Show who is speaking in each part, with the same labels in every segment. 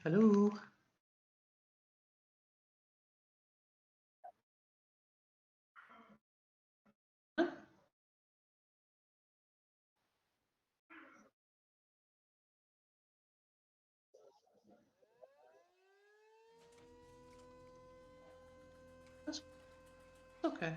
Speaker 1: Hello. Huh? That's okay.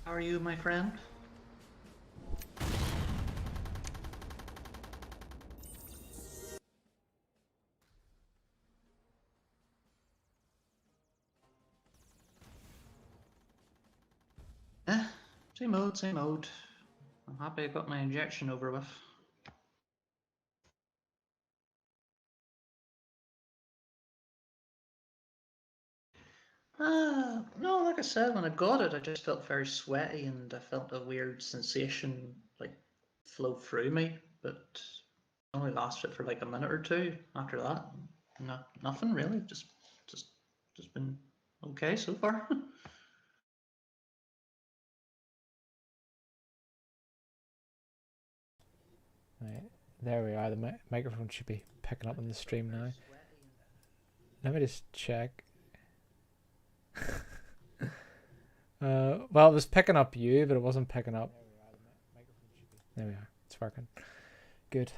Speaker 1: How are you, my friend? Eh, same old, same old. I'm happy I got my injection over with. No, like I said, when I got it, I just felt very sweaty and I felt a weird sensation like flow through me, but it only lasted for like a minute or two. After that, no, nothing really. Just, just been okay so far.
Speaker 2: Right, there we are. The microphone should be picking up on the stream now. Let me just check. Well, it was picking up you, but it wasn't picking up. There we are. It's working. Good.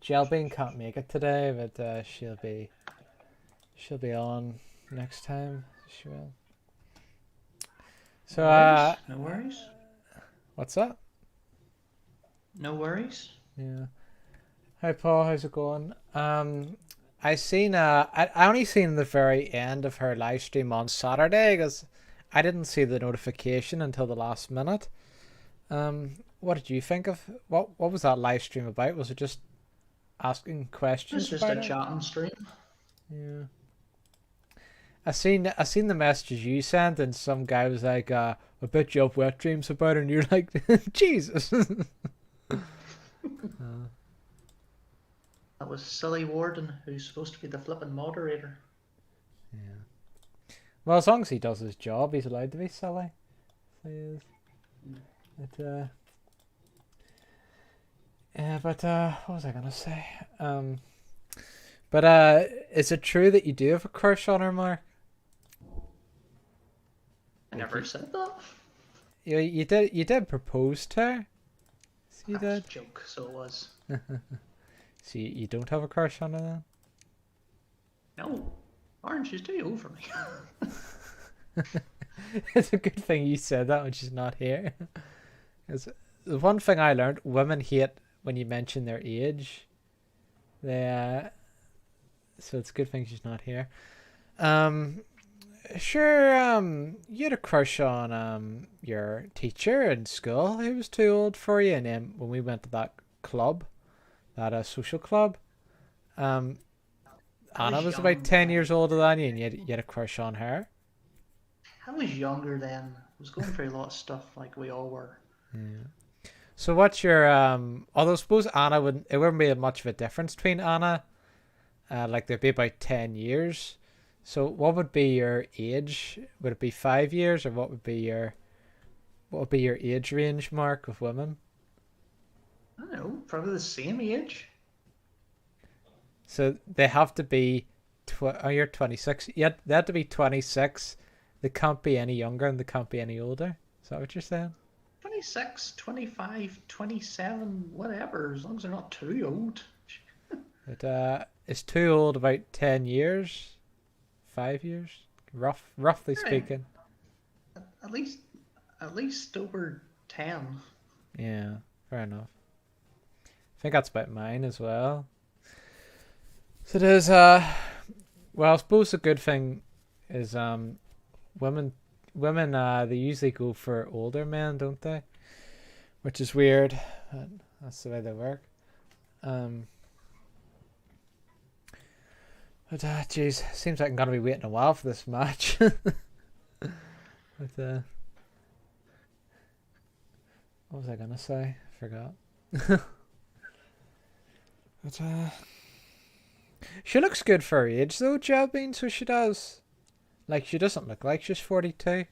Speaker 2: Jelbean can't make it today, but she'll be on next time. She will. So,
Speaker 1: no worries.
Speaker 2: what's that?
Speaker 1: No worries.
Speaker 2: Yeah. Hi Paul, how's it going? I seen I only seen the very end of her live stream on Saturday because I didn't see the notification until the last minute. What did you think of what was that live stream about? Was it just asking
Speaker 1: It's
Speaker 2: questions
Speaker 1: just a
Speaker 2: about it?
Speaker 1: chatting stream.
Speaker 2: Yeah. I seen the messages you sent and some guy was like, I bet you have wet dreams about it, and you're like, Jesus.
Speaker 1: That was Silly Warden, who's supposed to be the flippin' moderator.
Speaker 2: Yeah. Well, as long as he does his job, he's allowed to be silly. So he is. But what was I gonna say? But is it true that you do have a crush on her, Mark?
Speaker 1: I never said that.
Speaker 2: You did propose to her. So you
Speaker 1: That was
Speaker 2: did.
Speaker 1: a joke, so it was.
Speaker 2: So you don't have a crush on her then?
Speaker 1: No, Orange is too old for me.
Speaker 2: It's a good thing you said that when she's not here. Because the one thing I learned, women hate when you mention their age. They so it's a good thing she's not here. Sure, you had a crush on your teacher in school who was too old for you, and then when we went to that club, that social club, um,
Speaker 1: I
Speaker 2: Anna
Speaker 1: was
Speaker 2: was about
Speaker 1: young
Speaker 2: 10
Speaker 1: then.
Speaker 2: years older than you, and you had a crush on her.
Speaker 1: I was younger then. I was going through a lot of stuff like we all were.
Speaker 2: Yeah. So what's your although I suppose Anna wouldn't it wouldn't be much of a difference between Anna, like there'd be about 10 years. So what would be your age? Would it be 5 years, or what would be your age range, Mark, of women?
Speaker 1: I don't know, probably the same age.
Speaker 2: So they have to be oh, you're 26. Yeah, they have to be 26. They can't be any younger and they can't be any older. Is that what you're saying?
Speaker 1: 26, 25, 27, whatever, as long as they're not too old.
Speaker 2: But it's too old about 10 years, 5 years, roughly
Speaker 1: Right.
Speaker 2: speaking.
Speaker 1: At least, at least over 10.
Speaker 2: Yeah, fair enough. I think that's about mine as well. So there's well, I suppose the good thing is women they usually go for older men, don't they? Which is weird, but that's the way they work. Um, but jeez, seems like I'm gonna be waiting a while for this match. But what was I gonna say? I forgot. But she looks good for her age though, Jelbean, so she does. Like, she doesn't look like she's 42.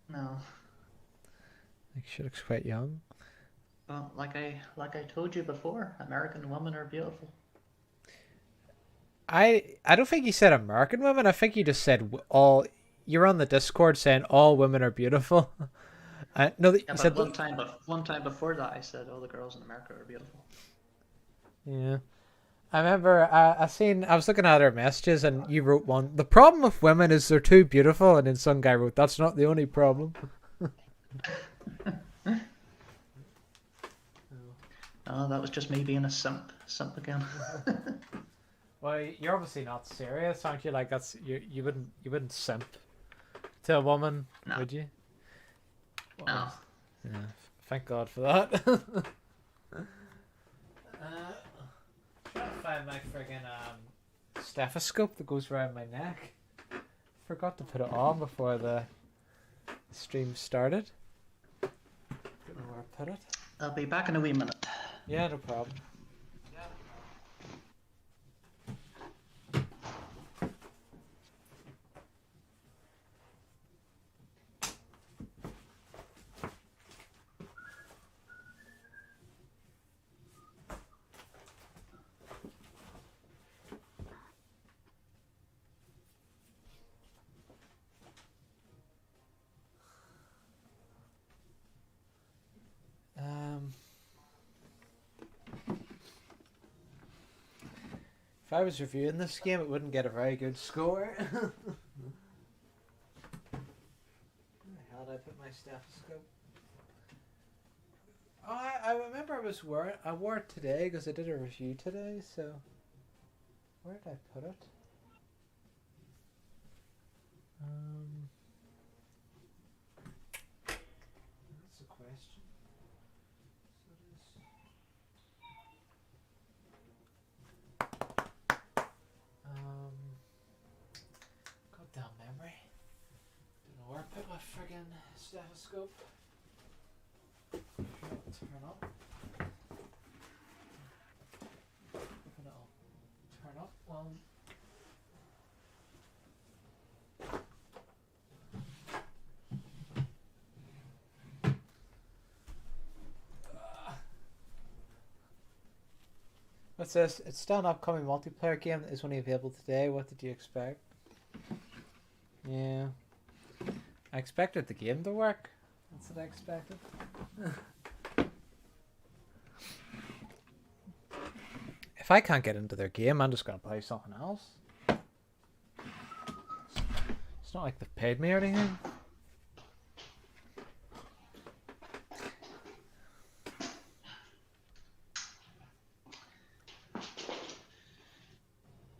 Speaker 1: No.
Speaker 2: Like, she looks quite young.
Speaker 1: Well, like I told you before, American women are beautiful.
Speaker 2: I don't think you said American women. I think you just said all. You're on the Discord saying all women are beautiful. No,
Speaker 1: Yeah,
Speaker 2: you
Speaker 1: but
Speaker 2: said.
Speaker 1: one time before that, I said all the girls in America are beautiful.
Speaker 2: Yeah. I remember I was looking at her messages and you wrote one. The problem with women is they're too beautiful, and then some guy wrote, "That's not the only problem."
Speaker 1: Oh, that was just me being a simp again.
Speaker 2: Well, you're obviously not serious, aren't you? Like that's you wouldn't simp to a woman,
Speaker 1: No,
Speaker 2: would you?
Speaker 1: no.
Speaker 2: Yeah. Thank God for that. Trying to find my friggin' stethoscope that goes around my neck. Forgot to put it on before the stream started. Don't know where I put it.
Speaker 1: I'll be back in a wee minute.
Speaker 2: Yeah, no problem. If I was reviewing this game, it wouldn't get a very good score. Where the hell did I put my stethoscope? Oh, I remember I wore it today because I did a review today, so where did I put it? That's a question. Goddamn memory. Don't know where I put my friggin' stethoscope. Turn up. It'll turn up. Well. What's this? It's still an upcoming multiplayer game that is only available today. What did you expect? Yeah. I expected the game to work. That's what I expected. If I can't get into their game, I'm just going to play something else. It's not like they've paid me or anything.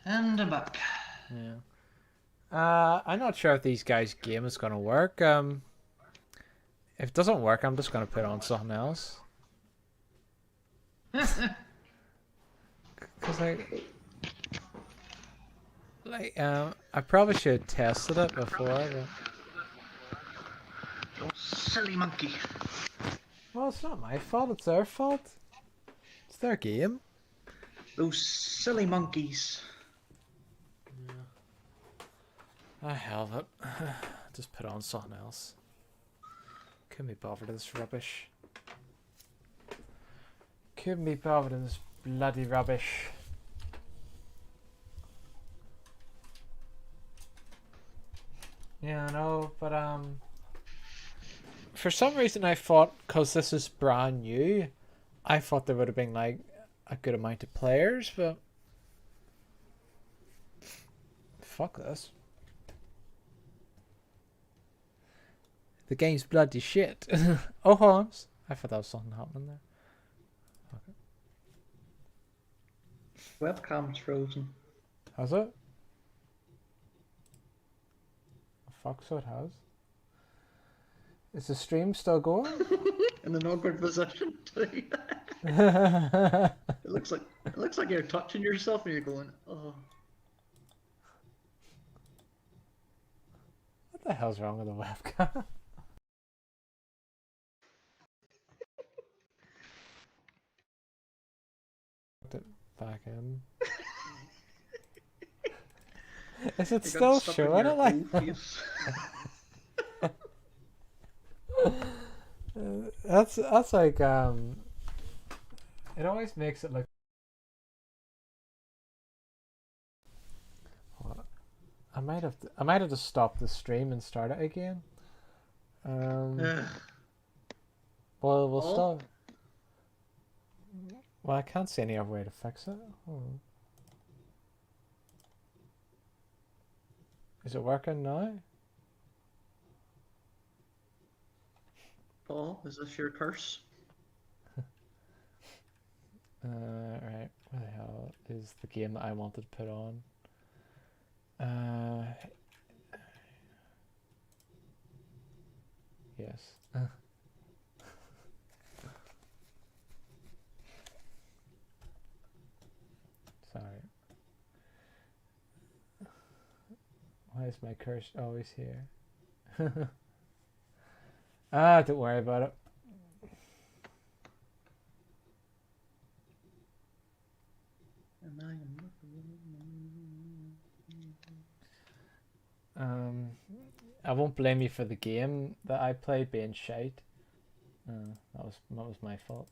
Speaker 1: And I'm back.
Speaker 2: Yeah. I'm not sure if these guys' game is going to work. If it doesn't work, I'm just going to put on something else. Because I probably should have tested it before. But...
Speaker 1: Oh, silly monkey.
Speaker 2: Well, it's not my fault. It's their fault. It's their game.
Speaker 1: Those silly monkeys.
Speaker 2: I have it. Just put on something else. Couldn't be bothered with this rubbish. Couldn't be bothered with this bloody rubbish. Yeah, I know, but for some reason I thought, because this is brand new, I thought there would have been like a good amount of players, but fuck this. The game's bloody shit. Oh, hold on. I thought that was something happening there. Okay.
Speaker 1: Webcam's frozen.
Speaker 2: Has it? Fuck, so it has. Is the stream still going?
Speaker 1: In an awkward position too.
Speaker 2: What
Speaker 1: It looks like you're touching yourself and you're going, oh.
Speaker 2: the hell's wrong with the webcam? Put it back in. Is it
Speaker 1: You got
Speaker 2: still
Speaker 1: stuck in
Speaker 2: showing
Speaker 1: your
Speaker 2: it like?
Speaker 1: old face.
Speaker 2: That's like it always makes it look. What? I might have to stop the stream and start it again. Well, we'll
Speaker 1: Oh,
Speaker 2: stop. Well, I can't see any other way to fix it. Hold on. Is it working now?
Speaker 1: Paul, is this your curse?
Speaker 2: Right. Where the hell is the game that I wanted to put on? Yes. Sorry. Why is my curse always here? Don't worry about it. I won't blame you for the game that I played being shite. That was my fault.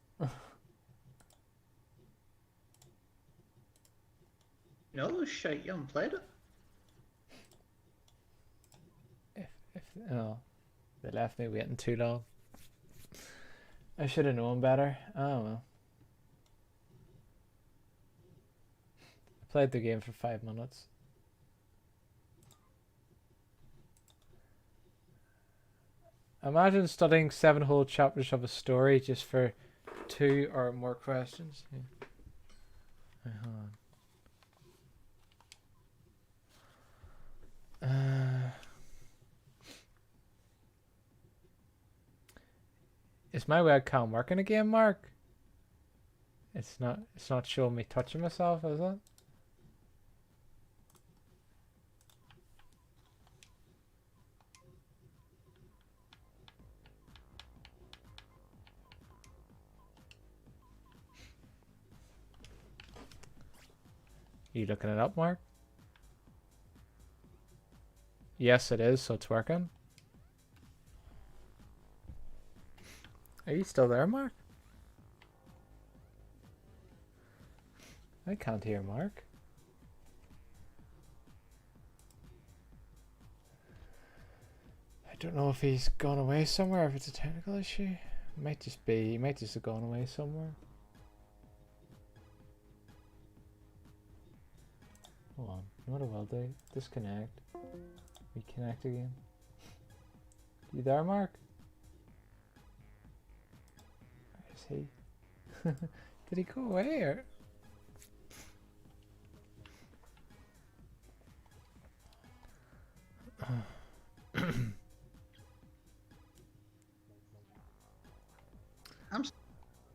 Speaker 1: No, it was shite. You haven't played it.
Speaker 2: If they left me waiting too long. I should have known better. Oh well. I played the game for 5 minutes. Imagine studying 7 whole chapters of a story just for 2 or more questions. Yeah. Right, hold on. Is my webcam working again, Mark? It's not showing me touching myself, is it? You looking it up, Mark? Yes, it is, so it's working. Are you still there, Mark? I can't hear Mark. I don't know if he's gone away somewhere, if it's a technical issue. It might just be, he might just have gone away somewhere. Hold on, you know what I will do? Disconnect. Reconnect again. You there, Mark? Where is he? Did he go away or?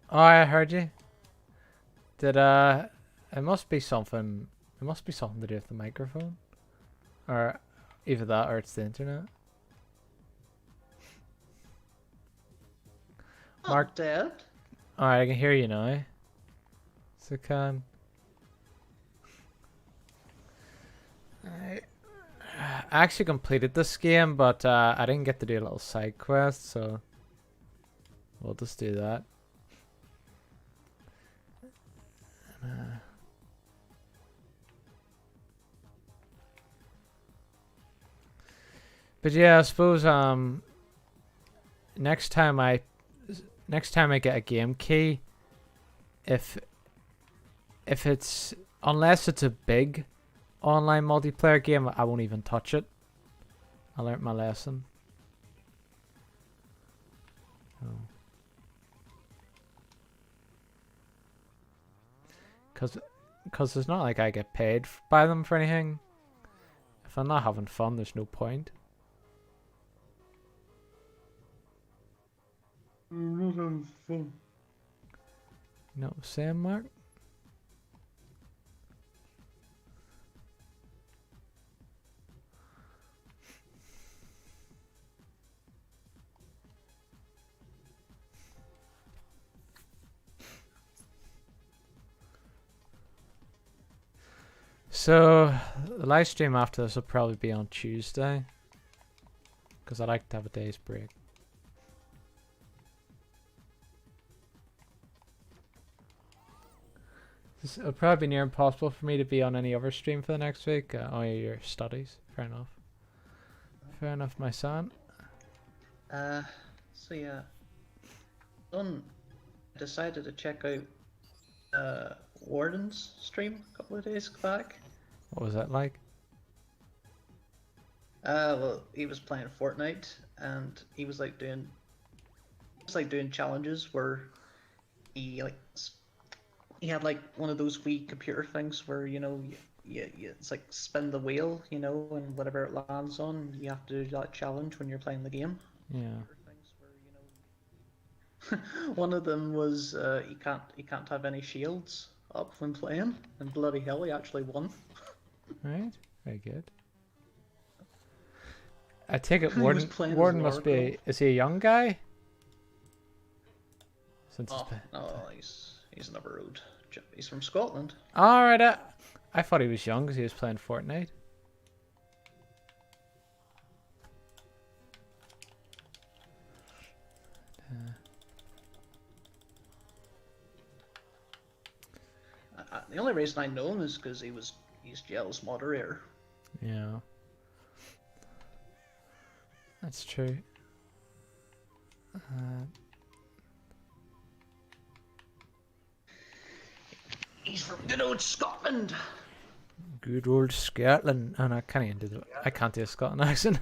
Speaker 2: Oh, I heard you. Did it must be something. It must be something to do with the microphone, or either that or it's the internet. Mark,
Speaker 1: dead.
Speaker 2: all right, I can hear you now. So can. I actually completed this game, but I didn't get to do a little side quest, so we'll just do that. But yeah, I suppose next time I get a game key, if it's, unless it's a big online multiplayer game, I won't even touch it. I learnt my lesson. Oh. Cause it's not like I get paid by them for anything. If I'm not having fun, there's no point.
Speaker 1: I'm not having fun.
Speaker 2: No, Sam, Mark. So the live stream after this will probably be on Tuesday, because I like to have a day's break. It'll probably be near impossible for me to be on any other stream for the next week. Oh, yeah, your studies. Fair enough. Fair enough, my son.
Speaker 1: So yeah, I decided to check out Warden's stream a couple of days back.
Speaker 2: What was that like?
Speaker 1: Well, he was playing Fortnite, and he was like doing challenges where he had like one of those wee computer things where, you know, it's like spin the wheel, you know, and whatever it lands on, you have to do that challenge when you're playing the game.
Speaker 2: Yeah.
Speaker 1: One of them was he can't have any shields up when playing, and bloody hell, he actually won.
Speaker 2: Right. Very good. I take it
Speaker 1: He was
Speaker 2: Warden.
Speaker 1: playing as
Speaker 2: Warden must
Speaker 1: Oracle.
Speaker 2: be. Is he a young guy? Since
Speaker 1: Oh no, he's never old. He's from Scotland.
Speaker 2: All right. I thought he was young because he was playing Fortnite.
Speaker 1: The only reason I know him is because he's Jel's moderator.
Speaker 2: Yeah. That's true.
Speaker 1: He's from good old Scotland.
Speaker 2: Good old Scotland. And I can't even do I can't do a Scotland accent.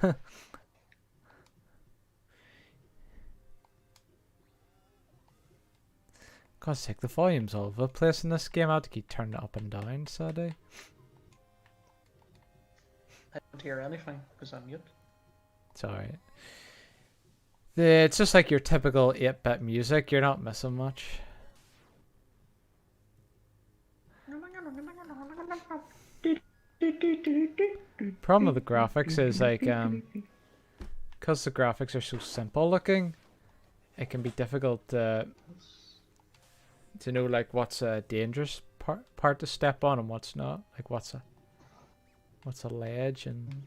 Speaker 2: God's sake, the volume's all over the place in this game. I have to keep turning it up and down, sadly.
Speaker 1: I don't hear anything because I'm mute.
Speaker 2: It's alright. It's just like your typical 8-bit music. You're not missing much. Problem with the graphics is like, because the graphics are so simple looking, it can be difficult to know like what's a dangerous part to step on and what's not. Like what's a ledge and.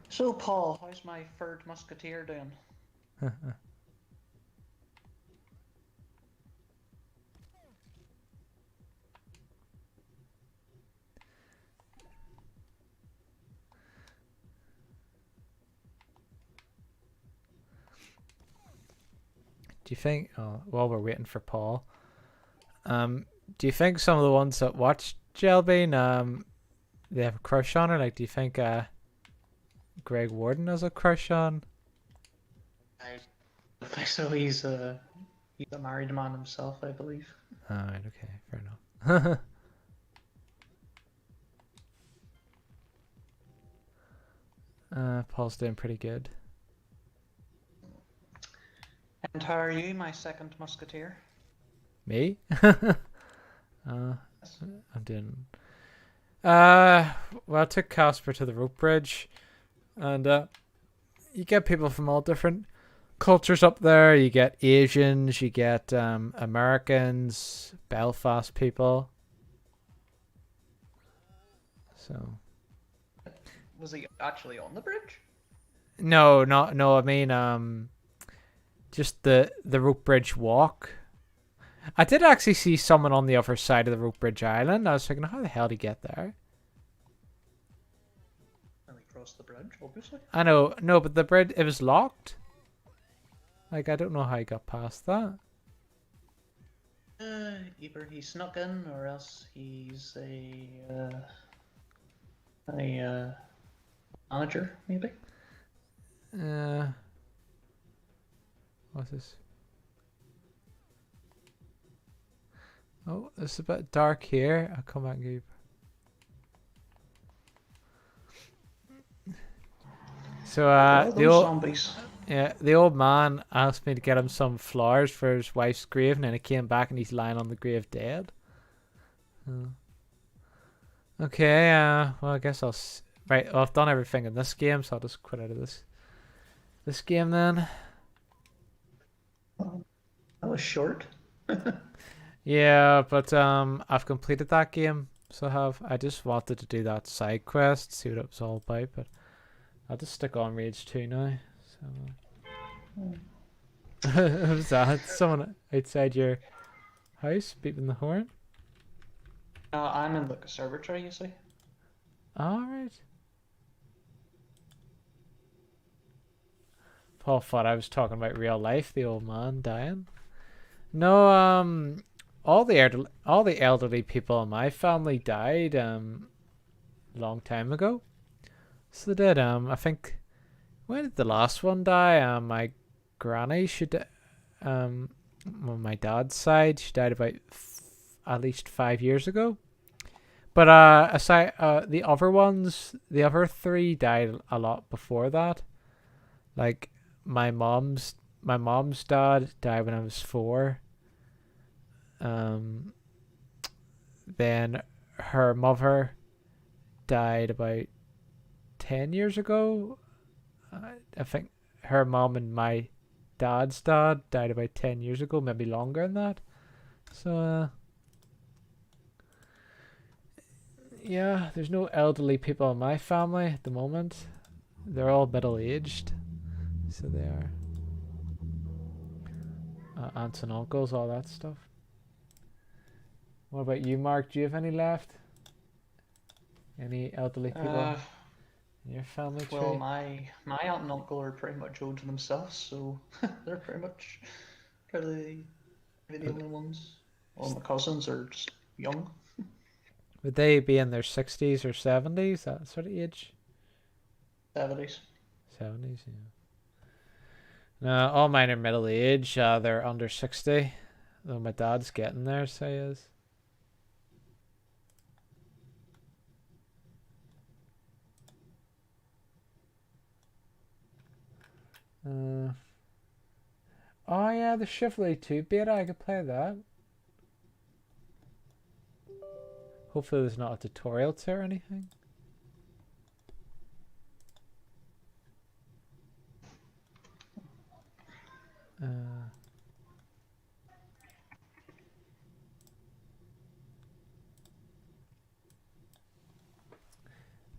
Speaker 1: So Paul, how's my third musketeer doing?
Speaker 2: Do you think? Oh, while we're waiting for Paul, do you think some of the ones that watch Jelbean, they have a crush on her? Like, do you think Greg Warden has a crush on?
Speaker 1: I think so. He's a married man himself, I believe.
Speaker 2: Alright, okay, fair enough. Paul's doing pretty good.
Speaker 1: And how are you, my second musketeer?
Speaker 2: Me? I'm doing. Well, I took Casper to the rope bridge, and you get people from all different cultures up there. You get Asians, you get Americans, Belfast people. So.
Speaker 1: Was he actually on the bridge?
Speaker 2: No. I mean, just the rope bridge walk. I did actually see someone on the other side of the rope bridge island. I was thinking, how the hell did he get there?
Speaker 1: And he crossed the bridge, obviously.
Speaker 2: I know, no, but the bridge, it was locked. Like, I don't know how he got past that.
Speaker 1: Either he snuck in, or else he's a manager, maybe.
Speaker 2: What's this? Oh, it's a bit dark here. I'll come back and give you. So the old man asked me to get him some flowers for his wife's grave, and then he came back and he's lying on the grave dead. Okay, well, I guess right, well, I've done everything in this game, so I'll just quit out of this game then.
Speaker 1: That was short.
Speaker 2: Yeah, but I've completed that game, so I just wanted to do that side quest, see what it was all about, but I'll just stick on Rage 2 now. So who's that? Someone outside your house beeping the horn?
Speaker 1: I'm in like a servitory, you see.
Speaker 2: Alright. Paul thought I was talking about real life, the old man dying. No, all the elderly people in my family died a long time ago. So they did. I think, when did the last one die? My granny should on my dad's side, she died about at least 5 years ago. But aside, the other ones, the other three died a lot before that. Like my mom's dad died when I was 4. Then her mother died about 10 years ago. I think her mom and my dad's dad died about 10 years ago, maybe longer than that. So, yeah, there's no elderly people in my family at the moment. They're all middle-aged. So they are. Aunts and uncles, all that stuff. What about you, Mark? Do you have any left? Any elderly people in your family tree?
Speaker 1: Well, my aunt and uncle are pretty much old to themselves, so they're pretty much probably the only ones. All my cousins are just young.
Speaker 2: Would they be in their 60s or 70s, that sort of age?
Speaker 1: 70s.
Speaker 2: 70s, yeah. No, all mine are middle age. They're under 60. Though my dad's getting there, so he is. Oh yeah, the Chivalry 2 beta, I could play that. Hopefully there's not a tutorial to or anything.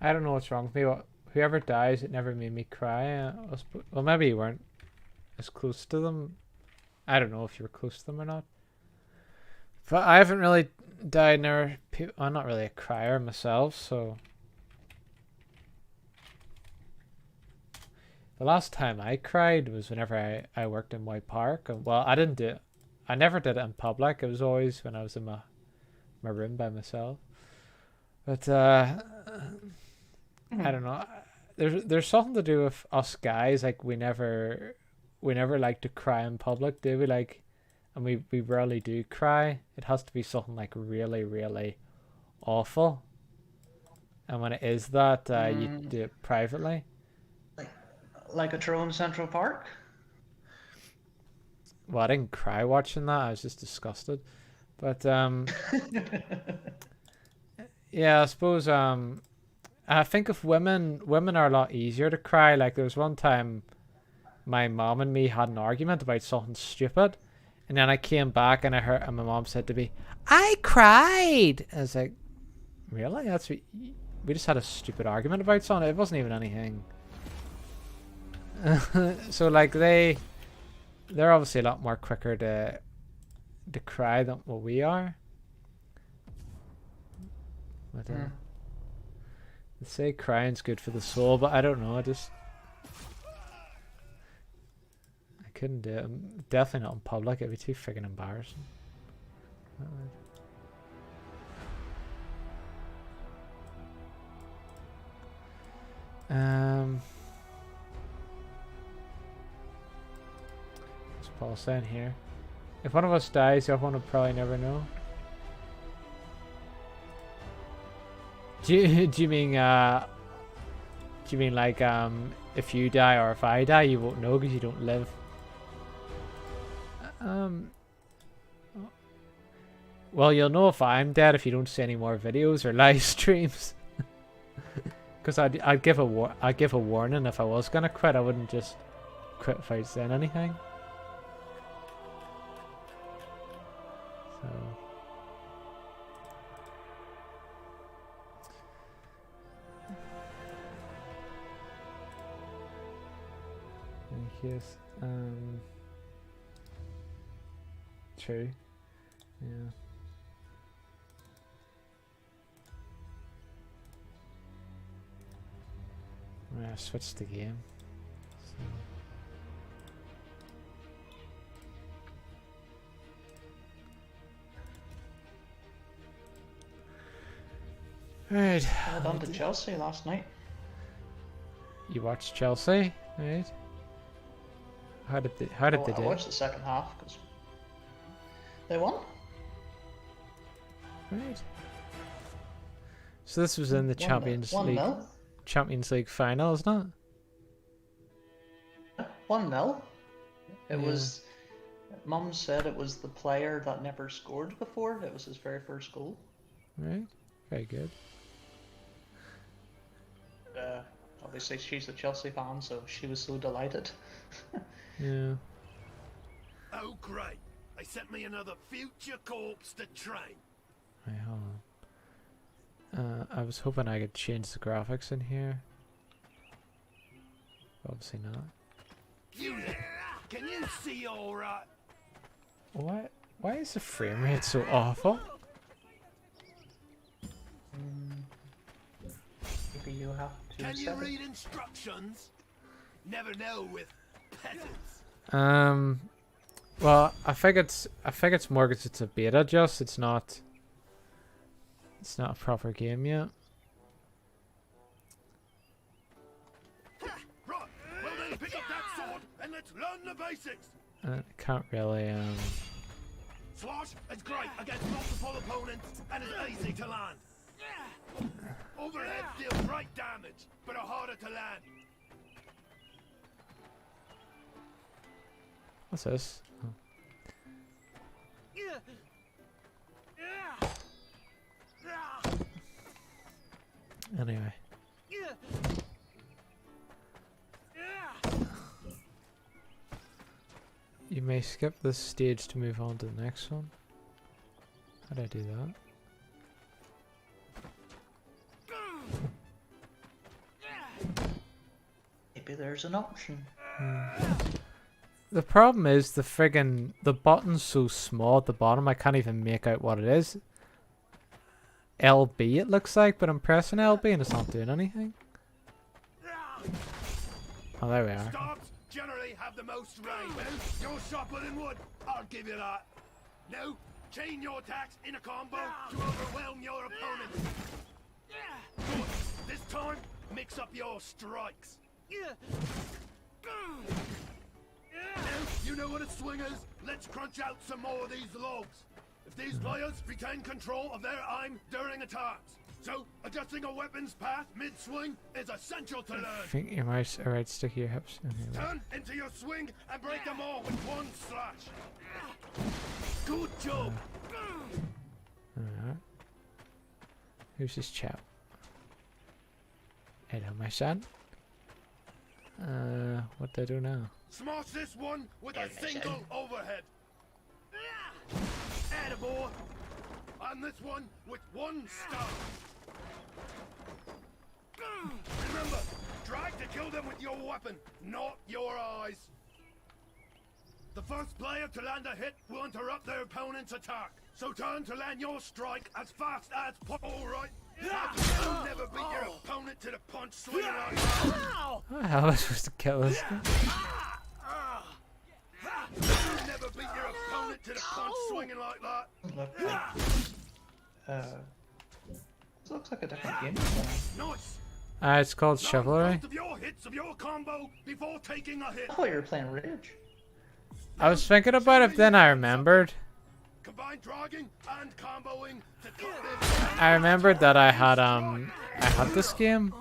Speaker 2: I don't know what's wrong with me. Whoever dies, it never made me cry. Well, maybe you weren't as close to them. I don't know if you were close to them or not. But I haven't really died near people. I'm not really a crier myself, so. The last time I cried was whenever I worked in White Park. Well, I didn't do it. I never did it in public. It was always when I was in my room by myself. But I don't know. There's something to do with us guys. Like we never like to cry in public, do we? Like, and we rarely do cry. It has to be something like really, really awful. And when it is that, you do it privately.
Speaker 1: Like a troll in Central Park?
Speaker 2: Well, I didn't cry watching that. I was just disgusted. But yeah, I suppose I think if women are a lot easier to cry. Like there was one time my mom and me had an argument about something stupid, and then I came back and my mom said to me, "I cried." I was like, "Really? That's what we just had a stupid argument about something. It wasn't even anything." So like they're obviously a lot more quicker to cry than what we are. But they say crying's good for the soul, but I don't know. I couldn't do it. Definitely not in public. It'd be too freaking embarrassing. What's Paul saying here? If one of us dies, the other one will probably never know. Do you mean like if you die or if I die, you won't know because you don't live? Well, you'll know if I'm dead if you don't see any more videos or live streams. Because I'd give a warning if I was gonna quit. I wouldn't just quit without saying anything. case. True. Yeah. Right, I've switched the game. So. Right.
Speaker 1: I went on to Chelsea last night.
Speaker 2: You watched Chelsea, right? How did they
Speaker 1: I
Speaker 2: do?
Speaker 1: watched the second half because they won.
Speaker 2: Right. So this was in the Champions League.
Speaker 1: 1-0.
Speaker 2: Champions League final, isn't it?
Speaker 1: 1-0. It
Speaker 2: Yeah.
Speaker 1: was. Mum said it was the player that never scored before. It was his very first goal.
Speaker 2: Right. Very good.
Speaker 1: Obviously, she's a Chelsea fan, so she was so delighted.
Speaker 2: Yeah.
Speaker 3: Oh, great. They sent me another future corpse to train.
Speaker 2: Right, hold on. I was hoping I could change the graphics in here. Obviously not.
Speaker 3: You there, can you see all right?
Speaker 2: What? Why is the frame rate so awful?
Speaker 1: Maybe you have to.
Speaker 3: Can you
Speaker 1: set it.
Speaker 3: read instructions? Never know with peasants.
Speaker 2: Well, I think it's more because it's a beta. Just it's not a proper game yet.
Speaker 3: Right, well then pick up that sword and let's learn the basics.
Speaker 2: I can't really
Speaker 3: Slash is great against multiple opponents and is easy to land. Overhead deals great damage, but are harder to land.
Speaker 2: What's this? Oh. Anyway. You may skip this stage to move on to the next one. How do I do that?
Speaker 1: Maybe there's an option.
Speaker 2: The problem is the button's so small at the bottom I can't even make out what it is. LB it looks like, but I'm pressing LB and it's not doing anything. Oh, there we are.
Speaker 3: Starts generally have the most range. Well, you're sharper than wood, I'll give you that. No, chain your attacks in a combo to overwhelm your opponent. Good. This time, mix up your strikes. Now, you know what a swing is? Let's crunch out some more of these logs. If these players retain control of their aim during attacks. So, adjusting a weapon's path mid-swing is essential to learn.
Speaker 2: I think your mouse alright, stick to your hips. Okay, right.
Speaker 3: Turn into your swing and break them all with one slash. Good job.
Speaker 2: Alright. Who's this chap? Hello, my son. What do I do now?
Speaker 3: Smash this one with a single overhead. Attaboy. And this one with one star. Remember, drag to kill them with your weapon, not your eyes. The first player to land a hit will interrupt their opponent's attack. So turn to land your strike as fast as possible, right? You'll never beat your opponent to the punch swinging like that.
Speaker 2: How am I supposed to kill this guy?
Speaker 3: You'll never beat your opponent to the punch swinging like that.
Speaker 1: This looks like a different game.
Speaker 3: Nice.
Speaker 2: It's called Chivalry.
Speaker 3: Most of your hits of your combo before taking a hit.
Speaker 1: I thought you were playing Rage.
Speaker 2: I was thinking about it, then I remembered.
Speaker 3: Combine dragging and comboing to cut them.
Speaker 2: I remembered that I had this game.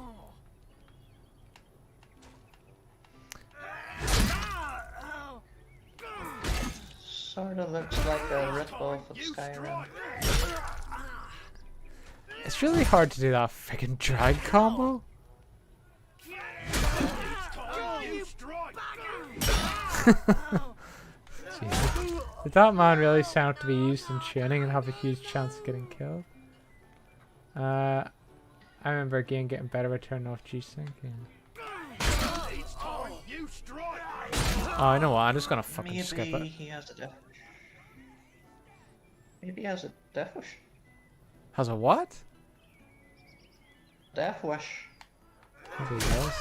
Speaker 1: Sort of looks like a rip-off of Skyrim.
Speaker 2: It's really hard to do that freaking drag combo. Jesus. Did that man really sound to be used in training and have a huge chance of getting killed? I remember again getting better by turning off G-Sync. Yeah.
Speaker 3: Each time you strike,
Speaker 2: Oh, I know what. I'm just gonna fucking skip
Speaker 1: Maybe
Speaker 2: it.
Speaker 1: he has a death wish. Maybe he has a death wish.
Speaker 2: Has a what?
Speaker 1: Death wish.
Speaker 2: Maybe he does.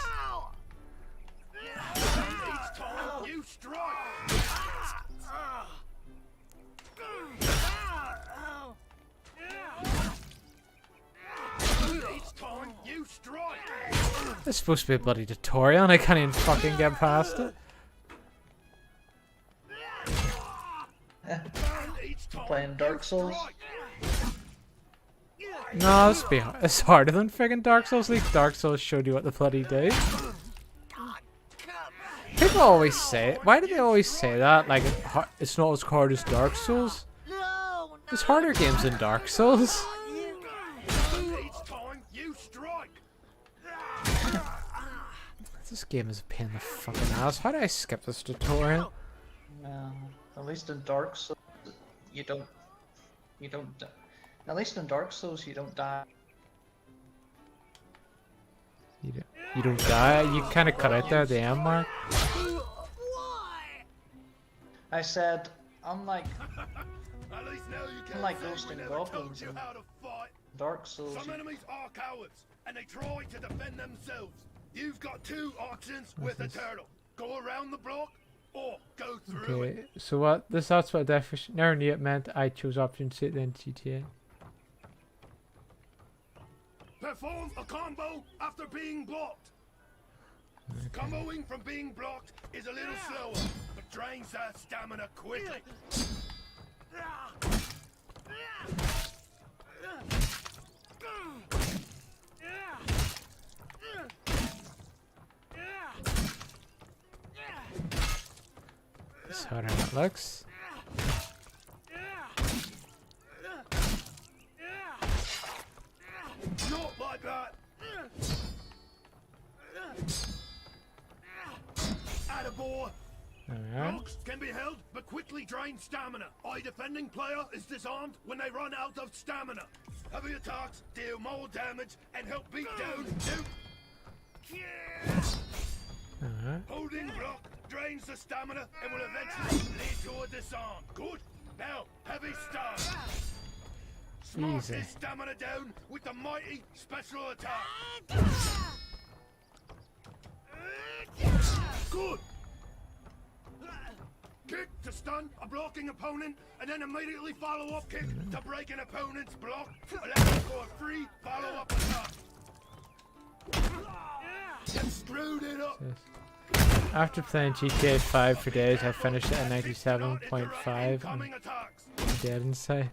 Speaker 3: Each time you strike. Each time you strike.
Speaker 2: It's supposed to be a bloody tutorial and I can't even fucking get past it.
Speaker 3: Each time
Speaker 1: Playing Dark Souls.
Speaker 2: No, it's harder than friggin' Dark Souls. At least Dark Souls showed you what the bloody do. People always say it. Why do they always say that? Like, it's not as hard as Dark Souls. There's harder games than Dark Souls.
Speaker 3: Each time you strike.
Speaker 2: This game is a pain in the fucking ass. How do I skip this tutorial?
Speaker 1: At least in Dark Souls, you don't. At least in Dark Souls, you don't die.
Speaker 2: You don't die? You kind of cut out there at the end mark.
Speaker 1: I said, unlike
Speaker 3: At least now you can
Speaker 1: Unlike
Speaker 3: say
Speaker 1: Ghost
Speaker 3: we
Speaker 1: and
Speaker 3: never
Speaker 1: Goblins
Speaker 3: told you
Speaker 1: and-
Speaker 3: how to fight.
Speaker 1: Dark Souls,
Speaker 3: Some enemies are cowards, and they try to defend themselves. You've got two options with a turtle. Go around the block, or go through it.
Speaker 2: Okay, so what? That's what definition. Never knew it meant. I chose option C then GTA.
Speaker 3: Perform a combo after being blocked. Comboing from being blocked is a little slower, but drains that stamina quickly.
Speaker 2: That's harder than it looks.
Speaker 3: Not like that. Attaboy.
Speaker 2: Alright.
Speaker 3: Blocks can be held, but quickly drain stamina. A defending player is disarmed when they run out of stamina. Heavy attacks deal more damage and help beat down new.
Speaker 2: Alright.
Speaker 3: Holding block drains the stamina and will eventually lead to a disarm. Good. Now, heavy stun. Smart
Speaker 2: Easy.
Speaker 3: his stamina down with the mighty special attack. Good. Kick to stun a blocking opponent, and then immediately follow up kick to break an opponent's block, allowing for a free follow-up attack. You screwed it up.
Speaker 2: After playing GTA 5 for days, I finished it at 97.5.
Speaker 3: Incoming
Speaker 2: I'm
Speaker 3: attacks.
Speaker 2: dead inside.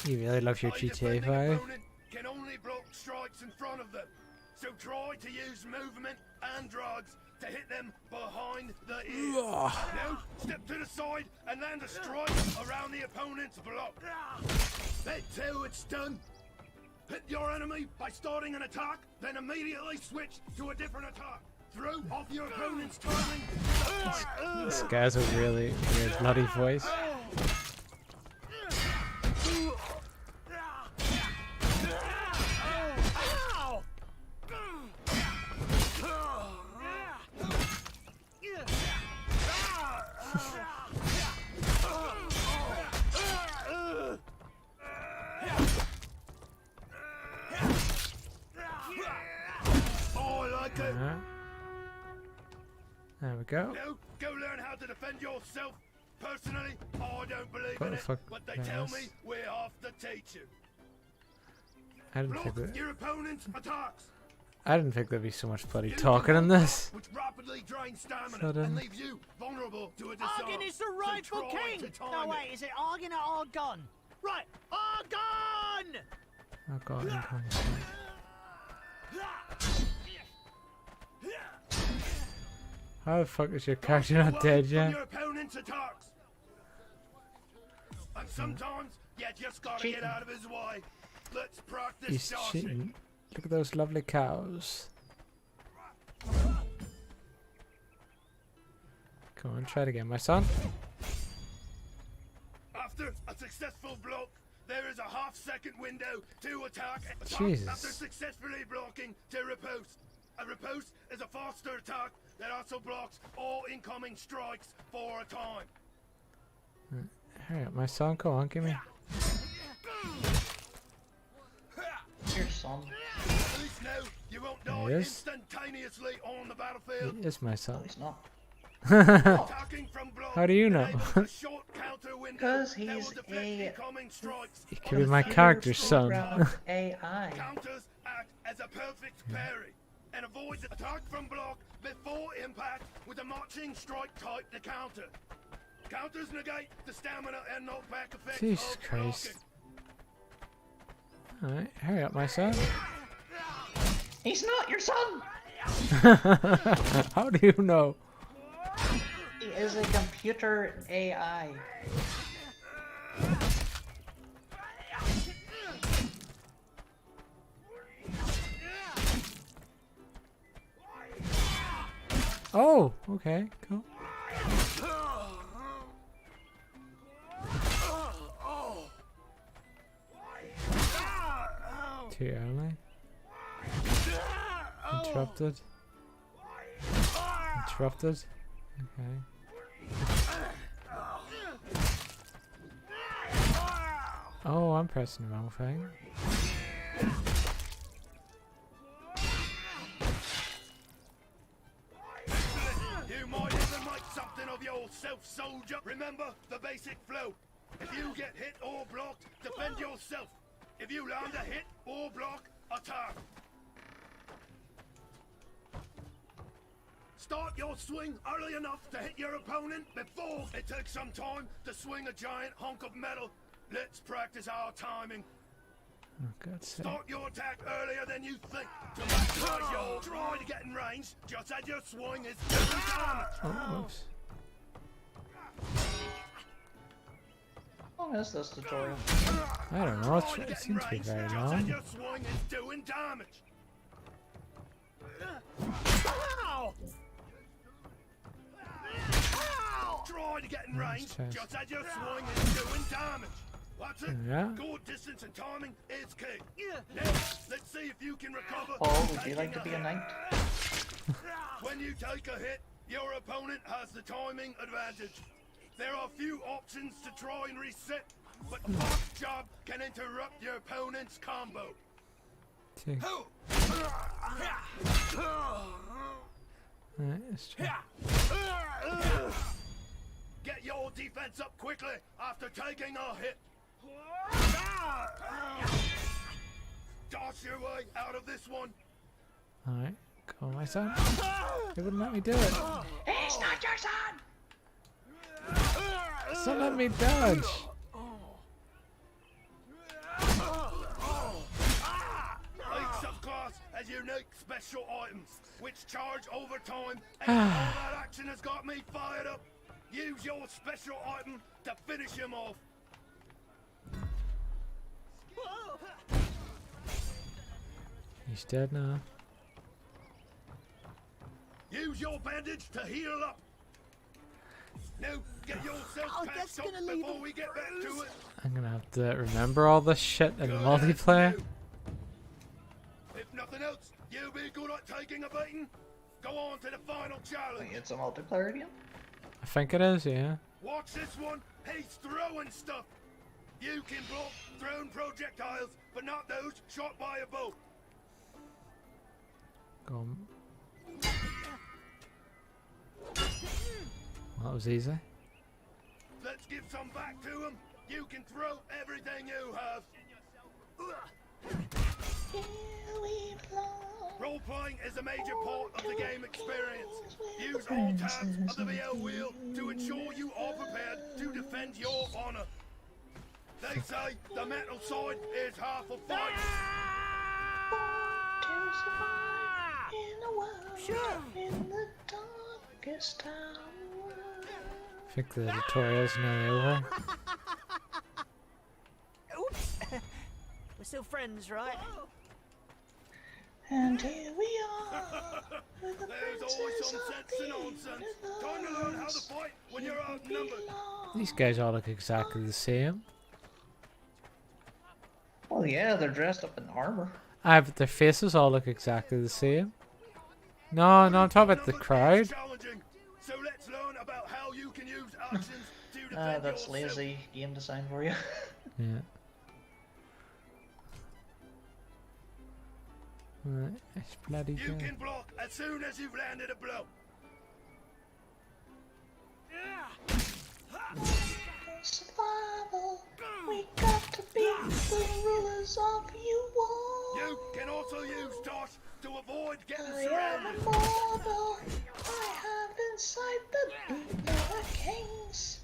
Speaker 2: You really love your
Speaker 3: A
Speaker 2: GTA
Speaker 3: defending
Speaker 2: 5?
Speaker 3: opponent can only block strikes in front of them, so try to use movement and drugs to hit them behind the ears. Now, step to the side and land a strike around the opponent's block. That's how it's done. Hit your enemy by starting an attack, then immediately switch to a different attack. Throw off your opponent's timing.
Speaker 2: This guy's a really weird bloody voice.
Speaker 3: Oh, I like it.
Speaker 2: Alright. There we go.
Speaker 3: Now, go learn how to defend yourself. Personally, I don't believe
Speaker 2: What
Speaker 3: in
Speaker 2: the
Speaker 3: it,
Speaker 2: fuck
Speaker 3: but they
Speaker 2: is
Speaker 3: tell
Speaker 2: this?
Speaker 3: me we have to teach you.
Speaker 2: I didn't
Speaker 3: Block
Speaker 2: think that.
Speaker 3: your opponent's attacks.
Speaker 2: I didn't think there'd be so much bloody
Speaker 3: Use
Speaker 2: talking in
Speaker 3: the
Speaker 2: this.
Speaker 3: which rapidly drains stamina
Speaker 2: So then-
Speaker 3: and leaves you vulnerable to a disarm.
Speaker 4: Argon is the
Speaker 3: So
Speaker 4: rightful
Speaker 3: try
Speaker 4: king!
Speaker 3: to time
Speaker 4: No,
Speaker 3: it.
Speaker 4: wait, is it Argon or Argon? Right, Argon!
Speaker 2: Oh god, I'm trying to- How the fuck is your character
Speaker 3: Dodge
Speaker 2: not
Speaker 3: away
Speaker 2: dead
Speaker 3: from
Speaker 2: yet?
Speaker 3: your opponent's attacks. And sometimes you just gotta get
Speaker 1: Cheating.
Speaker 3: out of his way. Let's practice
Speaker 2: He's
Speaker 3: dodging.
Speaker 2: cheating. Look at those lovely cows. Come on, try it again, my son.
Speaker 3: After a successful block, there is a half-second window to attack.
Speaker 2: Jesus.
Speaker 3: After successfully blocking, to riposte. A riposte is a faster attack that also blocks all incoming strikes for a time.
Speaker 2: Hurry up, my son. Go on, give me.
Speaker 1: Your son.
Speaker 3: At least now you won't
Speaker 2: There
Speaker 3: die
Speaker 2: he is.
Speaker 3: instantaneously on the battlefield.
Speaker 2: He is my
Speaker 1: No,
Speaker 2: son.
Speaker 1: he's not.
Speaker 3: Attacking from block
Speaker 2: How do you know?
Speaker 3: enables a short counter window
Speaker 1: 'Cause
Speaker 3: that will
Speaker 1: he's
Speaker 3: deflect
Speaker 1: a-
Speaker 3: incoming strikes.
Speaker 2: He
Speaker 3: on
Speaker 2: could be
Speaker 3: a
Speaker 2: my
Speaker 3: single
Speaker 2: character's son.
Speaker 1: Program AI.
Speaker 3: Counters act as a perfect parry and avoids attack from block before impact with a marching strike type to counter. Counters negate the stamina and knockback effects
Speaker 2: Jesus
Speaker 3: of
Speaker 2: Christ.
Speaker 3: blocking.
Speaker 2: Alright, hurry up, my son.
Speaker 1: He's not your son!
Speaker 2: How do you know?
Speaker 1: He is a computer AI.
Speaker 2: Oh, okay, cool. Too early. Interrupted. Interrupted. Okay. Oh, I'm pressing the wrong thing.
Speaker 3: You might even make something of yourself, soldier. Remember the basic flow. If you get hit or blocked, defend yourself. If you land a hit or block, attack. Start your swing early enough to hit your opponent before it takes some time to swing a giant hunk of metal. Let's practice our timing.
Speaker 2: Oh, God's sake.
Speaker 3: Start your attack earlier than you think to maximize your try to get in range just as your swing is doing damage.
Speaker 2: Oh, whoops.
Speaker 1: How long is this tutorial?
Speaker 2: I don't know,
Speaker 3: Try to
Speaker 2: it
Speaker 3: get in
Speaker 2: seems to be
Speaker 3: range
Speaker 2: very
Speaker 3: just as
Speaker 2: long.
Speaker 3: your swing is doing damage.
Speaker 4: Ow!
Speaker 3: Try to get in range
Speaker 2: test.
Speaker 3: just as your swing is doing damage. That's it.
Speaker 2: Yeah.
Speaker 3: Good distance and timing is key. Now, let's see if you can recover.
Speaker 1: Paul, would you
Speaker 3: taking
Speaker 1: like to be a
Speaker 3: hit.
Speaker 1: knight?
Speaker 3: When you take a hit, your opponent has the timing advantage. There are few options to try and reset, but the box job can interrupt your opponent's combo.
Speaker 2: Two. Alright, let's try.
Speaker 3: Get your defense up quickly after taking a hit. Toss your way out of this one.
Speaker 2: Alright, go on, my son. They wouldn't let me do it.
Speaker 1: He's not your son!
Speaker 2: So let me dodge.
Speaker 3: Each subclass has unique special items, which charge over time, and all that action has got me fired up. Use your special item to finish him off.
Speaker 2: He's dead now.
Speaker 3: Use your bandage to heal up. Now, get yourself
Speaker 4: Oh,
Speaker 3: patched
Speaker 4: that's
Speaker 3: up
Speaker 4: gonna leave
Speaker 3: before
Speaker 4: a
Speaker 3: we get back to it.
Speaker 2: I'm gonna have to remember all this shit in
Speaker 3: Good
Speaker 2: multiplayer.
Speaker 3: attitude. If nothing else, you be good at taking a beating. Go on to the final challenge.
Speaker 1: Wait, it's a multiplayer game?
Speaker 2: I think it is, yeah.
Speaker 3: Watch this one. He's throwing stuff. You can block thrown projectiles, but not those shot by a bow.
Speaker 2: Go on. Well, that was easy.
Speaker 3: Let's give some back to him. You can throw everything you have. Role-playing is a major part of the game experience. Use all tabs of the VL wheel to ensure you are prepared to defend your honor. They say the mental side is half a fight.
Speaker 2: I think the tutorial's nearly over.
Speaker 4: Oops. We're still friends, right?
Speaker 1: And here we are. With the
Speaker 3: There's always some sense in nonsense. Time to learn how to fight when you're outnumbered.
Speaker 2: These guys all look exactly the same.
Speaker 1: Well, yeah, they're dressed up in armor.
Speaker 2: But their faces all look exactly the same. No, no, I'm talking about the crowd.
Speaker 3: Challenging. So let's learn about how you can use actions to defend
Speaker 1: That's
Speaker 3: yourself.
Speaker 1: lazy game design for you.
Speaker 2: Yeah. Right, it's bloody
Speaker 3: You
Speaker 2: good.
Speaker 3: can block as soon as you've landed a blow.
Speaker 1: Survival, we got to be the rulers of you all.
Speaker 3: You can also use toss to avoid getting
Speaker 1: I am
Speaker 3: surrounded.
Speaker 1: immortal. I have inside the beat of kings.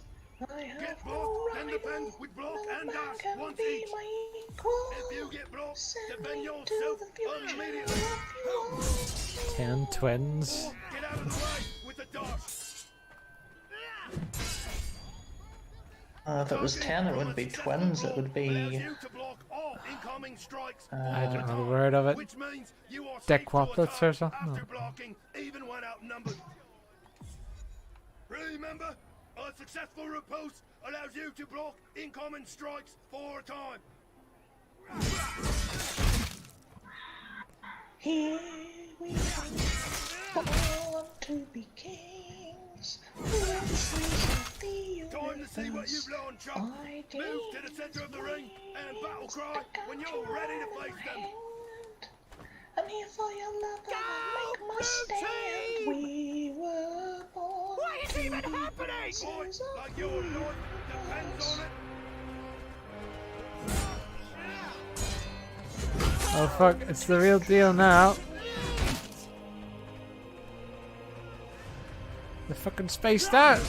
Speaker 1: I have
Speaker 3: Get
Speaker 1: no
Speaker 3: blocked, then
Speaker 1: rival.
Speaker 3: defend with block
Speaker 1: No
Speaker 3: and
Speaker 1: man
Speaker 3: dash
Speaker 1: can
Speaker 3: once
Speaker 1: be
Speaker 3: each.
Speaker 1: my equal.
Speaker 3: If you get blocked,
Speaker 1: Send
Speaker 3: defend
Speaker 1: me
Speaker 3: yourself
Speaker 1: to the future
Speaker 3: immediately.
Speaker 1: of you all.
Speaker 2: 10 twins.
Speaker 3: Get out of the way with the dash.
Speaker 1: If it was 10, it wouldn't be twins, it would be.
Speaker 3: Allows you to block all incoming strikes
Speaker 2: I
Speaker 3: all
Speaker 2: don't
Speaker 3: the
Speaker 2: know the
Speaker 3: time,
Speaker 2: word of it.
Speaker 3: which means you are
Speaker 2: Dick
Speaker 3: safe to
Speaker 2: Waplets or
Speaker 3: attack
Speaker 2: something?
Speaker 3: after
Speaker 2: No.
Speaker 3: blocking, even when outnumbered. Remember, a successful riposte allows you to block incoming strikes for a time.
Speaker 1: Here we go, born to be kings. Princes of the
Speaker 3: Time to see what
Speaker 1: universe.
Speaker 3: you've learned, chump. Move to the center of the ring and battle cry when you're ready to face them.
Speaker 1: I'm here for your love and I'll make my
Speaker 4: Blue
Speaker 1: stand.
Speaker 4: team!
Speaker 1: We were born
Speaker 4: What is
Speaker 1: to
Speaker 4: even
Speaker 1: be
Speaker 4: happening?
Speaker 1: princes
Speaker 3: Boy,
Speaker 1: of
Speaker 3: like your life depends on it.
Speaker 2: Oh fuck, it's the real deal now. They're fucking spaced out.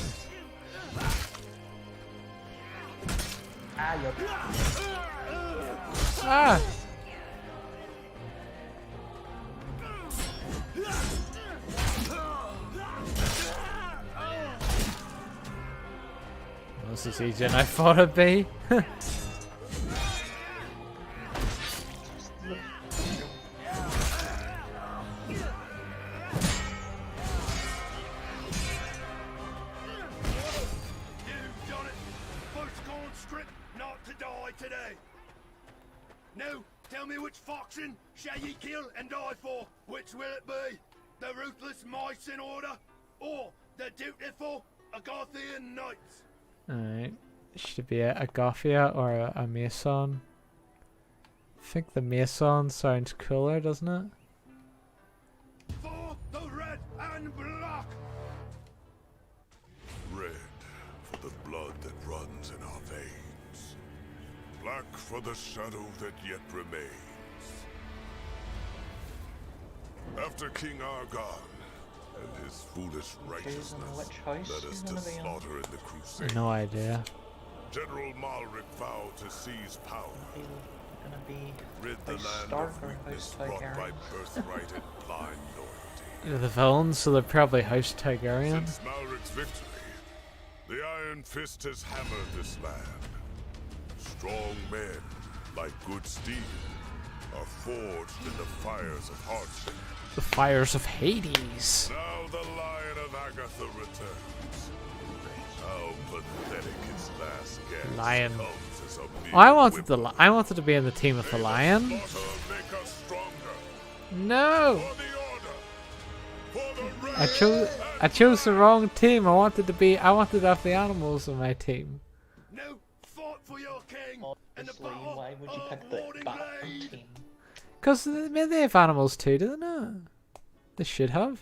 Speaker 1: Ah, you're
Speaker 2: Ah! This is easier than I thought it'd be.
Speaker 3: You've done it. First conscript not to die today. Now, tell me which faction shall ye kill and die for? Which will it be? The ruthless mice in order? Or the dutiful Agothian knights?
Speaker 2: Alright. Should it be a Gothia or a Mason? I think the Mason sounds cooler, doesn't it?
Speaker 3: For the red and black!
Speaker 5: Red for the blood that runs in our veins. Black for the shadow that yet remains. After King Argon and his foolish righteousness
Speaker 1: which house
Speaker 5: led us
Speaker 1: he's
Speaker 5: to
Speaker 1: gonna be in?
Speaker 5: slaughter in the crusade,
Speaker 2: No idea.
Speaker 5: General Malric vowed to seize power,
Speaker 1: gonna be
Speaker 5: rid the
Speaker 1: House
Speaker 5: land
Speaker 1: Stark
Speaker 5: of
Speaker 1: or
Speaker 5: weakness
Speaker 1: House
Speaker 5: brought by
Speaker 1: Targaryen?
Speaker 5: birthright and blind loyalty.
Speaker 2: They're the villains, so they're probably House Targaryen.
Speaker 5: Since Malric's victory, the Iron Fist has hammered this land. Strong men, like good steel, are forged in the fires of hardship.
Speaker 2: The fires of Hades.
Speaker 5: Now the Lion of Agatha returns. How pathetic his last gasp
Speaker 2: Lion.
Speaker 5: comes as a mere
Speaker 2: I wanted
Speaker 5: whimper.
Speaker 2: I wanted to be in the team with the
Speaker 5: May
Speaker 2: lion.
Speaker 5: slaughter make us stronger.
Speaker 2: No.
Speaker 5: For the order. For the red
Speaker 2: I chose the wrong team. I wanted to have the animals on my team.
Speaker 3: Now, fight for your king and the
Speaker 1: Obviously,
Speaker 3: battle
Speaker 1: why would you
Speaker 3: of
Speaker 1: pick the
Speaker 3: Warding
Speaker 1: Batman
Speaker 3: Glade.
Speaker 1: team?
Speaker 2: Because maybe they have animals too, do they not? They should have.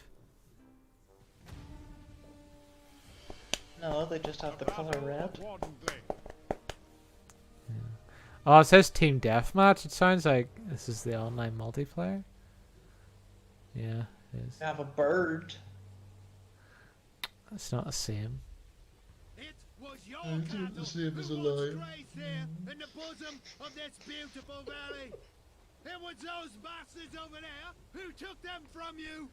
Speaker 1: No, they just have the color red.
Speaker 2: Oh, it says Team Deathmatch. It sounds like this is the online multiplayer. Yeah, it is.
Speaker 1: They have a bird.
Speaker 2: It's not the same.
Speaker 3: It was your
Speaker 1: It's
Speaker 3: cattle
Speaker 1: the same as a
Speaker 3: who
Speaker 1: lion.
Speaker 3: once grazed here in the bosom of this beautiful valley. It was those bastards over there who took them from you.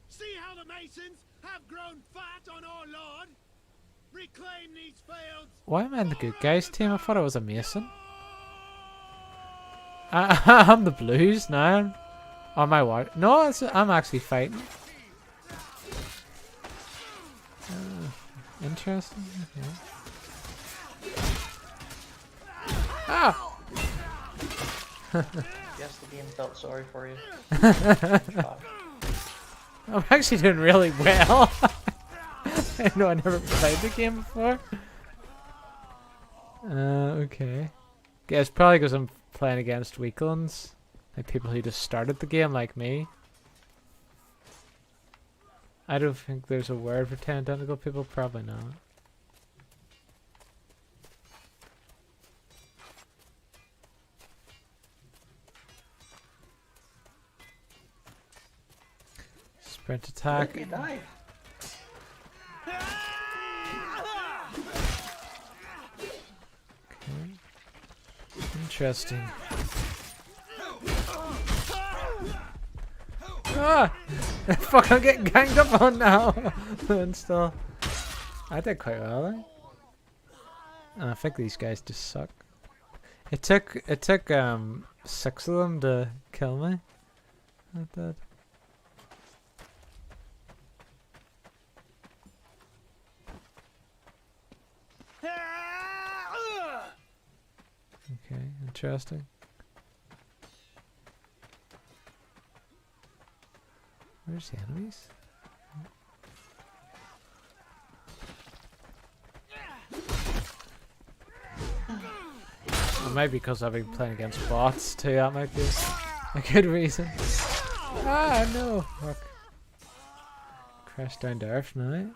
Speaker 3: See how the Masons have grown fat on our Lord? Reclaim these fields.
Speaker 2: Why am I in the good guys team? I thought I was a Mason. I'm the Blues now. Or my what? No, I'm actually fighting. Interesting. Okay. Ah!
Speaker 1: Yes, the game felt sorry for you.
Speaker 2: I'm actually doing really well. I know I never played the game before. Okay. Yeah, it's probably because I'm playing against weaklings. Like people who just started the game like me. I don't think there's a word for tentacle people, probably not. Sprint attack.
Speaker 1: You die.
Speaker 2: Interesting. Ah! Fuck, I'm getting ganged up on now! And still. I did quite well, eh? I think these guys just suck. It took 6 of them to kill me. Not bad. Okay, interesting. Where's the enemies? Well, maybe because I've been playing against bots too, that might be a good reason. Ah, no! Fuck. Crash down to earth now.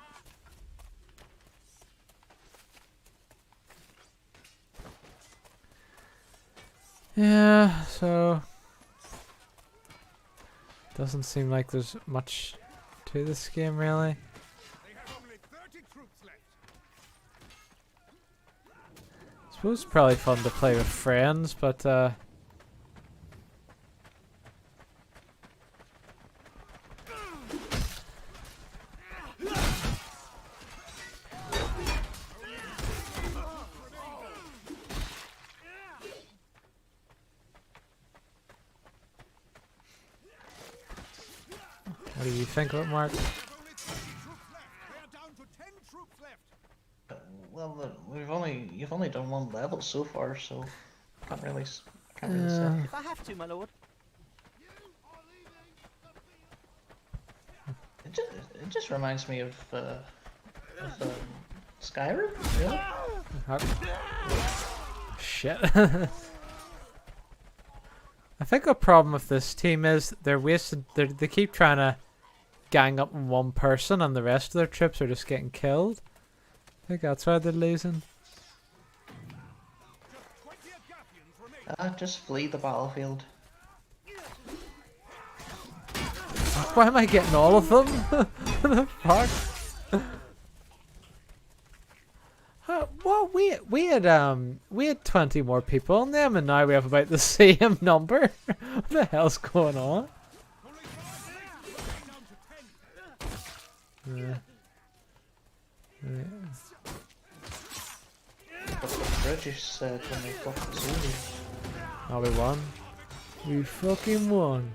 Speaker 2: Yeah, so doesn't seem like there's much to this game really.
Speaker 3: They have only 30 troops left.
Speaker 2: I suppose it's probably fun to play with friends, but what do you think of it, Mark?
Speaker 3: Only 30 troops left. They are down to 10 troops left.
Speaker 1: Well, you've only done one level so far, so can't really say.
Speaker 4: If I have to, my lord.
Speaker 1: It just reminds me of Skyrim, really.
Speaker 2: Shit. I think a problem with this team is they're wasted. They keep trying to gang up on one person, and the rest of their troops are just getting killed. I think that's why they're losing.
Speaker 1: Just flee the battlefield.
Speaker 2: Why am I getting all of them? What the fuck? Well, we had 20 more people on them, and now we have about the same number. What the hell's going on?
Speaker 1: What the British said when they got the soldiers.
Speaker 2: Oh, we won. We fucking won.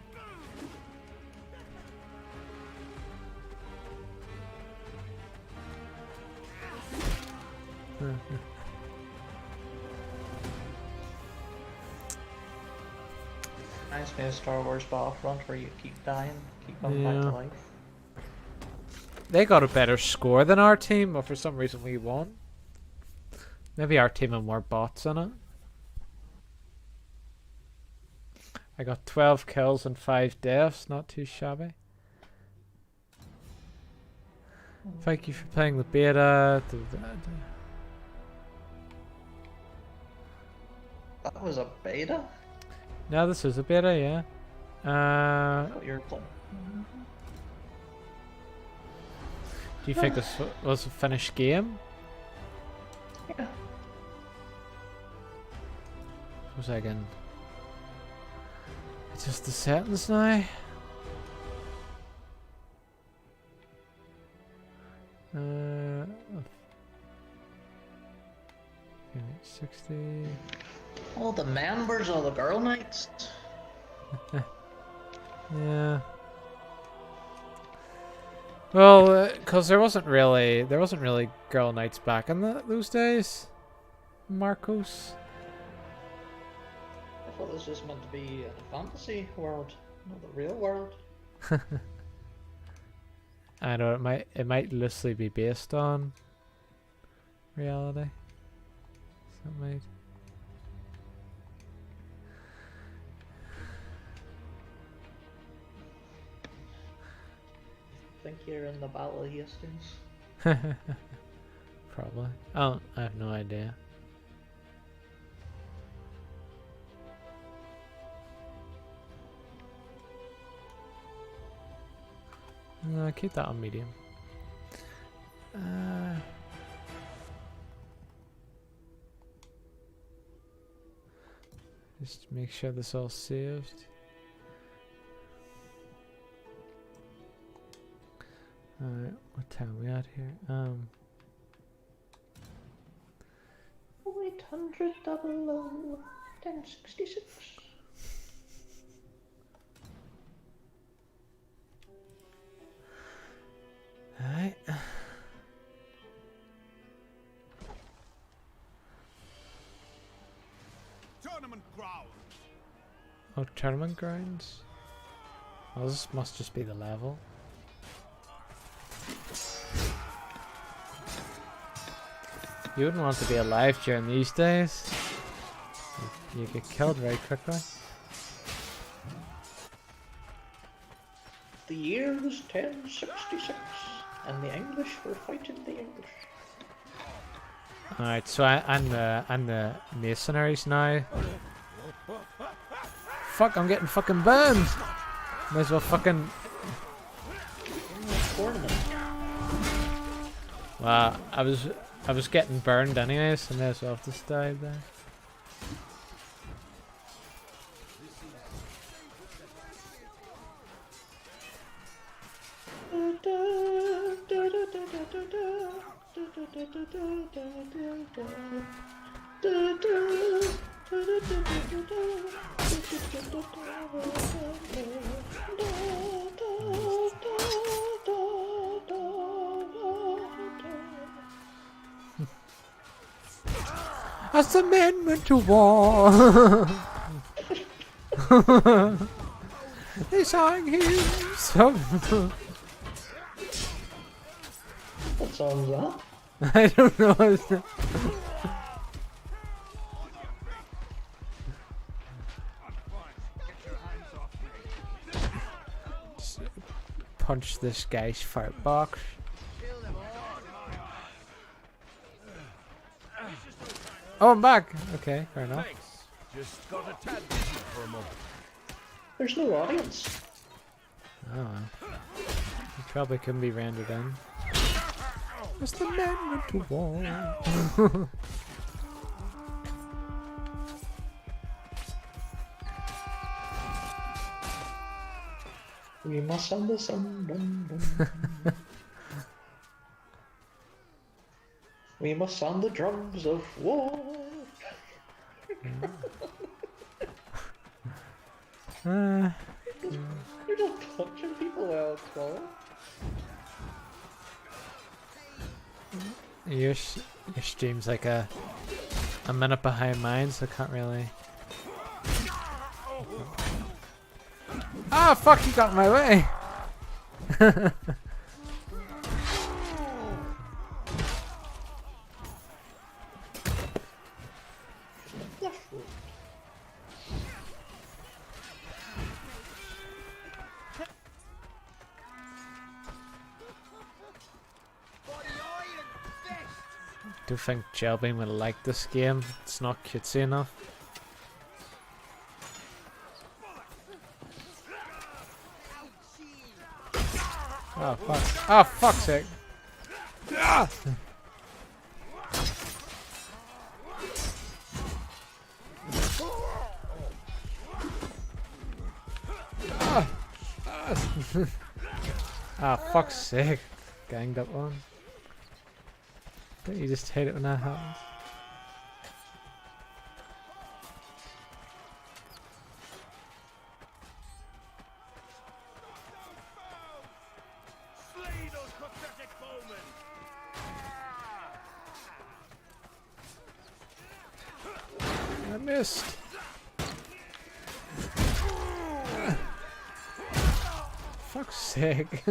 Speaker 1: Reminds me of Star Wars Battlefront where you keep dying, keep coming back to life.
Speaker 2: They got a better score than our team, but for some reason we won. Maybe our team had more bots in it. I got 12 kills and 5 deaths, not too shabby. Thank you for playing the beta.
Speaker 1: That was a beta?
Speaker 2: No, this is a beta, yeah.
Speaker 1: I thought you were playing.
Speaker 2: Do you think this was a finished game?
Speaker 1: Yeah.
Speaker 2: Was I again? It's just the settings now. 60.
Speaker 1: All the members of the Girl Knights.
Speaker 2: Yeah. Well, because there wasn't really Girl Knights back in those days. Marcos.
Speaker 1: I thought this was meant to be a fantasy world, not the real world.
Speaker 2: I know it might loosely be based on reality. So it might.
Speaker 1: I think you're in the Battle of Hastings.
Speaker 2: Probably. Oh, I have no idea. No, keep that on medium. Just make sure this all saved. Alright, what time are we at here?
Speaker 1: 800 1066.
Speaker 2: Alright.
Speaker 3: Tournament ground.
Speaker 2: Oh, tournament grounds? Well, this must just be the level. You wouldn't want to be alive during these days. You get killed very quickly.
Speaker 1: The year was 1066, and the English were fighting the English.
Speaker 2: Alright, so I'm the mercenaries now. Fuck, I'm getting fucking burned! Might as well fucking...
Speaker 1: Tournament.
Speaker 2: Wow, I was getting burned anyways, so may as well have just died there. As the men went to war, they sang hymns.
Speaker 1: What song is that?
Speaker 2: I don't know. Just punch this guy's fart box. Oh, I'm back. Okay, fair enough.
Speaker 3: Just got a tad busy for a moment.
Speaker 1: There's no audience.
Speaker 2: Oh, well. You probably couldn't be rendered in. As the men went to war.
Speaker 1: We must sound the sun. We must sound the drums of war. You're just punching people while it's flowing.
Speaker 2: Your stream's like a minute behind mine, so I can't really. Ah, fuck! You got in my way. I do think Jelbean would like this game. It's not cutesy enough. Oh fuck! Oh fuck's sake! Ah! Ah, fuck's sake! Ganged up on. Don't you just hate it when that happens?
Speaker 3: Slay those pathetic bowmen.
Speaker 2: I missed. Fuck's sake.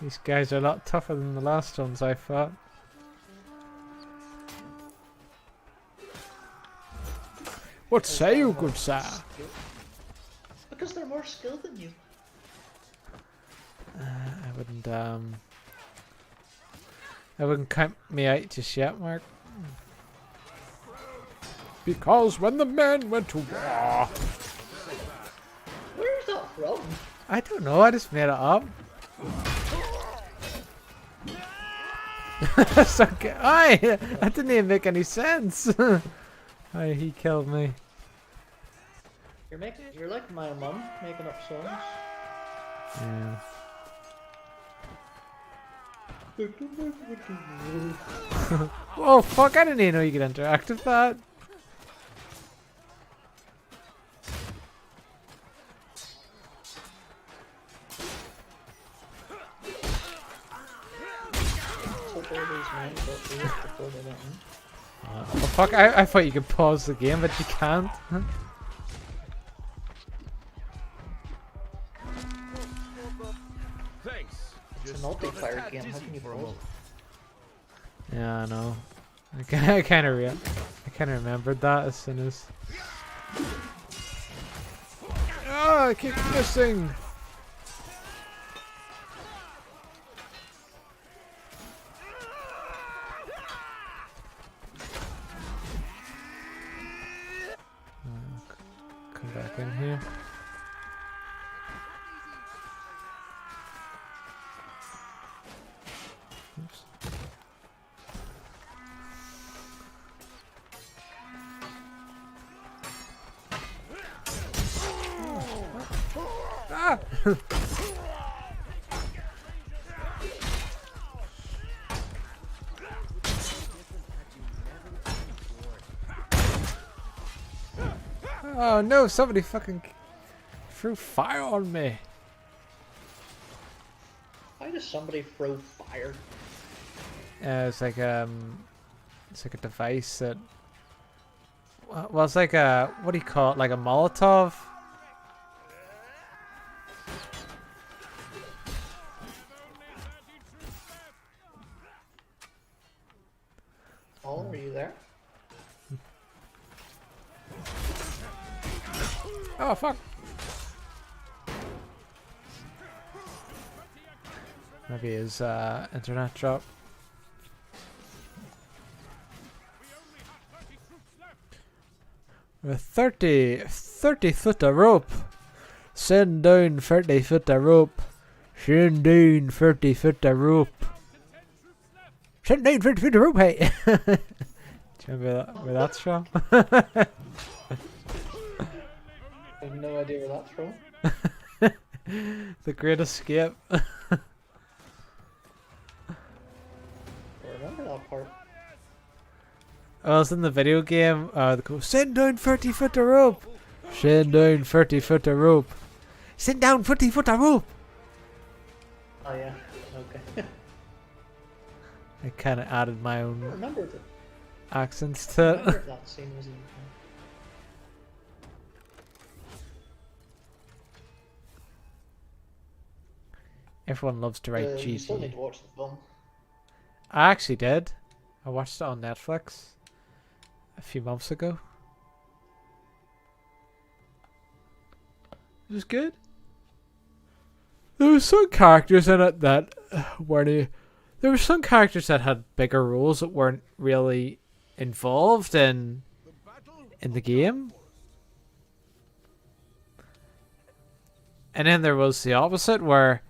Speaker 2: These guys are a lot tougher than the last ones I fought. What say you, good sir?
Speaker 1: Because they're more skilled than you.
Speaker 2: I wouldn't count me out just yet, Mark. Because when the men went to war.
Speaker 1: Where's that from?
Speaker 2: I don't know, I just made it up. That's okay. Aye, that didn't even make any sense. Aye, he killed me.
Speaker 1: You're like my mum, making up songs.
Speaker 2: Yeah. Oh fuck, I didn't even know you could interact with that. Oh fuck, I thought you could pause the game, but you can't.
Speaker 3: Thanks.
Speaker 1: It's a multiplayer game, how can you pause?
Speaker 2: Yeah, I know. I kind of remembered that as soon as. Oh, I keep missing. Come back in here. Oops. Ah! Oh no, somebody fucking threw fire on me.
Speaker 1: Why does somebody throw fire?
Speaker 2: It's like a device that. Well, it's like a, what do you call it? Like a Molotov.
Speaker 1: Oh, are you there?
Speaker 2: Oh fuck! Maybe his internet dropped. With 30 foot of rope. Send down 30 foot of rope. Send down 30 foot of rope. Send down 30 foot of rope, hey! Do you remember where that's from?
Speaker 1: I have no idea where that's from.
Speaker 2: The Great Escape.
Speaker 1: I remember that part.
Speaker 2: Oh, it's in the video game. They go, send down 30 foot of rope. Send down 30 foot of rope. Send down 30 foot of rope.
Speaker 1: Oh yeah, okay.
Speaker 2: I kind of added my
Speaker 1: I
Speaker 2: own
Speaker 1: remember that.
Speaker 2: accents
Speaker 1: I
Speaker 2: to
Speaker 1: remember
Speaker 2: it.
Speaker 1: that scene was in.
Speaker 2: Everyone loves to write
Speaker 1: You still need
Speaker 2: GG.
Speaker 1: to watch the film.
Speaker 2: I actually did. I watched it on Netflix a few months ago. It was good. There were some characters in it that weren't. There were some characters that had bigger roles that weren't really involved in the game. And then there was the opposite, where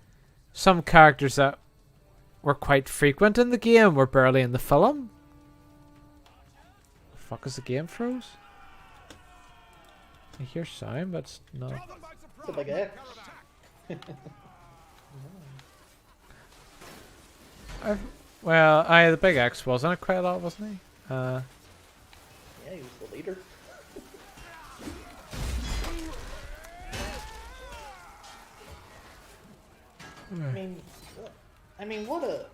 Speaker 2: some characters that were quite frequent in the game were barely in the film. The fuck is the game froze? I hear sound, but it's not.
Speaker 1: It's a big X.
Speaker 2: The big X was in it quite a lot, wasn't he?
Speaker 1: Yeah, he was the leader. I mean, what a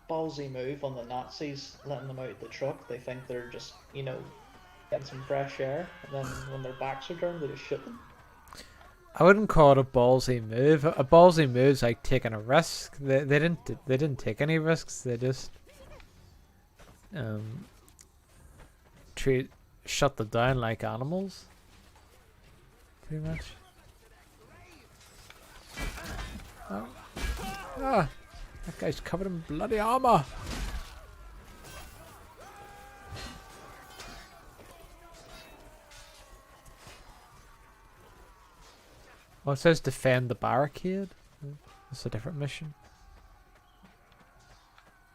Speaker 1: ballsy move on the Nazis, letting them out the truck. They think they're just, getting some fresh air, and then when their backs are turned, they just shoot them.
Speaker 2: I wouldn't call it a ballsy move. A ballsy move's like taking a risk. They didn't take any risks. They just shut them down like animals. Pretty much. Oh. Ah, that guy's covered in bloody armor. Oh, it says defend the barricade. That's a different mission.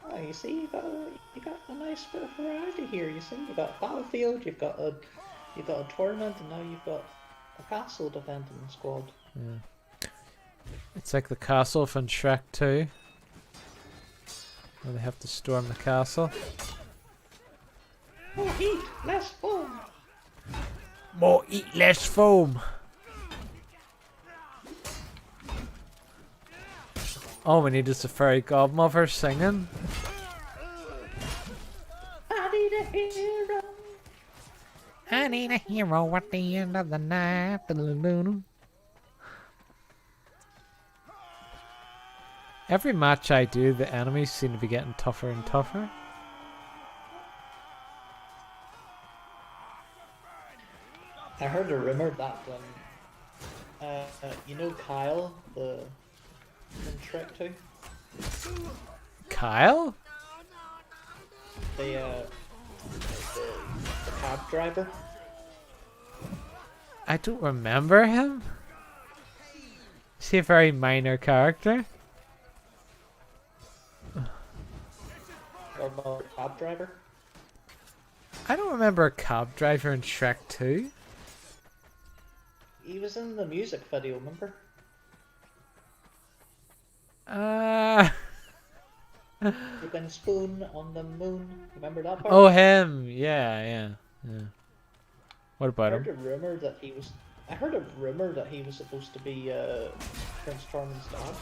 Speaker 1: Oh, you see, you got a nice bit of variety here. You see, you got a battlefield, you've got a tournament, and now you've got a castle defending squad.
Speaker 2: Yeah. It's like the castle from Shrek 2, where they have to storm the castle.
Speaker 1: More heat, less foam.
Speaker 2: More eat, less foam. All we need is the fairy godmother singing.
Speaker 1: I need a hero.
Speaker 2: I need a hero at the end of the night. Every match I do, the enemies seem to be getting tougher and tougher.
Speaker 1: I heard a rumor that you know Kyle, the from Shrek 2?
Speaker 2: Kyle?
Speaker 1: The cab driver?
Speaker 2: I don't remember him. Is he a very minor character?
Speaker 1: Or more cab driver?
Speaker 2: I don't remember a cab driver in Shrek 2.
Speaker 1: He was in the music video, remember? You can spoon on the moon. Remember that part?
Speaker 2: Oh, him. Yeah. What about
Speaker 1: I
Speaker 2: him?
Speaker 1: heard a rumor that he was. I heard a rumor that he was supposed to be Prince Charming's dad.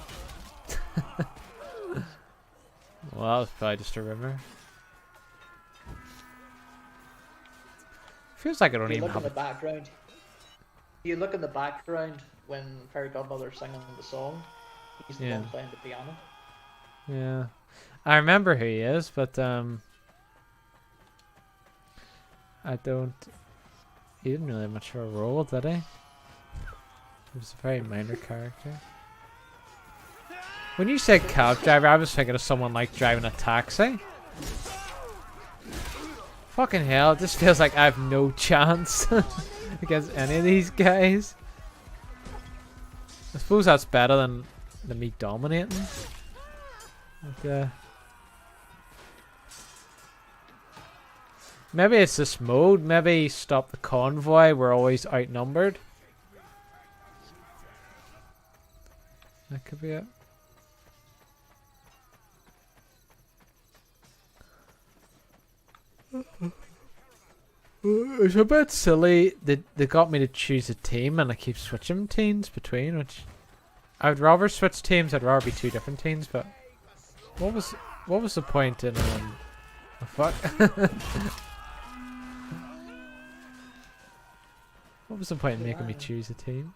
Speaker 2: Well, that was probably just a rumor. Feels like I don't
Speaker 1: You
Speaker 2: even
Speaker 1: look in
Speaker 2: have
Speaker 1: the
Speaker 2: a...
Speaker 1: background. You look in the background when Fairy Godmother's singing the song. He's the one playing the piano.
Speaker 2: Yeah. I remember who he is, but I don't... He didn't really have much of a role, did he? He was a very minor character. When you said cab driver, I was thinking of someone like driving a taxi. Fucking hell, it just feels like I have no chance against any of these guys. I suppose that's better than me dominating. But, maybe it's this mode. Maybe stop the convoy. We're always outnumbered. That could be it. It's a bit silly. They got me to choose a team, and I keep switching teams between. Which I would rather switch teams. I'd rather be two different teams. But what was the point in oh, fuck? What was the point in making me choose a team?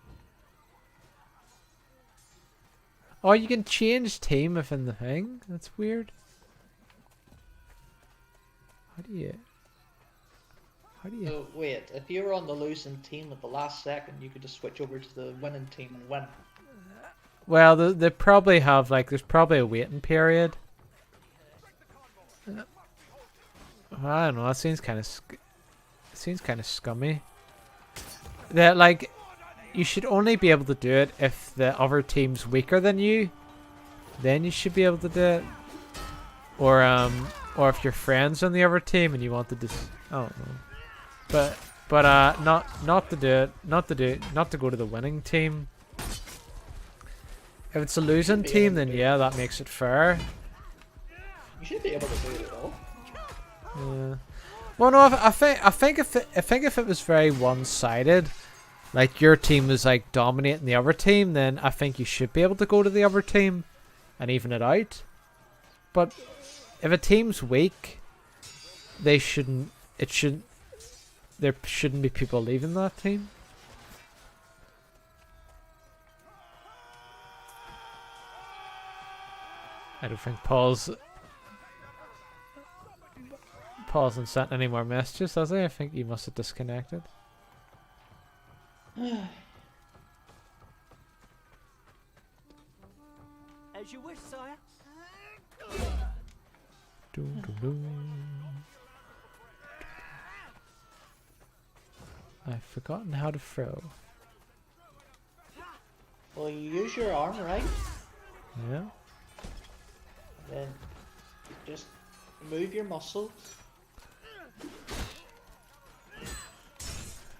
Speaker 2: Oh, you can change team within the thing? That's weird. How do you...
Speaker 1: So wait, if you were on the losing team at the last second, you could just switch over to the winning team and win.
Speaker 2: Well, they probably have, like, there's probably a waiting period. I don't know, that seems kind of scummy. That, like, you should only be able to do it if the other team's weaker than you. Then you should be able to do it. Or if your friend's on the other team and you want to just, I don't know. But not to do it, not to go to the winning team. If it's a losing team, then yeah, that makes it fair.
Speaker 1: You should be able to do it all.
Speaker 2: Yeah. Well, no, I think if it was very one-sided, like your team was like dominating the other team, then I think you should be able to go to the other team and even it out. But if a team's weak, there shouldn't be people leaving that team. I don't think Paul's hasn't sent any more messages, has he? I think he must have disconnected.
Speaker 4: As you wish, sire.
Speaker 2: Dun, dun, dun. I've forgotten how to throw.
Speaker 1: Well, you use your arm, right?
Speaker 2: Yeah.
Speaker 1: Then just move your muscles.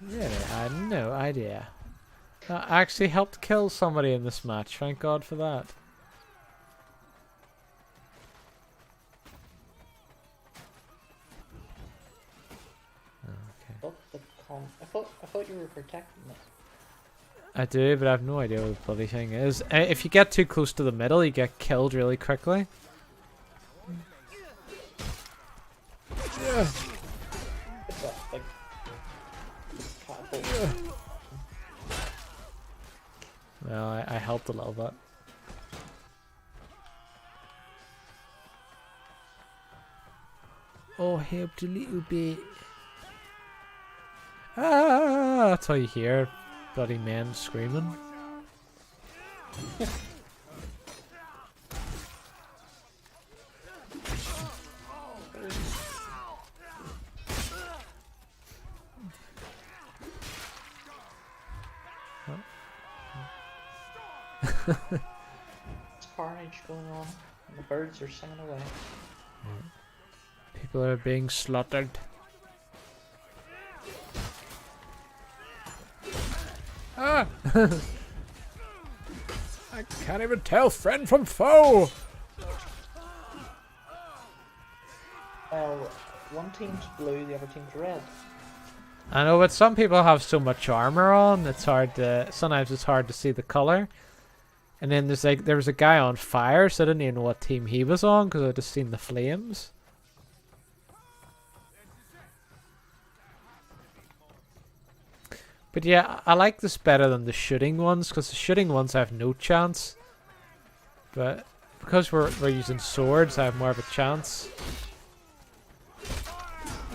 Speaker 2: Really? I had no idea. I actually helped kill somebody in this match. Thank God for that. Okay.
Speaker 1: Oh, I thought you were protecting it.
Speaker 2: I do, but I have no idea what the bloody thing is. If you get too close to the middle, you get killed really quickly. Yeah.
Speaker 1: It's that, like, catapult.
Speaker 2: Well, I helped a little bit. Oh, helped a little bit. Ah, that's all you hear. Bloody men screaming.
Speaker 1: There's carnage going on, and the birds are singing away.
Speaker 2: People are being slaughtered. Ah! I can't even tell friend from foe!
Speaker 1: Well, one team's blue, the other team's red.
Speaker 2: I know, but some people have so much armor on, it's hard to... Sometimes it's hard to see the color. And then there was a guy on fire, so I didn't even know what team he was on, because I just seen the flames. But yeah, I like this better than the shooting ones, because the shooting ones I have no chance. But because we're using swords, I have more of a chance.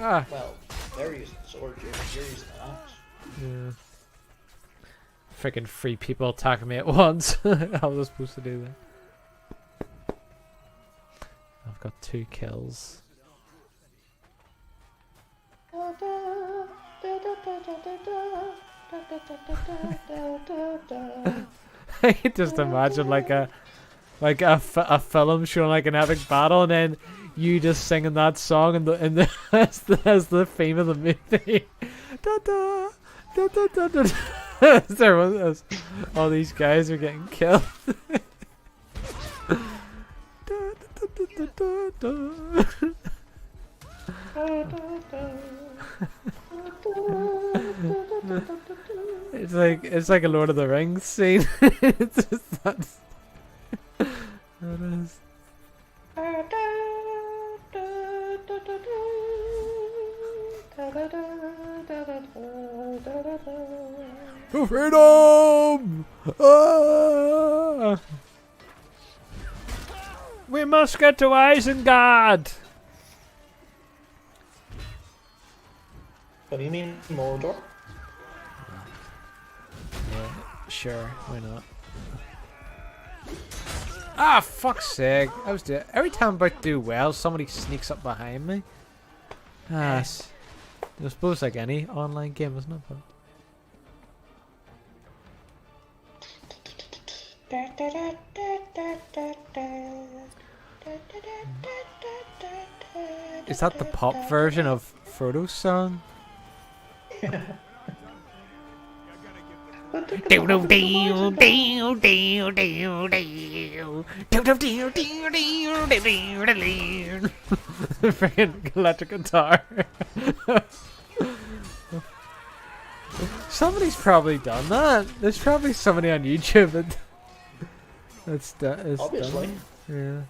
Speaker 2: Ah.
Speaker 1: Well, they're using swords, you're using an axe.
Speaker 2: Yeah. Freaking 3 people attacking me at once. How was I supposed to do that? I've got 2 kills. I can just imagine like a film showing like an epic battle, and then you just singing that song and the as the theme of the movie. Da, da, da, da, da, da. As all these guys are getting killed. It's like a Lord of the Rings scene. It's just that. It is. For freedom! Ah! We must get to Isengard!
Speaker 1: What do you mean, Mordor?
Speaker 2: Yeah, sure, why not? Ah, fuck's sake! Every time I'm about to do well, somebody sneaks up behind me. Ah, I suppose like any online game, isn't it? But is that the pop version of Frodo's song? Freaking electric guitar. Somebody's probably done that. There's probably somebody on YouTube that's
Speaker 1: Obviously.
Speaker 2: done. Yeah.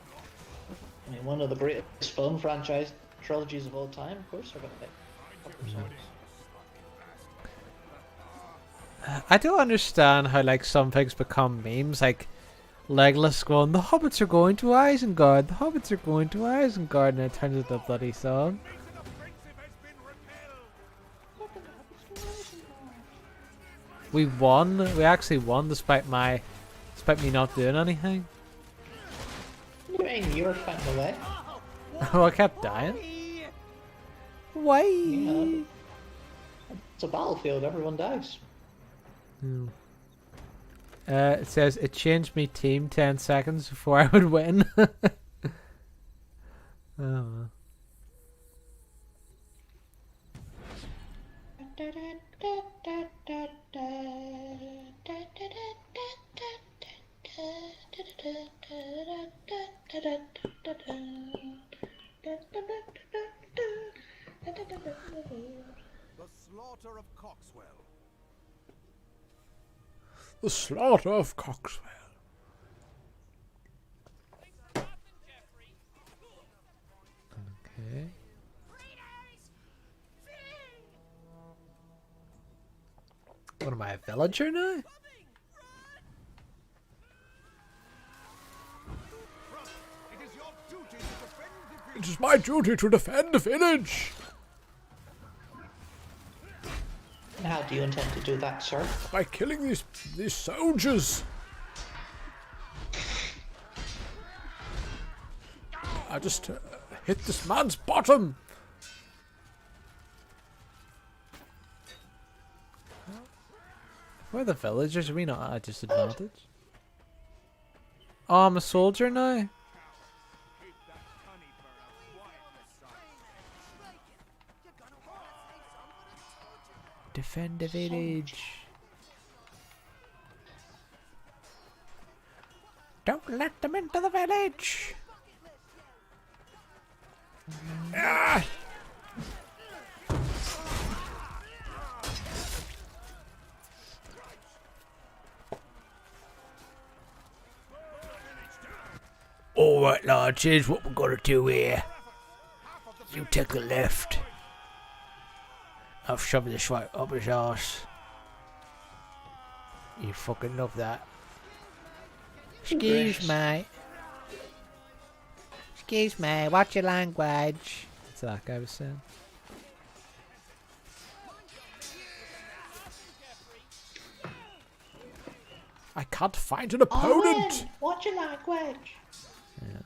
Speaker 1: I mean, one of the greatest film franchise trilogies of all time, of course, they're gonna make cover songs.
Speaker 2: I don't understand how like some things become memes. Like Legolas going, the hobbits are going to Isengard, the hobbits are going to Isengard, and it turns into a bloody song. We won. We actually won despite me not doing anything.
Speaker 1: What do you mean? You were fighting away.
Speaker 2: Oh, I kept dying. Why?
Speaker 1: Yeah. It's a battlefield. Everyone dies.
Speaker 2: Hmm. It says it changed me team 10 seconds before I would win. Oh. Well.
Speaker 3: The slaughter of Coxwell.
Speaker 2: The slaughter of Coxwell. Okay. What am I, a villager now? It is my duty to defend the village.
Speaker 1: And how do you intend to do that, sir?
Speaker 2: By killing these soldiers. I just hit this man's bottom. Where are the villagers? Are we not at a disadvantage? Oh, I'm a soldier now. Defend the village. Don't let them into the village. Ah! Alright lads, here's what we're gonna do here. You take the left. I'll shove this right up his arse. You fucking love that. Excuse me. Excuse me, what's your language? That's what that guy was saying. I can't find an opponent!
Speaker 1: What's your language?
Speaker 2: Yeah.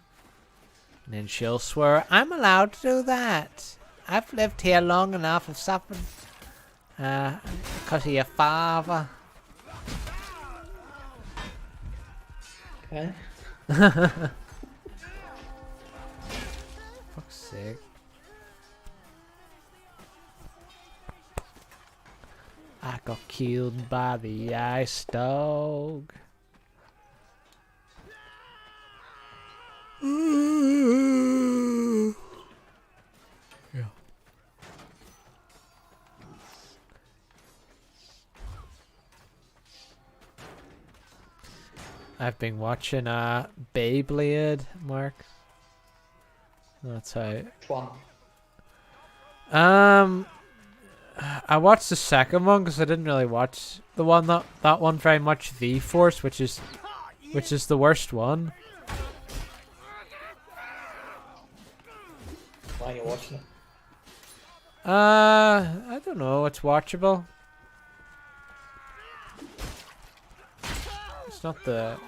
Speaker 2: And then she'll swear, I'm allowed to do that. I've lived here long enough of suffering. Because of your father.
Speaker 1: Okay.
Speaker 2: Fuck's sake. I got killed by the ice dog. Yeah. I've been watching Beyblade, Mark. That's how.
Speaker 1: Which one?
Speaker 2: I watched the second one because I didn't really watch the one that one very much. V-Force, which is the worst one.
Speaker 1: Why are you watching it?
Speaker 2: I don't know. It's watchable. It's not the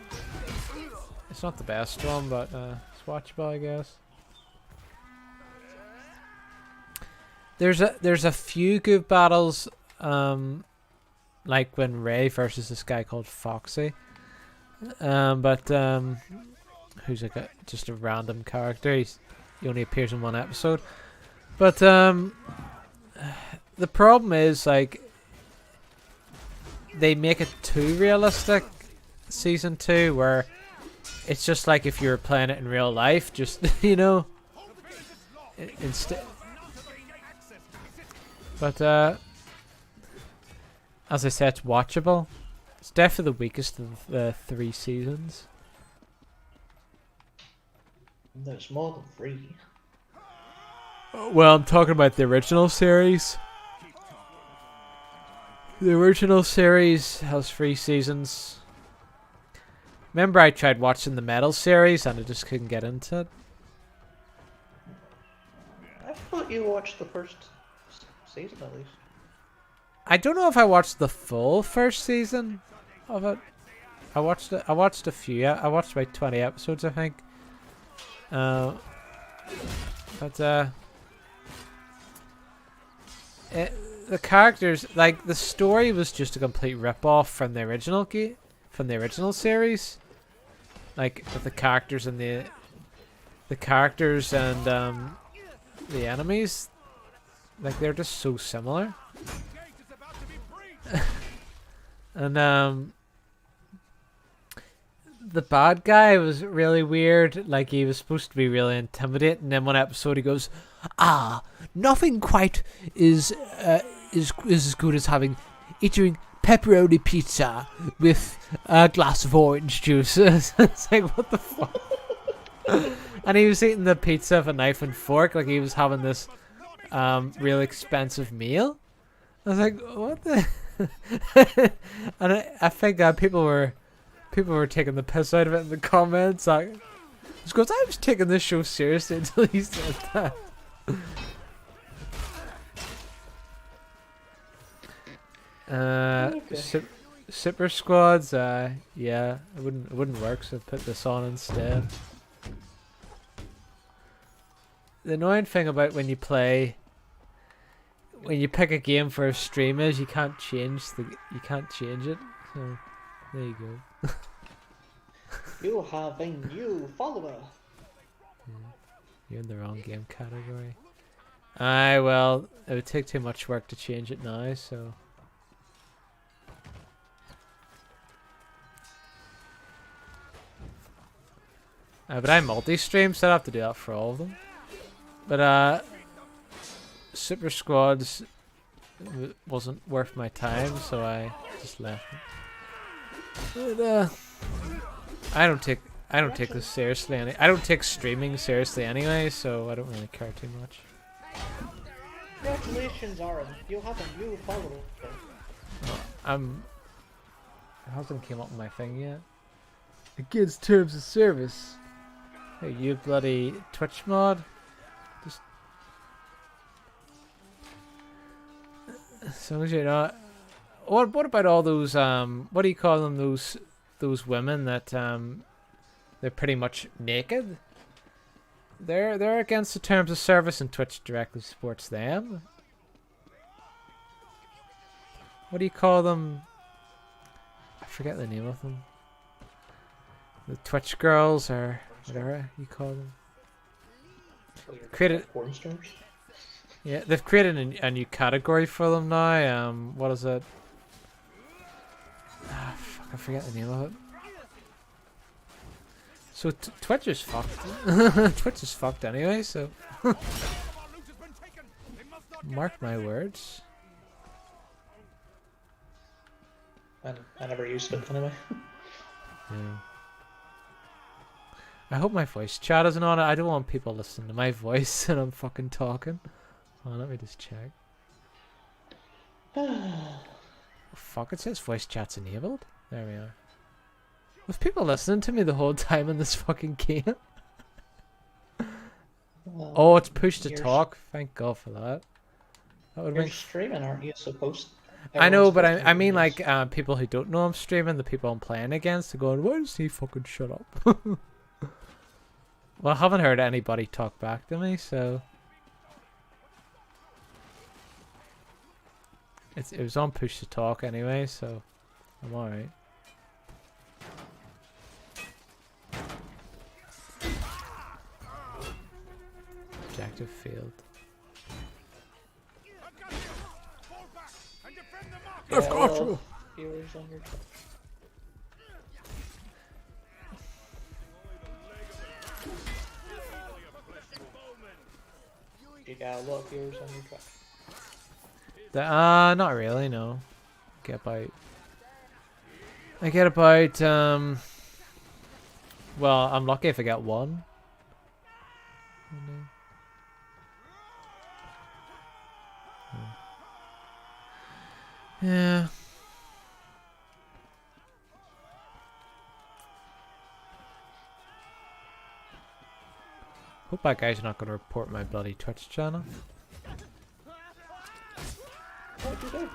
Speaker 2: best one, but it's watchable, I guess. There's a few good battles, like when Ray versus this guy called Foxy, but who's like just a random character. He only appears in one episode, but the problem is like they make it too realistic. Season 2, where it's just like if you were playing it in real life, just you know, instead. But as I said, it's watchable. It's definitely the weakest of the 3 seasons.
Speaker 1: There's more than 3.
Speaker 2: Well, I'm talking about the original series. The original series has 3 seasons. remember I tried watching the Metal series and I just couldn't get into it.
Speaker 1: I thought you watched the first season at least.
Speaker 2: I don't know if I watched the full first season of it. I watched it. I watched a few. I watched about 20 episodes, I think. The characters, like the story, was just a complete rip-off from the original from the original series. Like with the characters and the characters and the enemies, like they're just so similar. And the bad guy was really weird. Like he was supposed to be really intimidating. And then one episode he goes, nothing quite is as good as eating pepperoni pizza with a glass of orange juice. It's like, what the fuck? And he was eating the pizza with a knife and fork, like he was having this really expensive meal. I was like, what the? And I think people were taking the piss out of it in the comments. Like, just goes, I was taking this show seriously until he said that.
Speaker 1: Okay.
Speaker 2: Super squads, yeah, it wouldn't work, so I put this on instead. The annoying thing about when you pick a game for a stream is you can't change it. So there you go.
Speaker 1: You have a new follower.
Speaker 2: Yeah, you're in the wrong game category. Well, it would take too much work to change it now, so. But I multi-stream, so I have to do that for all of them. But Super Squads wasn't worth my time, so I just left it. But I don't take this seriously. I don't take streaming seriously anyway, so I don't really care too much.
Speaker 1: Congratulations, Aaron. You have a new follower.
Speaker 2: It hasn't came up on my thing yet. Against terms of service. Hey, you bloody Twitch mod. Just as long as you're not. What about all those what do you call them, those women that they're pretty much naked? They're against the terms of service, and Twitch directly supports them. What do you call them? I forget the name of them. The Twitch girls, or whatever you call them. Created
Speaker 1: porn stars.
Speaker 2: Yeah, they've created a new category for them now. What is it? Fuck, I forget the name of it. So Twitch is fucked. Twitch is fucked anyway, so. Mark my words.
Speaker 1: I never used it anyway.
Speaker 2: Yeah. I hope my voice chat isn't on it. I don't want people listening to my voice and I'm fucking talking. Oh, let me just check. Oh, fuck, it says voice chat's enabled. There we are. Was people listening to me the whole time in this fucking game? Oh, it's push to talk. Thank God for that. That would
Speaker 1: You're
Speaker 2: make
Speaker 1: streaming, aren't you? Supposed.
Speaker 2: I know, but I mean like people who don't know I'm streaming, the people I'm playing against, are going, why does he fucking shut up? Well, I haven't heard anybody talk back to me, so it was on push to talk anyway, so I'm alright. Objective failed.
Speaker 1: I've got you. Viewers on your Twitch. You got a lot of viewers on your Twitch.
Speaker 2: Not really, no. I get about well, I'm lucky if I get one. Yeah. Hope that guy's not going to report my bloody Twitch channel.
Speaker 1: What did you do?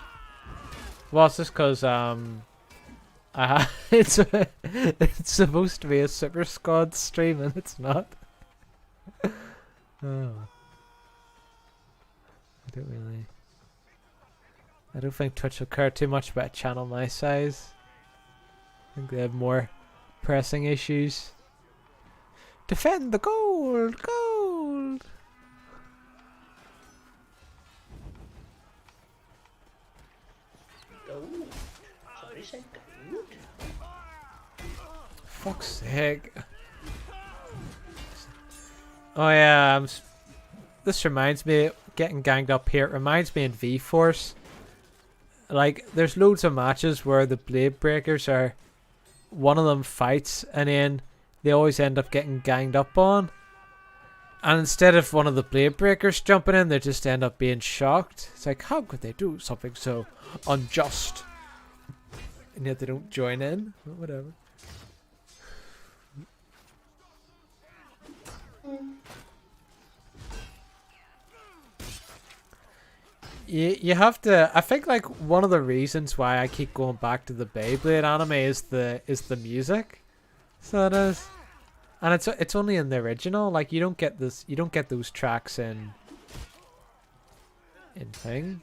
Speaker 2: Well, it's just because it's it's supposed to be a Super Squad stream and it's not. Oh, I don't think Twitch will care too much about a channel my size. I think they have more pressing issues. Defend the gold! Gold!
Speaker 1: Gold. Somebody said gold.
Speaker 2: Fuck's sake. Oh yeah, this reminds me, getting ganged up here, it reminds me in V-Force. Like, there's loads of matches where the Blade Breakers are, one of them fights and then they always end up getting ganged up on. And instead of one of the Blade Breakers jumping in, they just end up being shocked. It's like, how could they do something so unjust? And yet they don't join in. But whatever. You have to. I think like one of the reasons why I keep going back to the Beyblade anime is the music. So it is, and it's only in the original. Like you don't get this. You don't get those tracks in thing.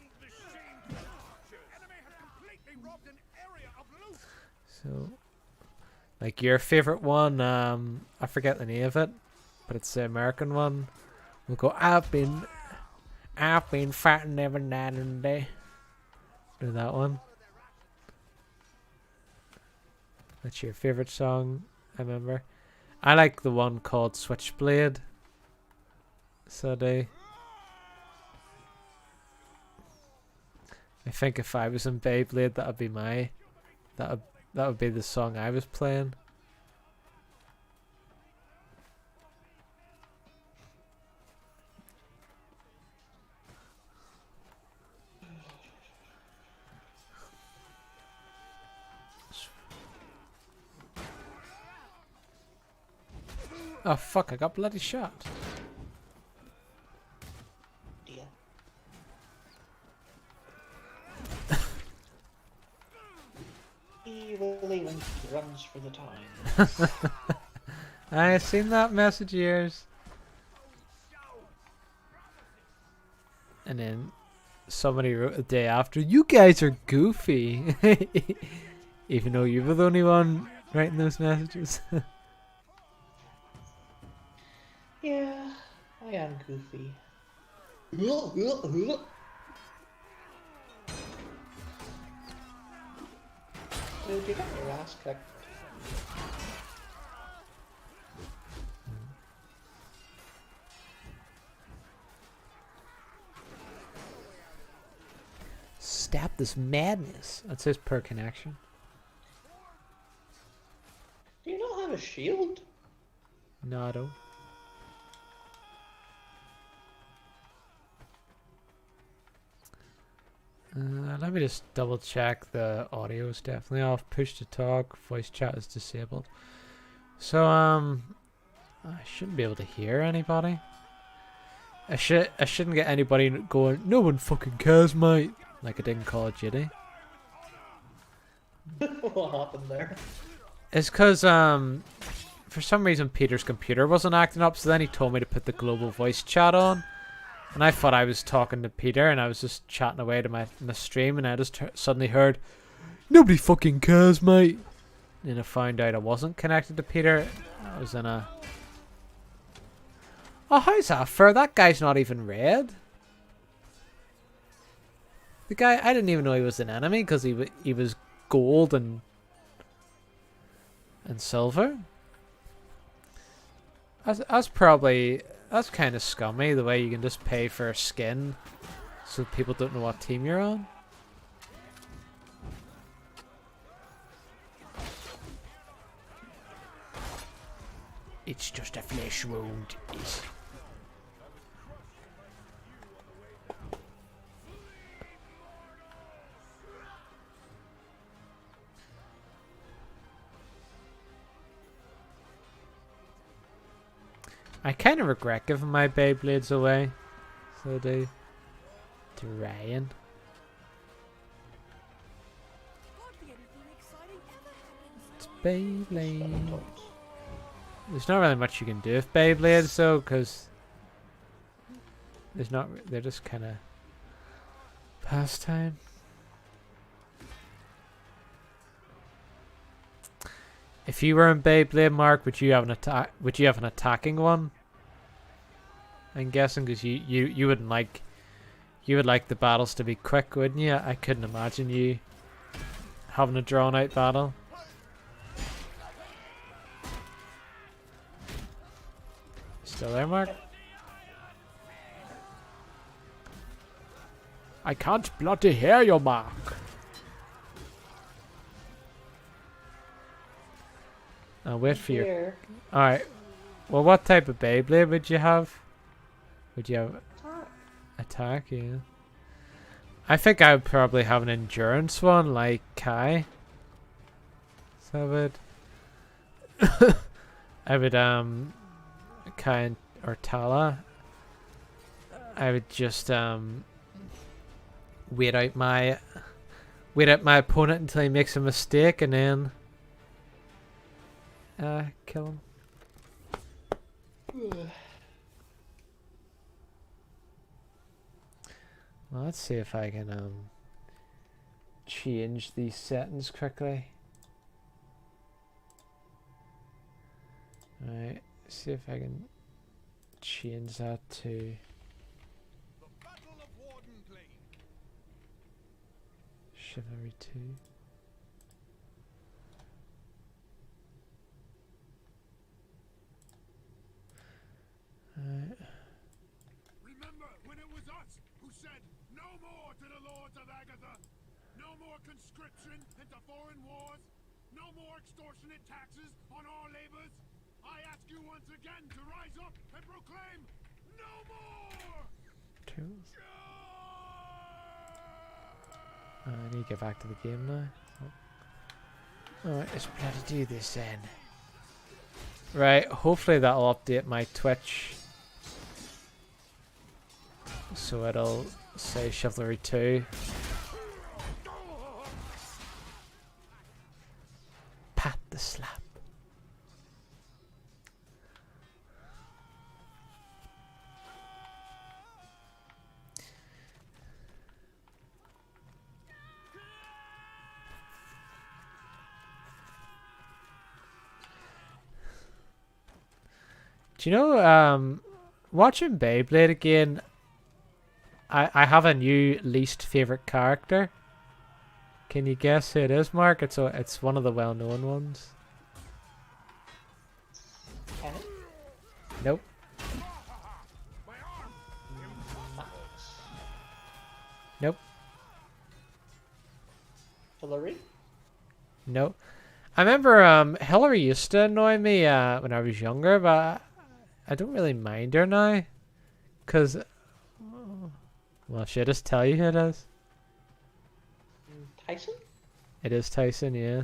Speaker 2: So, like your favorite one. I forget the name of it, but it's the American one. We'll go. I've been fighting every night and day. Do that one. That's your favorite song, I remember. I like the one called Switchblade. So I think if I was in Beyblade, that would be that would be the song I was playing. Oh fuck, I got bloody shot.
Speaker 1: Yeah. Evilly when he runs for the time.
Speaker 2: I seen that message of yours. And then somebody wrote a day after, you guys are goofy. Even though you were the only one writing those messages.
Speaker 1: Yeah, I am goofy. Dude, you got your ass kicked.
Speaker 2: Stop this madness. That says per connection.
Speaker 1: Do you not have a shield?
Speaker 2: No, I don't. Let me just double check the audio is definitely off. Push to talk, voice chat is disabled. So I shouldn't be able to hear anybody. I shouldn't get anybody going, no one fucking cares, mate, like I did in Call of Duty.
Speaker 1: What happened there?
Speaker 2: It's because for some reason Peter's computer wasn't acting up, so then he told me to put the global voice chat on. And I thought I was talking to Peter, and I was just chatting away to my stream, and I just suddenly heard, nobody fucking cares, mate. And I found out I wasn't connected to Peter. I was in a... Oh, how's that fair? That guy's not even red. The guy, I didn't even know he was an enemy, because he was gold and silver. That's probably... That's kind of scummy, the way you can just pay for a skin so people don't know what team you're on. It's just a flesh wound. I kind of regret giving my Beyblades away. So I do. To Ryan. It's Beyblade. There's not really much you can do with Beyblades though, because there's not. They're just kind of pastime. If you were in Beyblade, Mark, would you have an attack? Would you have an attacking one? I'm guessing because you wouldn't like. You would like the battles to be quick, wouldn't you? I couldn't imagine you having a drawn out battle. Still there, Mark? I can't bloody hear you, Mark. I'll wait for you. Alright. Well, what type of Beyblade would you have? Would you have attack? Yeah. I think I would probably have an endurance one like Kai. So I would Kai or Tala. I would just wait out my opponent until he makes a mistake and then kill him. Well, let's see if I can change these settings quickly. Alright, see if I can change that to Chivalry 2.
Speaker 3: Remember when it was us who said no more to the Lords of Agatha? No more conscription into foreign wars? No more extortionate taxes on our labors? I ask you once again to rise up and proclaim no more!
Speaker 2: I need to get back to the game now. Alright, let's bloody do this then. Right, hopefully that'll update my Twitch. So it'll say Chivalry 2. Pat the slap. Do you know, watching Beyblade again, I have a new least favorite character. Can you guess who it is, Mark? It's one of the well-known ones. Nope. Nope.
Speaker 1: Hillary?
Speaker 2: Nope. I remember Hillary used to annoy me when I was younger, but I don't really mind her now. Because, well, should I just tell you who it is?
Speaker 1: Tyson?
Speaker 2: It is Tyson, yeah.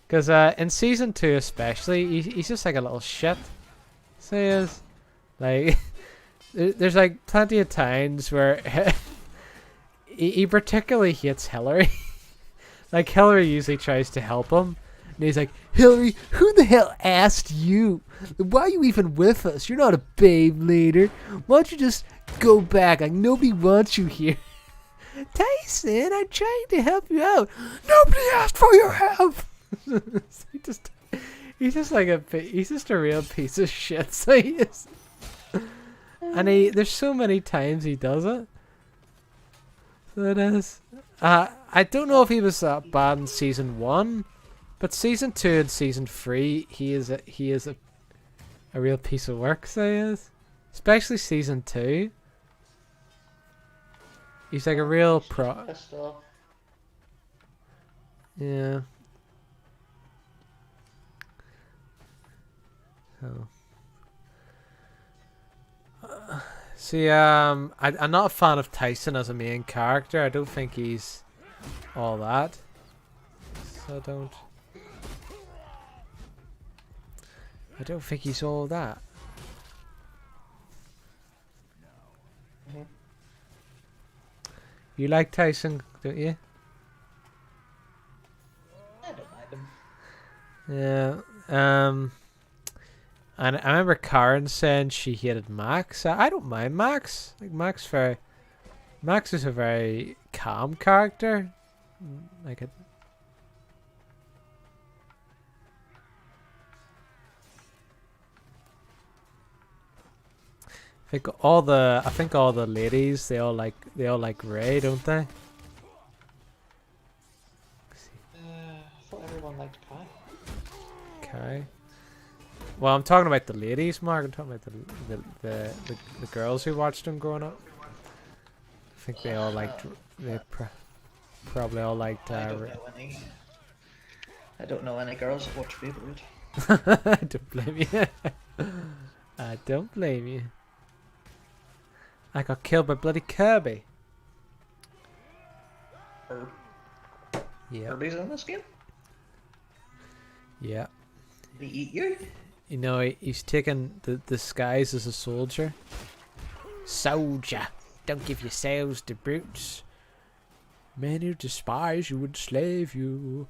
Speaker 2: Because in Season 2 especially, he's just like a little shit. So he is. Like, there's like plenty of times where he particularly hates Hillary. Like, Hillary usually tries to help him. And he's like, Hillary, who the hell asked you? Why are you even with us? You're not a Beyblader. Why don't you just go back? Like, nobody wants you here. Tyson, I'm trying to help you out. Nobody asked for your help. He's just a real piece of shit. So he is. And there's so many times he does it. So it is. I don't know if he was bad in Season 1. But Season 2 and Season 3, he is a real piece of work, so he is. Especially Season 2. He's like a real pro. Yeah. So. See, I'm not a fan of Tyson as a main character. I don't think he's all that. So I don't think he's all that. You like Tyson, don't you?
Speaker 1: I don't mind him.
Speaker 2: Yeah. And I remember Karen saying she hated Max. I don't mind Max. Like Max is a very calm character. Like it. I think all the ladies they all like Ray, don't they?
Speaker 1: I thought everyone liked Kai.
Speaker 2: Okay. Well, I'm talking about the ladies, Mark. I'm talking about the girls who watched them growing up. I think they all liked. They probably all liked.
Speaker 1: I don't know any girls that watch Beyblade.
Speaker 2: I don't blame you. I don't blame you. I got killed by bloody Kirby. Yeah.
Speaker 1: Kirby's in this game?
Speaker 2: Yeah.
Speaker 1: Did he eat you?
Speaker 2: You know, he's taken the disguise as a soldier. Soldier, don't give yourselves to brutes. Men who despise you would slave you.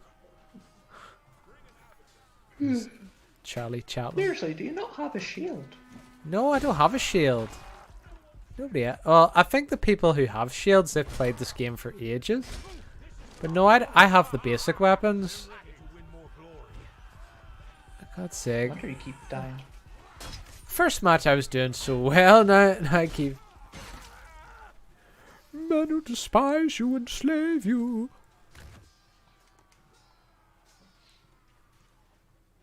Speaker 2: Charlie Chaplin.
Speaker 1: Seriously, do you not have a shield?
Speaker 2: No, I don't have a shield. Nobody. Well, I think the people who have shields, they've played this game for ages. But no, I have the basic weapons. For God's sake.
Speaker 1: Why do you keep dying?
Speaker 2: First match I was doing so well, now I keep... Men who despise you enslave you.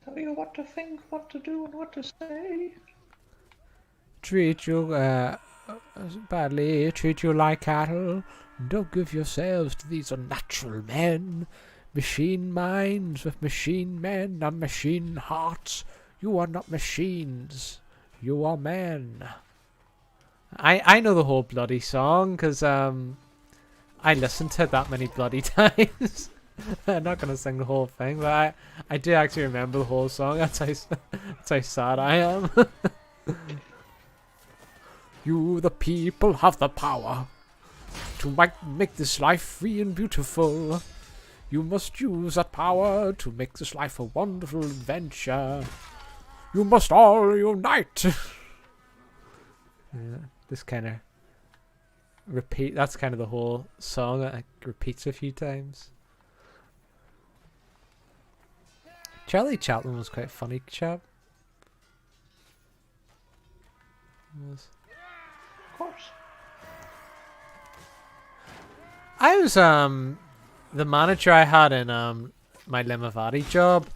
Speaker 1: Tell you what to think, what to do, and what to say.
Speaker 2: Treat you badly, treat you like cattle. Don't give yourselves to these unnatural men. Machine minds with machine men and machine hearts. You are not machines. You are men. I know the whole bloody song because I listened to it that many bloody times. I'm not gonna sing the whole thing, but I do actually remember the whole song. That's how sad I am. You, the people, have the power to make this life free and beautiful. You must use that power to make this life a wonderful adventure. You must all unite. Yeah, this kind of repeat. That's kind of the whole song. It repeats a few times. Charlie Chaplin was quite a funny chap. Was.
Speaker 1: Of course.
Speaker 2: I was the manager I had in my Limavady job.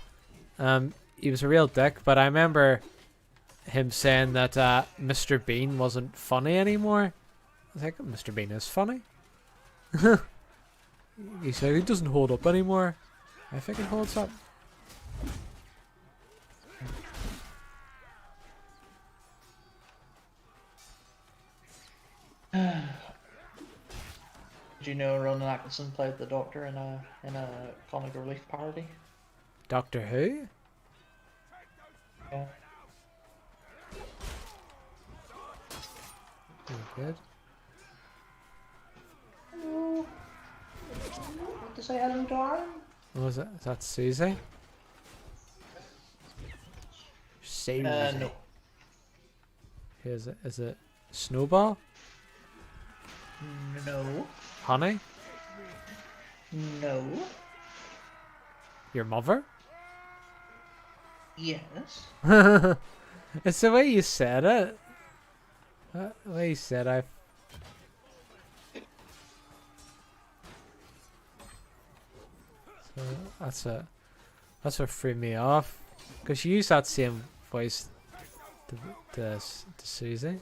Speaker 2: He was a real dick, but I remember him saying that Mr. Bean wasn't funny anymore. I was like, Mr. Bean is funny. He said he doesn't hold up anymore. I think it holds up.
Speaker 1: Did you know Ronan Atkinson played the Doctor in a comic relief parody?
Speaker 2: Doctor Who?
Speaker 1: Yeah.
Speaker 2: Good.
Speaker 1: Hello. Want to say hello, darling?
Speaker 2: What was it? Is that Susie? Susie.
Speaker 1: No.
Speaker 2: Who is it? Is it Snowball?
Speaker 1: No.
Speaker 2: Honey?
Speaker 1: No.
Speaker 2: Your mother?
Speaker 1: Yes.
Speaker 2: It's the way you said it. The way you said I. So that's what threw me off. Because you use that same voice to Susie.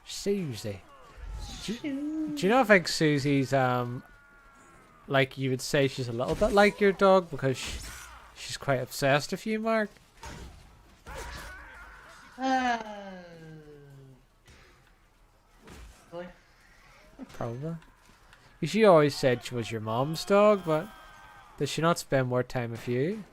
Speaker 2: Susie. Do you know I think Susie's like you would say she's a little bit like your dog because she's quite obsessed with you, Mark?
Speaker 1: Really?
Speaker 2: Probably. She always said she was your mom's dog, but does she not spend more time with you?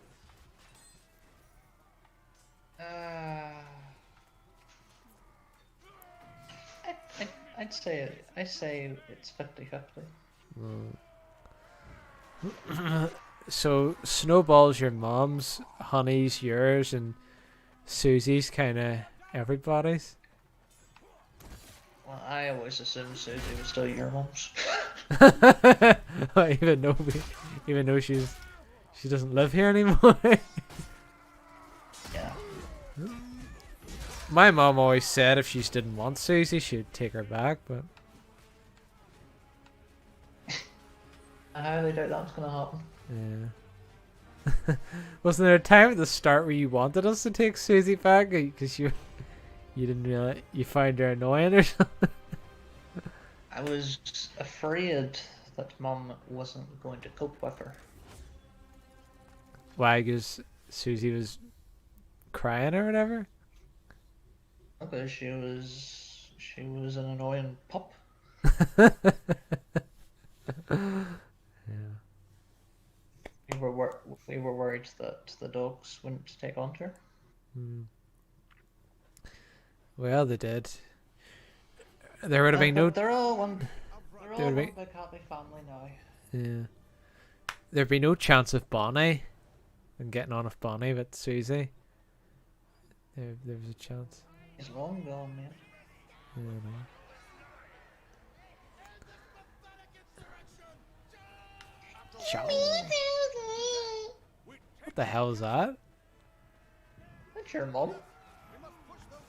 Speaker 1: I'd say it's 50-50.
Speaker 2: So Snowball's your mom's, Honey's yours, and Susie's kind of everybody's.
Speaker 1: Well, I always assumed Susie was still your mom's.
Speaker 2: even though she doesn't live here anymore.
Speaker 1: Yeah.
Speaker 2: My mom always said if she didn't want Susie, she'd take her back, but
Speaker 1: I highly doubt that's gonna happen.
Speaker 2: yeah. Wasn't there a time at the start where you wanted us to take Susie back because you didn't really you find her annoying or something?
Speaker 1: I was afraid that Mum wasn't going to cope with her.
Speaker 2: Why? Because Susie was crying or whatever.
Speaker 1: Because she was an annoying pup.
Speaker 2: Yeah.
Speaker 1: We were worried that the dogs wouldn't take on to her.
Speaker 2: Well, they did. There would have been no.
Speaker 1: They're all one. They're all
Speaker 2: There'd
Speaker 1: one
Speaker 2: be-
Speaker 1: big happy family now.
Speaker 2: Yeah. There'd be no chance of Bonnie and getting on with Bonnie, but Susie. There was a chance.
Speaker 1: He's long gone, man.
Speaker 2: Yeah, I know. Ciao. What the hell is that?
Speaker 1: That's your mum.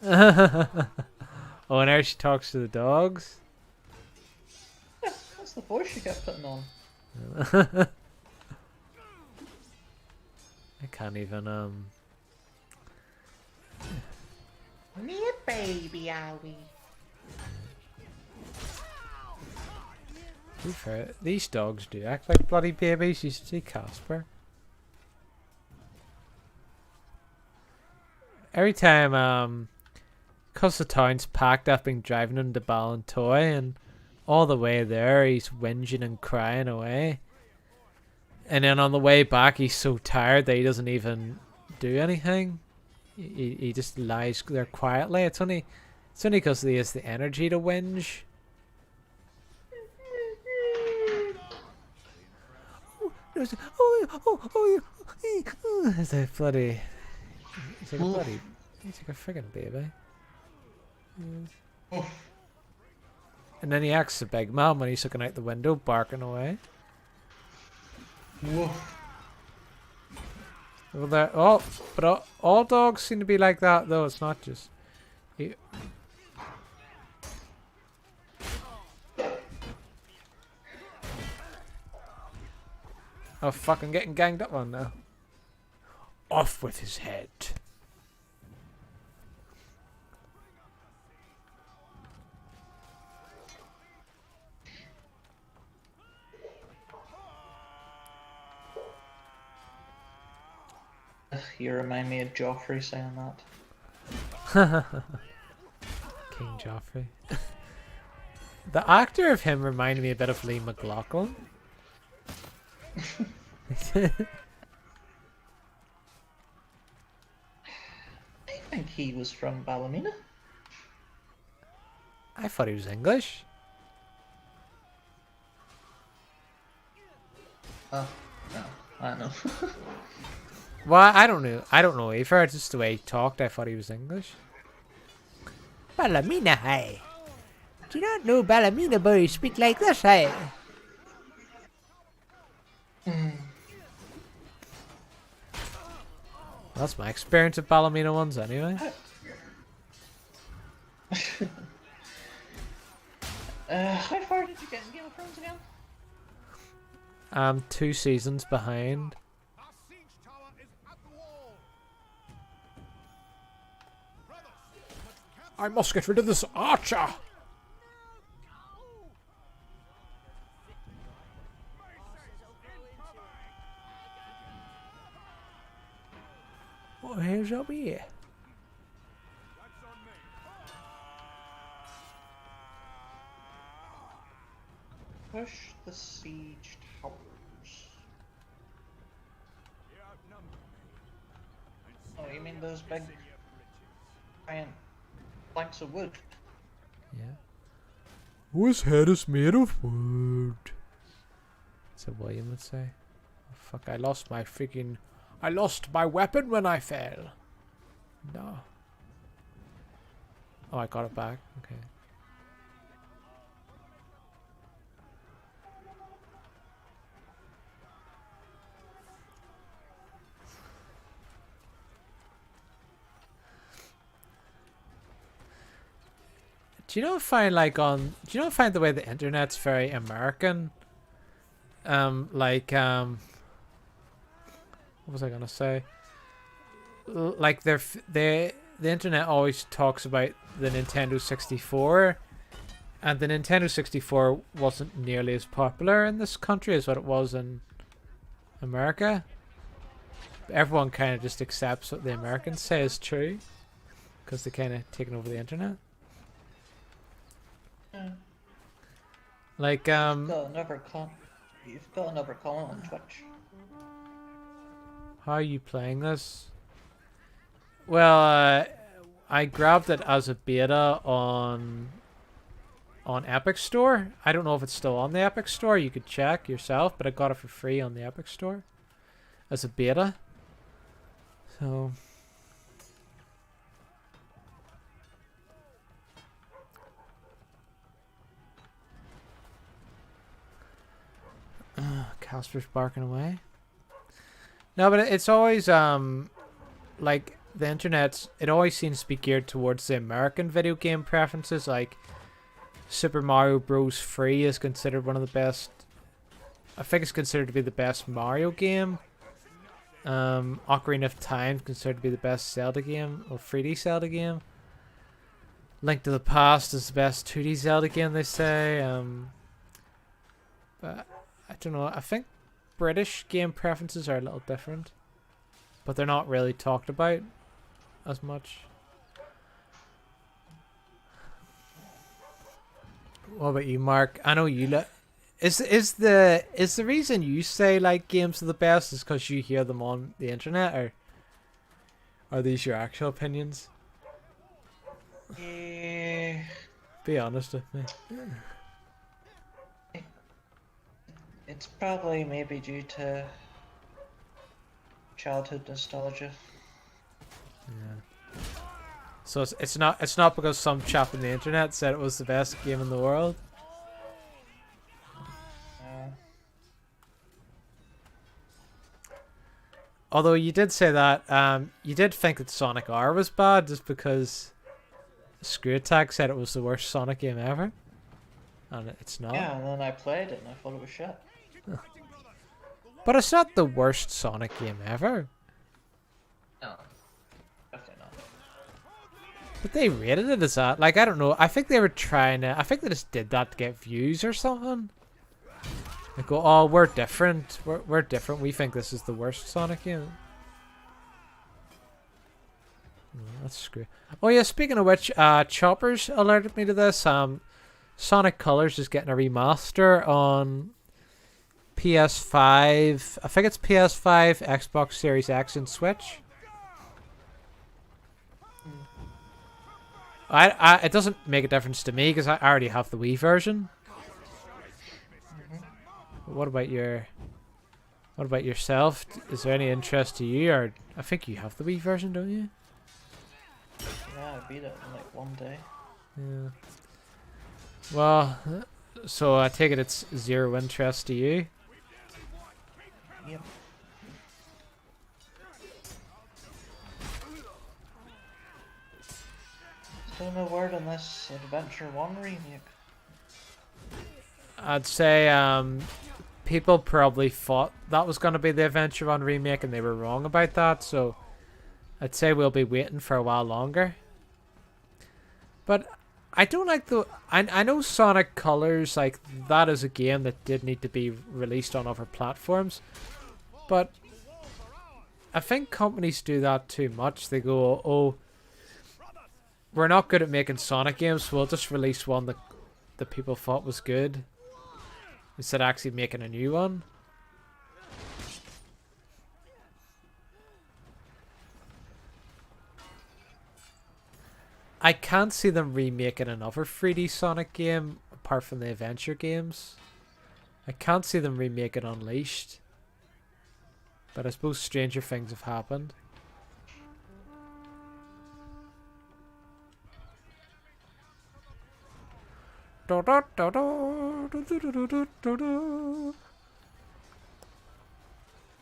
Speaker 2: Oh, and now she talks to the dogs.
Speaker 1: Yeah, that's the voice she kept putting on.
Speaker 2: I can't even
Speaker 1: Me a baby, are we?
Speaker 2: be fair, these dogs do act like bloody babies. You should see Casper. Every time, cause the town's packed, I've been driving him to Ballintoy, and all the way there he's whinging and crying away. And then on the way back he's so tired that he doesn't even do anything. He just lies there quietly. It's only because he has the energy to whinge. It's a bloody. He's like a bloody. He's like a friggin' baby. And then he acts a big man when he's looking out the window, barking away.
Speaker 1: Woof.
Speaker 2: Well, but all dogs seem to be like that, though. It's not just. Oh fuck! I'm getting ganged up on now. Off with his head.
Speaker 1: You remind me of Joffrey saying that.
Speaker 2: King Joffrey. The actor of him reminded me a bit of Lee McLaughlin.
Speaker 1: I think he was from Ballymena.
Speaker 2: I thought he was English.
Speaker 1: Oh, no, I don't know.
Speaker 2: Well, I don't know. I don't know either. Just the way he talked, I thought he was English. Ballymena, hey. Do you not know Ballymena boys speak like this, hey? That's my experience of Ballymena ones, anyway.
Speaker 1: How far did you get in Game of Thrones again?
Speaker 2: 2 seasons behind.
Speaker 3: Our siege tower is at the wall. Brothers,
Speaker 2: I must get rid of this archer. What here's up here?
Speaker 3: that's on me.
Speaker 1: Push the siege towers.
Speaker 3: You outnumber me.
Speaker 1: Oh, you mean those big giant planks of wood?
Speaker 2: Yeah. Whose head is made of wood? That's what William would say. Oh, fuck, I lost my weapon when I fell. No. Oh, I got it back. Okay. Do you not find the way the internet's very American? What was I gonna say? Like the internet always talks about the Nintendo 64, and the Nintendo 64 wasn't nearly as popular in this country as what it was in America. Everyone kind of just accepts what the Americans say is true, because they kind of taken over the internet. Like
Speaker 1: You've got another comment on Twitch.
Speaker 2: How are you playing this? Well, I grabbed it as a beta on Epic Store. I don't know if it's still on the Epic Store. You could check yourself, but I got it for free on the Epic Store as a beta. So Casper's barking away. No, but it's always like the internet. It always seems to be geared towards the American video game preferences. Like Super Mario Bros. 3 is considered one of the best. I think it's considered to be the best Mario game. Ocarina of Time considered to be the best Zelda game or 3D Zelda game. Link to the Past is the best 2D Zelda game, they say. But I don't know. I think British game preferences are a little different, but they're not really talked about as much. What about you, Mark? I know you is the reason you say like games are the best is because you hear them on the internet, or are these your actual opinions?
Speaker 1: Yeah.
Speaker 2: Be honest with me.
Speaker 1: It's probably maybe due to childhood nostalgia.
Speaker 2: Yeah. So it's not because some chap on the internet said it was the best game in the world. Although you did say that you did think that Sonic R was bad just because Screw Attack said it was the worst Sonic game ever, and it's not.
Speaker 1: Yeah, and then I played it and I thought it was shit.
Speaker 2: But it's not the worst Sonic game ever.
Speaker 1: No, definitely not.
Speaker 2: But they rated it as that. Like, I don't know. I think they were trying to. I think they just did that to get views or something. They go, oh, we're different. We're different. We think this is the worst Sonic game. Oh, that's screw. Oh yeah. Speaking of which, Choppers alerted me to this. Sonic Colors is getting a remaster on PS5. I think it's PS5, Xbox Series X, and Switch. It doesn't make a difference to me because I already have the Wii version. What about yourself? Is there any interest to you? Or I think you have the Wii version, don't you?
Speaker 1: Yeah, I beat it in like one day.
Speaker 2: Yeah. Well, so I take it it's zero interest to you.
Speaker 1: Yep. Still no word on this Adventure 1 remake.
Speaker 2: I'd say people probably thought that was going to be the Adventure 1 remake and they were wrong about that, so I'd say we'll be waiting for a while longer. But I don't like the... I know Sonic Colors, like, that is a game that did need to be released on other platforms, but I think companies do that too much. They go, oh, we're not good at making Sonic games, so we'll just release one that people thought was good instead of actually making a new one. I can't see them remaking another 3D Sonic game, apart from the adventure games. I can't see them remake it Unleashed. But I suppose stranger things have happened.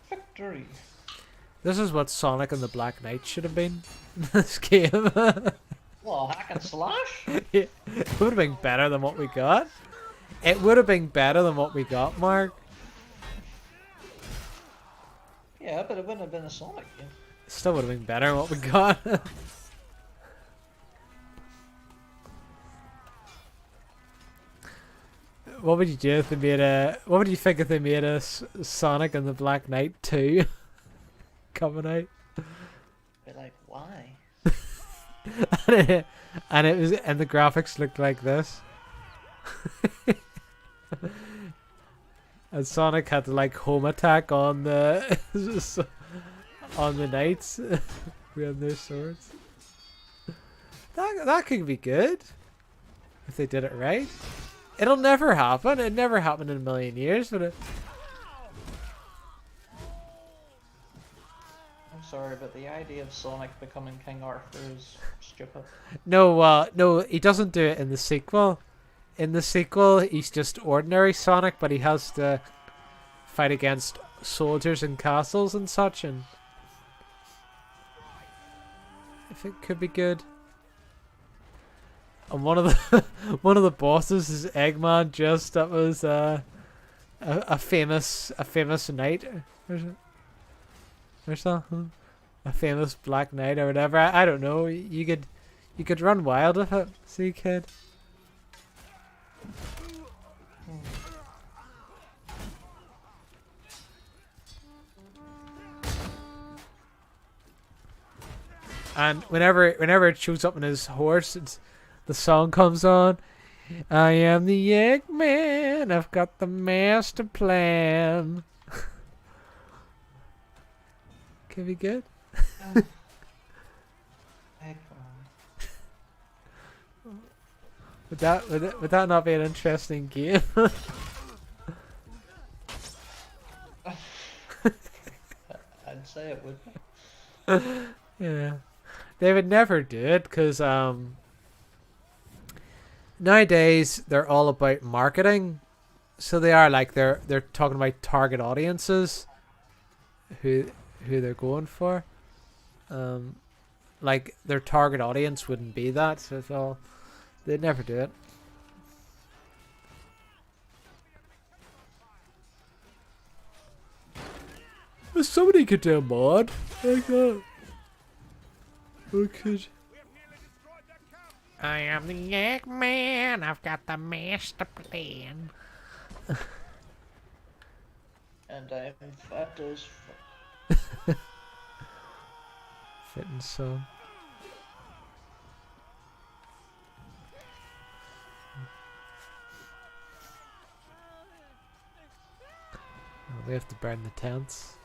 Speaker 1: Victory.
Speaker 2: This is what Sonic and the Black Knight should have been in this game.
Speaker 1: Well, hack and slash?
Speaker 2: Yeah, it would have been better than what we got. It would have been better than what we got, Mark.
Speaker 1: Yeah, but it wouldn't have been a Sonic game.
Speaker 2: Still would have been better than what we got. What would you do if they made a? What would you think if they made a Sonic and the Black Knight 2 coming out?
Speaker 1: Be like, why?
Speaker 2: and the graphics looked like this. And Sonic had to like home attack on the on the knights with their swords. That could be good if they did it right. It'll never happen. It never happened in a million years, but it.
Speaker 1: I'm sorry, but the idea of Sonic becoming King Arthur is stupid.
Speaker 2: No, he doesn't do it in the sequel. In the sequel, he's just ordinary Sonic, but he has to fight against soldiers in castles and such, and if it could be good. And one of the bosses is Eggman. Just that was a famous knight or something. A famous Black Knight or whatever. I don't know. You could run wild with it. See, kid. And whenever it shows up in his horse, the song comes on. I am the Eggman. I've got the master plan. Can be good. Would that not be an interesting game?
Speaker 1: I'd say it would be.
Speaker 2: Yeah, they would never do it because nowadays they're all about marketing, so they are like they're talking about target audiences, who they're going for. Like their target audience wouldn't be that, so it's all. They'd never do it. Well, somebody could do a mod like that. Who could? I am the Eggman. I've got the master plan.
Speaker 1: And I'm fat as fuck.
Speaker 2: Fitting song. Oh, we have to burn the tents.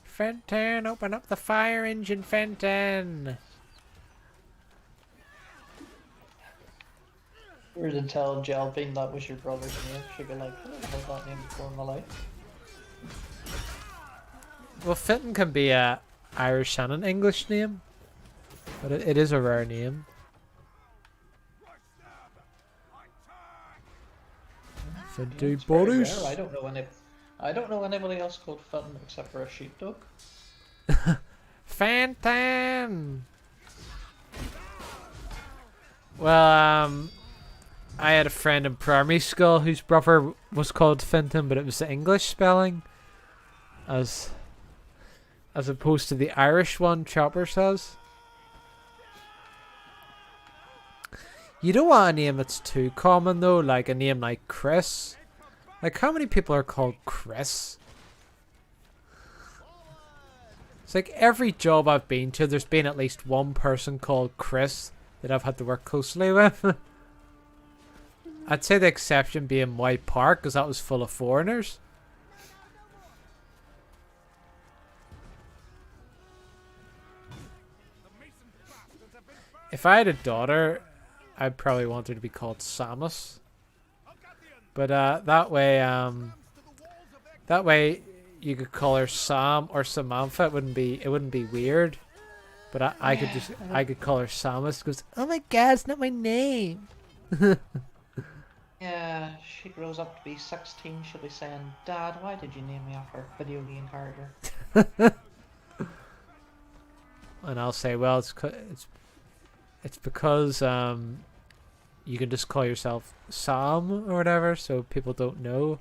Speaker 2: Fenton, open up the fire engine, Fenton.
Speaker 1: We're to tell Jelbean that was your brother's name. She'd be like, I haven't heard that name before in my life.
Speaker 2: Well, Fenton can be a Irish and an English name, but it is a rare name. Fenton Boris.
Speaker 1: I don't know anybody else called Fenton except for a sheepdog.
Speaker 2: Fenton. Well, I had a friend in primary school whose brother was called Fenton, but it was the English spelling, as opposed to the Irish one Chopper says. You don't want a name that's too common though, like a name like Chris. Like how many people are called Chris? It's like every job I've been to, there's been at least one person called Chris that I've had to work closely with. I'd say the exception being White Park, because that was full of foreigners. if I had a daughter, I'd probably want her to be called Samus. But that way you could call her Sam or Samantha. It wouldn't be weird. But I could call her Samus. It goes, oh my god, it's not my name.
Speaker 1: Yeah, she grows up to be 16. She'll be saying, "Dad, why did you name me after a video game character?"
Speaker 2: And I'll say, well, it's because you can just call yourself Sam or whatever, so people don't know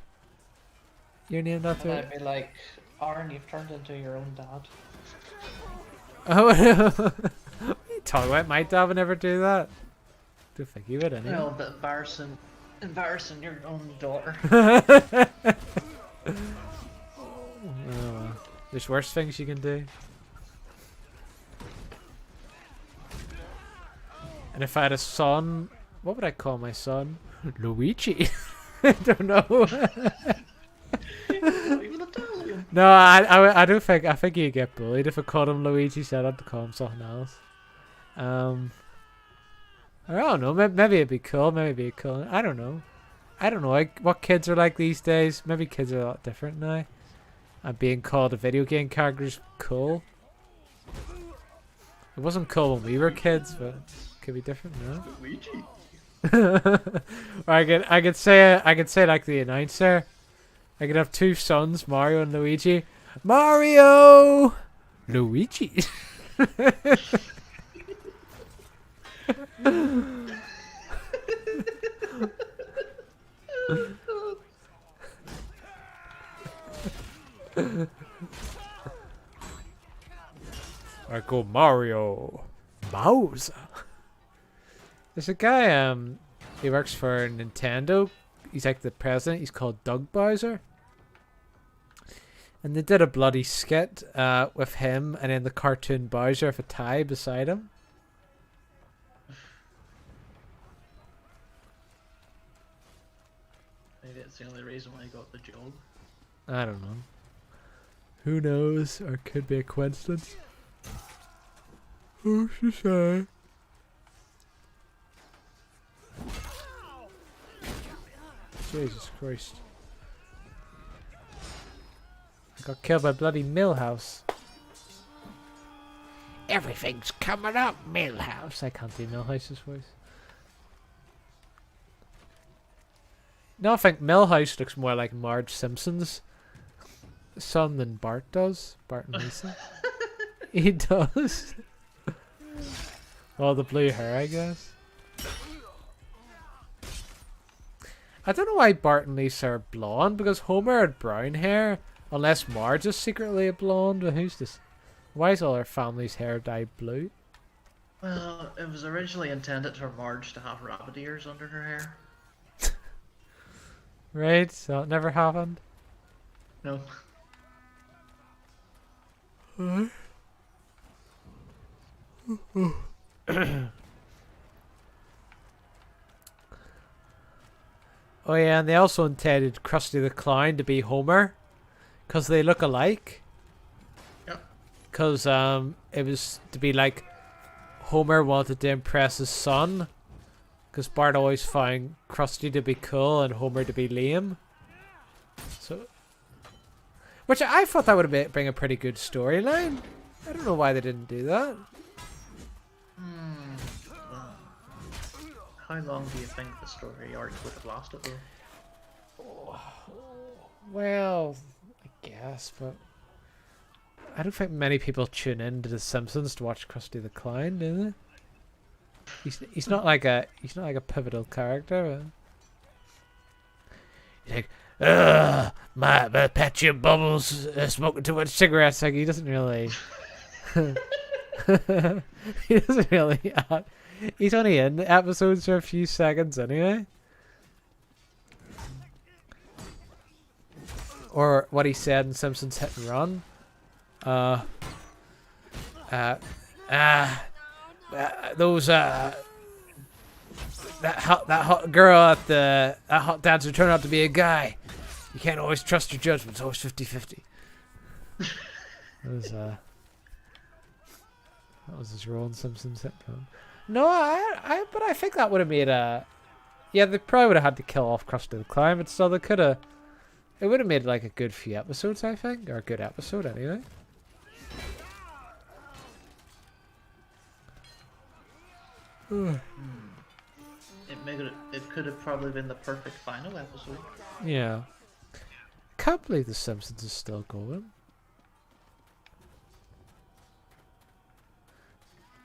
Speaker 2: your name after
Speaker 1: And
Speaker 2: it.
Speaker 1: I'd be like, "Aaron, you've turned into your own dad."
Speaker 2: Oh, what are you talking about? My dad would never do that. Don't think he would anyway.
Speaker 1: No, but embarrassing your own daughter.
Speaker 2: Oh, there's worse things you can do. And if I had a son, what would I call my son? Luigi. I don't know.
Speaker 1: Even Italian.
Speaker 2: No, I don't think. I think he'd get bullied if I called him Luigi. So I'd have to call him something else. I don't know. Maybe it'd be cool. Maybe it'd be cool. I don't know. Like, what kids are like these days. Maybe kids are a lot different now. And being called a video game character is cool. It wasn't cool when we were kids, but it could be different now.
Speaker 1: Luigi.
Speaker 2: Or I could say like the announcer. I could have two sons, Mario and Luigi. Mario, Luigi. I go Mario, Bowser. There's a guy. He works for Nintendo. He's like the president. He's called Doug Bowser. And they did a bloody skit with him and then the cartoon Bowser with a tie beside him.
Speaker 1: Maybe it's the only reason why he got the job.
Speaker 2: I don't know. Who knows? Or it could be a coincidence. Who's to say? Jesus Christ. I got killed by bloody Millhouse. Everything's coming up, Millhouse. I can't do Millhouse's voice. No, I think Millhouse looks more like Marge Simpson's son than Bart does. Bart and Lisa. He does. Well, the blue hair, I guess. I don't know why Bart and Lisa are blonde, because Homer had brown hair, unless Marge is secretly a blonde. But who's this? Why is all our family's hair dyed blue?
Speaker 1: Well, it was originally intended for Marge to have rabbit ears under her hair.
Speaker 2: Right, so it never happened.
Speaker 1: No.
Speaker 2: Oh yeah, and they also intended Krusty the Clown to be Homer, because they look alike.
Speaker 1: Yep.
Speaker 2: Because it was to be like Homer wanted to impress his son, because Bart always found Krusty to be cool and Homer to be lame. So, which I thought that would bring a pretty good storyline. I don't know why they didn't do that.
Speaker 1: How long do you think the story arc would have lasted though?
Speaker 2: Well, I guess, but I don't think many people tune in to The Simpsons to watch Krusty the Clown, do they? He's not like a pivotal character. He's like, my Patchy Bubbles smoking too much cigarettes. Like, he doesn't really. He doesn't really. He's only in episodes for a few seconds anyway. Or what he said in Simpsons Hit and Run. Those that hot girl at that hot dancer turned out to be a guy. You can't always trust your judgment. It's always 50-50. That was his role in Simpsons sitcom. No, but I think that would have made a. Yeah, they probably would have had to kill off Krusty the Clown, but still they could have. It would have made like a good few episodes, I think, or a good episode anyway.
Speaker 1: It could have probably been the perfect final episode.
Speaker 2: Yeah. Can't believe The Simpsons is still going.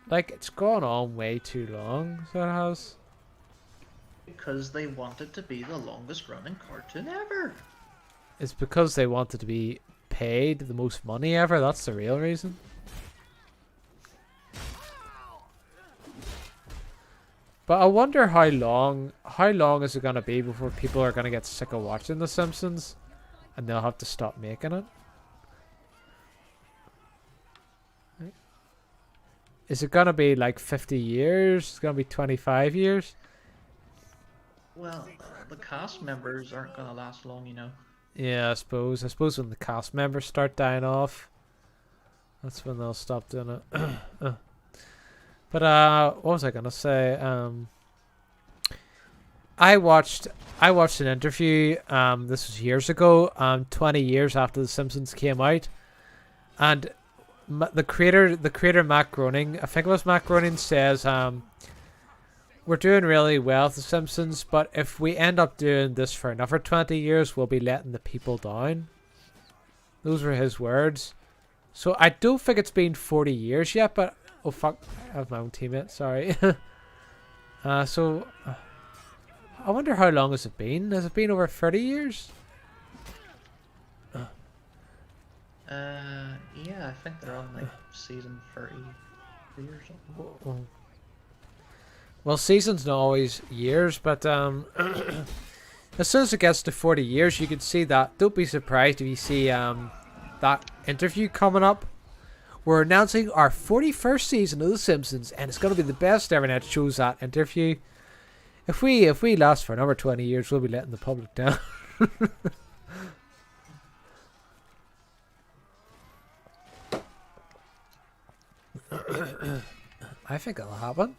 Speaker 2: Like, it's gone on way too long, so it has.
Speaker 1: Because they wanted to be the longest running cartoon ever.
Speaker 2: It's because they wanted to be paid the most money ever, that's the real reason. But I wonder how long is it going to be before people are going to get sick of watching The Simpsons and they'll have to stop making it. Is it going to be like 50 years? It's going to be 25 years?
Speaker 1: Well, the cast members aren't going to last long, you know.
Speaker 2: Yeah, I suppose. I suppose when the cast members start dying off, that's when they'll stop doing it. But what was I gonna say? I watched an interview. This was years ago. 20 years after The Simpsons came out, and the creator Matt Groening, I think it was Matt Groening, says, "We're doing really well with The Simpsons, but if we end up doing this for another 20 years, we'll be letting the people down." Those were his words. So I don't think it's been 40 years yet, but oh fuck, I have my own teammate, sorry. So I wonder how long has it been? Has it been over 30 years?
Speaker 1: Yeah, I think they're on like season 33 or something.
Speaker 2: Well, seasons not always years, but as soon as it gets to 40 years, you can see that. Don't be surprised if you see that interview coming up. We're announcing our 41st season of The Simpsons, and it's going to be the best ever. And it shows that interview. If we last for another 20 years, we'll be letting the public down. I think it'll happen.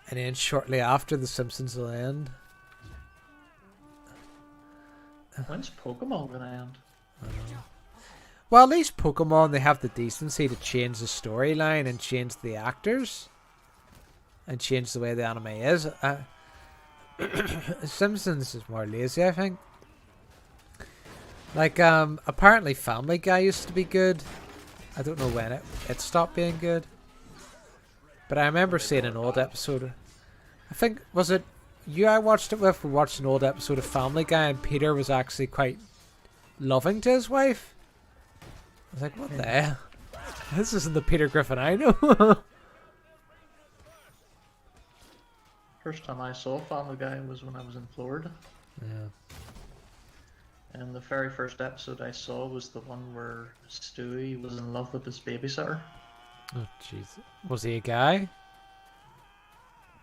Speaker 2: And then shortly after, The Simpsons will end.
Speaker 1: When's Pokemon gonna end?
Speaker 2: I don't know. Well, at least Pokemon, they have the decency to change the storyline and change the actors. And change the way the anime is. Simpsons is more lazy, I think. Like, apparently Family Guy used to be good. I don't know when it stopped being good. But I remember seeing an old episode. I think, was it you I watched it with? We watched an old episode of Family Guy and Peter was actually quite loving to his wife. I was like, what the hell? This isn't the Peter Griffin I know.
Speaker 1: First time I saw Family Guy was when I was in Florida.
Speaker 2: Yeah.
Speaker 1: And the very first episode I saw was the one where Stewie was in love with his babysitter.
Speaker 2: Oh, jeez. Was he a guy?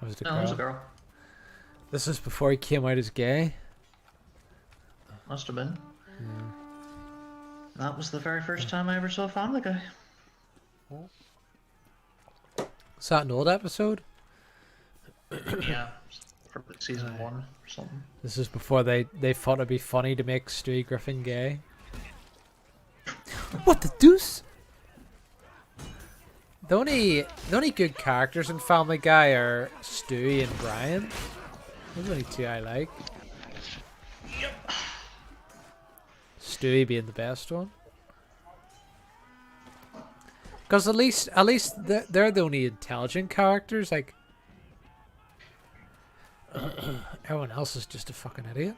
Speaker 2: Or was it a
Speaker 1: No,
Speaker 2: girl?
Speaker 1: it was a girl.
Speaker 2: This is before he came out as gay.
Speaker 1: Must have been.
Speaker 2: Yeah.
Speaker 1: That was the very first time I ever saw Family Guy.
Speaker 2: Is that an old episode?
Speaker 1: Yeah, probably season 1 or something.
Speaker 2: This is before they thought it'd be funny to make Stewie Griffin gay. What the deuce? The only good characters in Family Guy are Stewie and Brian. Those are the only two I like.
Speaker 1: Yep.
Speaker 2: Stewie being the best one. Because at least they're the only intelligent characters. Like everyone else is just a fucking idiot.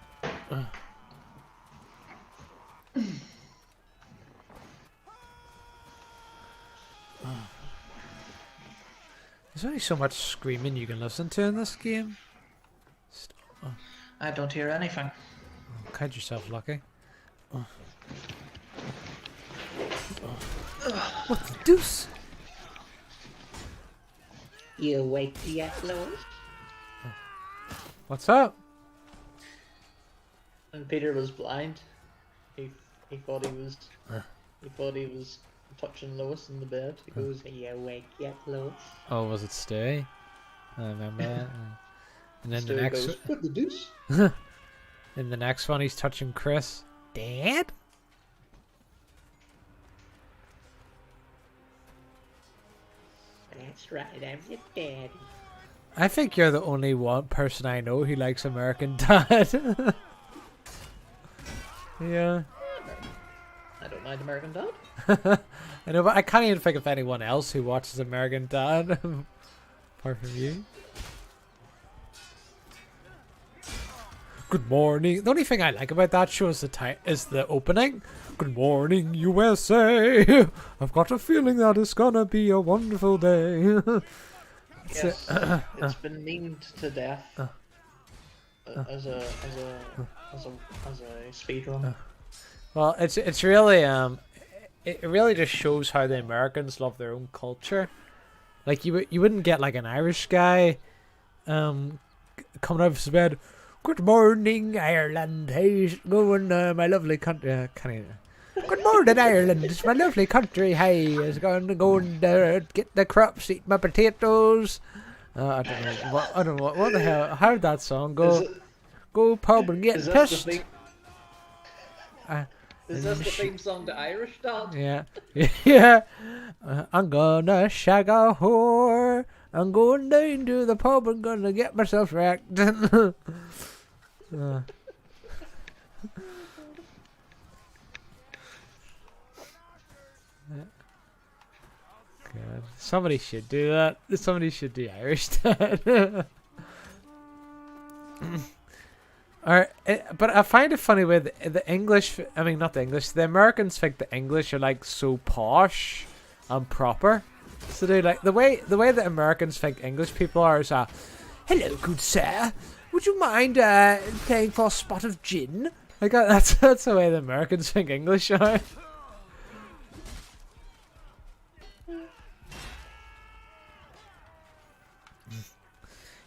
Speaker 2: There's only so much screaming you can listen to in this game.
Speaker 1: I don't hear anything.
Speaker 2: Count yourself lucky. What the deuce?
Speaker 6: You awake yet, Louis?
Speaker 2: What's up?
Speaker 1: When Peter was blind, he thought he was He thought he was touching Lois in the bed. He goes,
Speaker 6: Are you awake yet, Lois?
Speaker 2: Oh, was it Stewie? I remember that. And then the
Speaker 1: Stewie
Speaker 2: next,
Speaker 1: goes, what the deuce?
Speaker 2: in the next one, he's touching Chris. Dad?
Speaker 6: That's right, I'm your daddy.
Speaker 2: I think you're the only one person I know who likes American Dad. Yeah.
Speaker 1: I don't mind American Dad.
Speaker 2: I know, but I can't even think of anyone else who watches American Dad apart from you. Good morning. The only thing I like about that show is the opening. Good morning, USA. I've got a feeling that it's gonna be a wonderful day.
Speaker 1: Yes, it's been memed to death as a speed run.
Speaker 2: Well, it's really it really just shows how the Americans love their own culture. Like you wouldn't get like an Irish guy coming out of his bed. Good morning, Ireland. How's it going, my lovely country? Good morning, Ireland. It's my lovely country. Hey, is going to go and get the crops, eat my potatoes. I don't know. I don't know what the hell. How did that song go? Go pub and get pissed.
Speaker 1: Is this the theme song to Irish Dad?
Speaker 2: Yeah, yeah. I'm gonna shag a whore. I'm going down to the pub and gonna get myself wrecked. God. Somebody should do that. Somebody should do Irish Dad. Alright, but I find it funny with the English. I mean, not the English. The Americans think the English are like so posh and proper. So they like the way that Americans think English people are is hello, good sir. Would you mind paying for a spot of gin? Like that's the way the Americans think English are.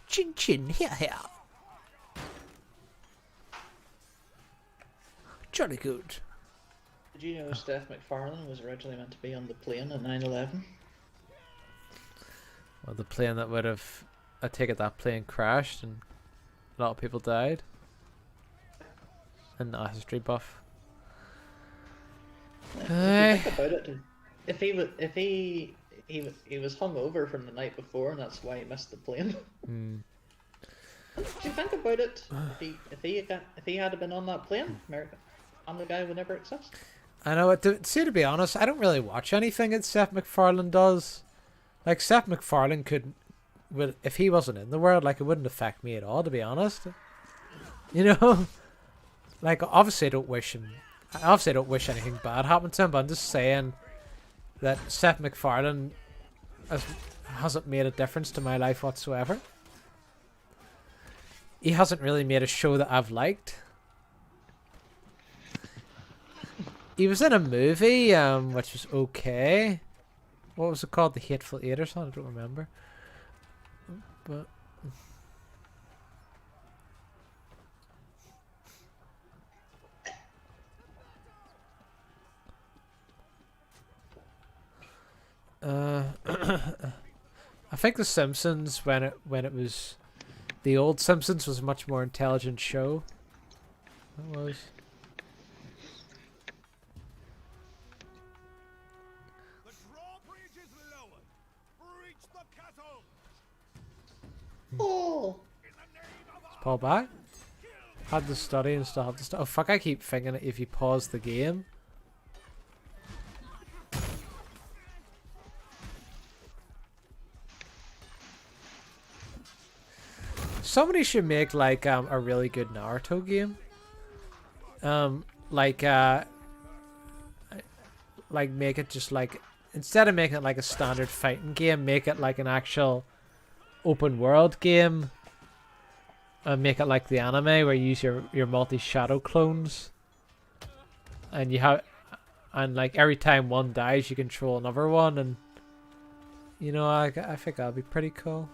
Speaker 2: Chin chin, here. Jolly good.
Speaker 1: Did you know Steph McFarlane was originally meant to be on the plane at 9/11?
Speaker 2: Well, the plane that would have, I take it that plane crashed and a lot of people died. And not a history buff.
Speaker 1: If you think about it, if he was hungover from the night before, and that's why he missed the plane. If you think about it, if he had been on that plane, America, and the guy would never exist.
Speaker 2: I know. To be honest, I don't really watch anything that Seth MacFarlane does. Like Seth MacFarlane if he wasn't in the world, like it wouldn't affect me at all. To be honest, you know, like obviously I don't wish anything bad happened to him. But I'm just saying that Seth MacFarlane hasn't made a difference to my life whatsoever. He hasn't really made a show that I've liked. He was in a movie, which was okay. What was it called? The Hateful Eight or something? I don't remember. But I think The Simpsons, when it was the old Simpsons, was a much more intelligent show. It was.
Speaker 1: Oh!
Speaker 2: Is Paul back? Had to study and still have to study. Oh fuck, I keep thinking if you pause the game. Somebody should make like a really good Naruto game. Like make it just like, instead of making it like a standard fighting game, make it like an actual open world game. And make it like the anime where you use your multi-shadow clones. And you have, and like every time one dies you control another one, and you know, I think that'll be pretty cool.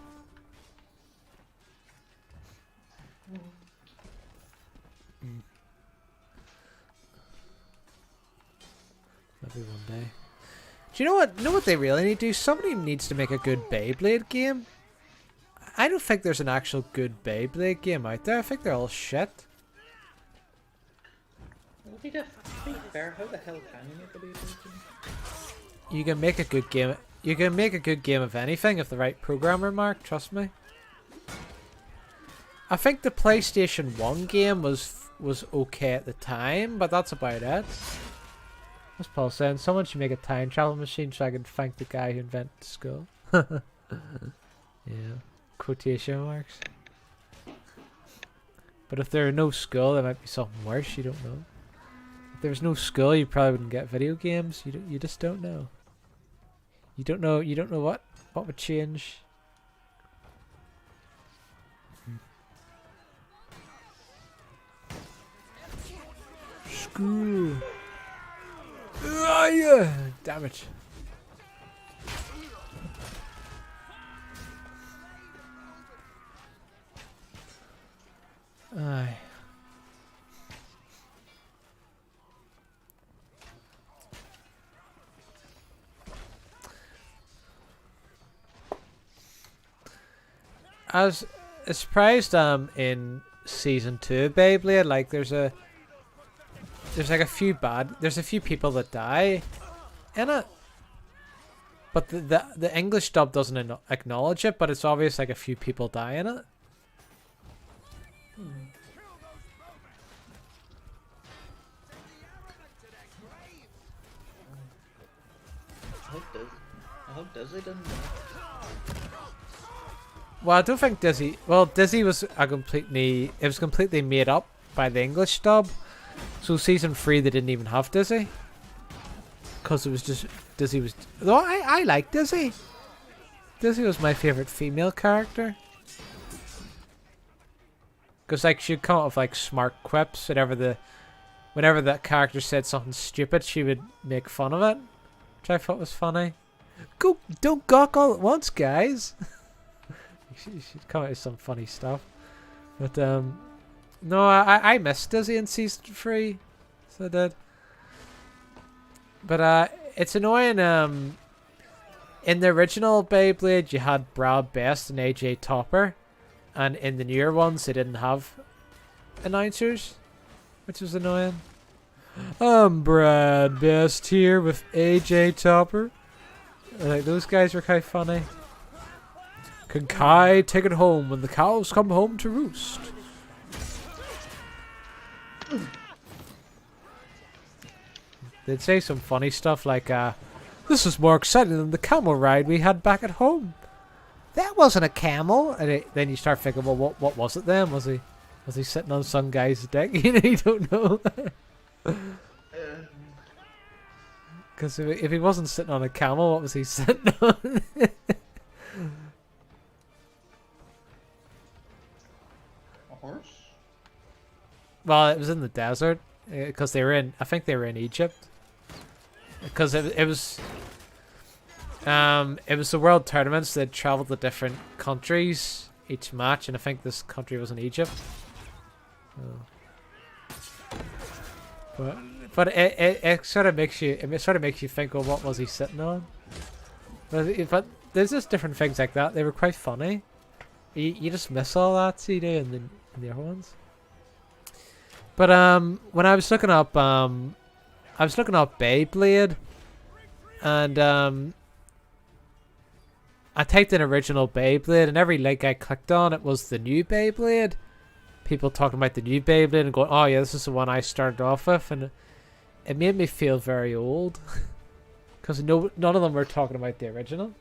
Speaker 2: Maybe one day. Do you know what? Know what they really need to do? Somebody needs to make a good Beyblade game. I don't think there's an actual good Beyblade game out there. I think they're all shit.
Speaker 1: Well, to be fair, how the hell can you make a Beyblade game?
Speaker 2: You can make a good game. You can make a good game of anything if the right programmer, Mark. Trust me. I think the PlayStation 1 game was okay at the time, but that's about it. What's Paul saying? Someone should make a time travel machine so I can thank the guy who invented the skull. Yeah, quotation marks. But if there are no skull, there might be something worse. You don't know. If there was no skull, you probably wouldn't get video games. You just don't know. You don't know. You don't know what would change. Screw. Ah, yeah. Damn it. Aye. I was surprised in season 2 of Beyblade, like there's like a few people that die in it, but the English dub doesn't acknowledge it, but it's obvious like a few people die in it.
Speaker 1: I hope Dizzy didn't.
Speaker 2: Well, I don't think Dizzy. Well, Dizzy was completely made up by the English dub. So season 3 they didn't even have Dizzy, because it was just Dizzy was. Though I like Dizzy. Dizzy was my favorite female character. Because like she'd come up with like smart quips whenever that character said something stupid, she would make fun of it, which I thought was funny. Don't gawk all at once, guys. She'd come out with some funny stuff. But no, I missed Dizzy in season 3, so I did. But it's annoying. In the original Beyblade, you had Brad Best and AJ Topper. And in the newer ones, they didn't have announcers, which was annoying. I'm Brad Best here with AJ Topper. Like, those guys were kind of funny. Can Kai take it home when the cows come home to roost? They'd say some funny stuff like, this is more exciting than the camel ride we had back at home. That wasn't a camel. And then you start thinking, well, what was it then? Was he sitting on some guy's dick? You don't know. Because if he wasn't sitting on a camel, what was he sitting on?
Speaker 1: A horse?
Speaker 2: Well, it was in the desert because I think they were in Egypt. Because it was the world tournaments that traveled to different countries each match, and I think this country was in Egypt. But it sort of makes you think, well, what was he sitting on? But there's just different things like that. They were quite funny. You just miss all that, see, in the other ones. But when I was looking up Beyblade, and I typed in original Beyblade, and every link I clicked on, it was the new Beyblade. People talking about the new Beyblade and going, oh yeah, this is the one I started off with, and it made me feel very old. Because none of them were talking about the original.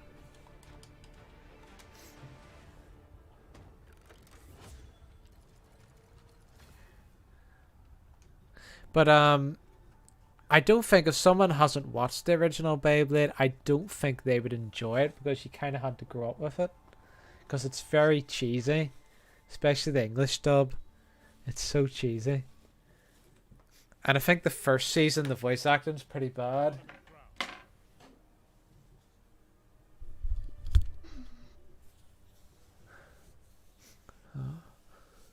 Speaker 2: But I don't think if someone hasn't watched the original Beyblade, I don't think they would enjoy it, because you kind of had to grow up with it. Because it's very cheesy. Especially the English dub. It's so cheesy. And I think the first season, the voice acting's pretty bad.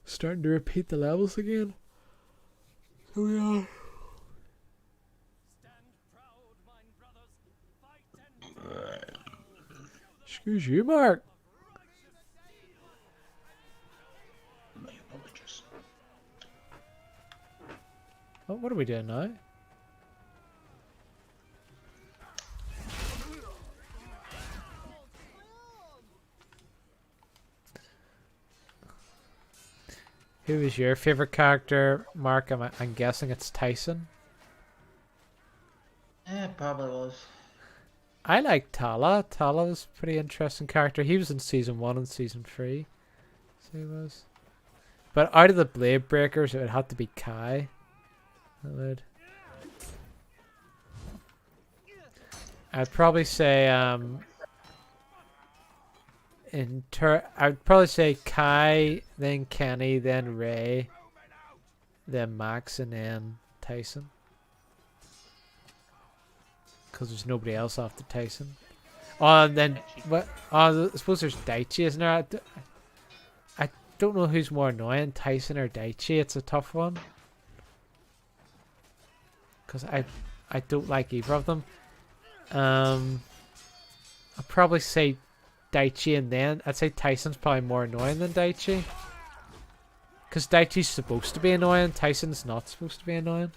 Speaker 2: Starting to repeat the levels again. Here we are. Who's you, Mark?
Speaker 1: My apologies.
Speaker 2: Oh, what are we doing now? Who is your favorite character, Mark? I'm guessing it's Tyson.
Speaker 1: Yeah, it probably was.
Speaker 2: I like Tala. Tala was a pretty interesting character. He was in season 1 and season 3. So he was. But out of the Blade Breakers, it would have to be Kai. It would. I'd probably say I'd probably say Kai, then Kenny, then Ray, then Max, and then Tyson. Because there's nobody else after Tyson. Oh, and then what? Oh, I suppose there's Daichi, isn't there? I don't know who's more annoying, Tyson or Daichi. It's a tough one. Because I don't like either of them. I'll probably say Daichi, and then I'd say Tyson's probably more annoying than Daichi. Because Daichi's supposed to be annoying, Tyson's not supposed to be annoying.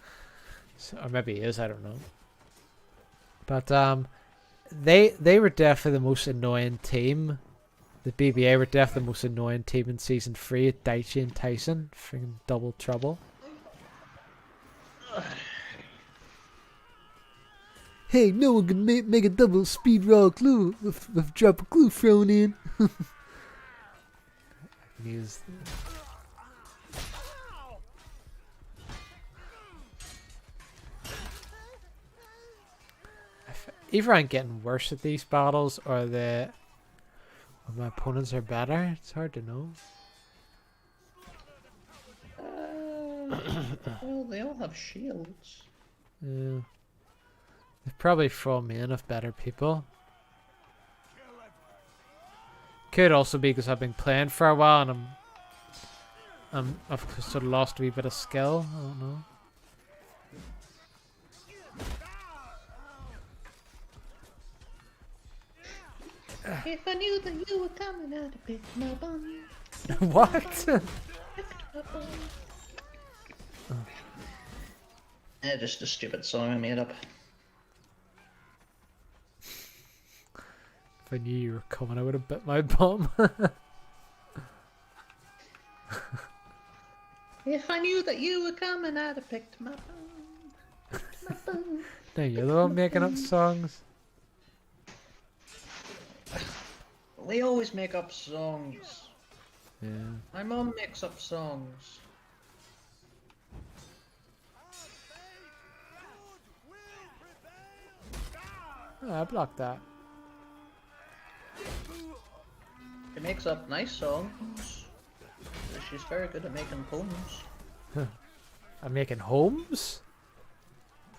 Speaker 2: So, or maybe he is, I don't know. But they were definitely the most annoying team. The BBA were definitely the most annoying team in season 3. Daichi and Tyson, freaking double trouble. Hey, no one can make a double speed raw clue with drop a clue thrown in. I can use. Either I'm getting worse at these battles, or my opponents are better. It's hard to know.
Speaker 1: Well, they all have shields.
Speaker 2: Yeah. They've probably thrown me in of better people. Could also be because I've been playing for a while and I've sort of lost a wee bit of skill. I don't know.
Speaker 1: If I knew that you were coming, I'd have picked my bum.
Speaker 2: What?
Speaker 1: Just a stupid song I made up.
Speaker 2: If I knew you were coming, I would have bit my bum.
Speaker 1: If I knew that you were coming, I'd have picked my bum.
Speaker 2: No, you're the one making up songs.
Speaker 1: We always make up songs.
Speaker 2: Yeah.
Speaker 1: My mum makes up songs.
Speaker 2: Oh, I blocked that.
Speaker 1: She makes up nice songs. She's very good at making poems.
Speaker 2: I'm making homes?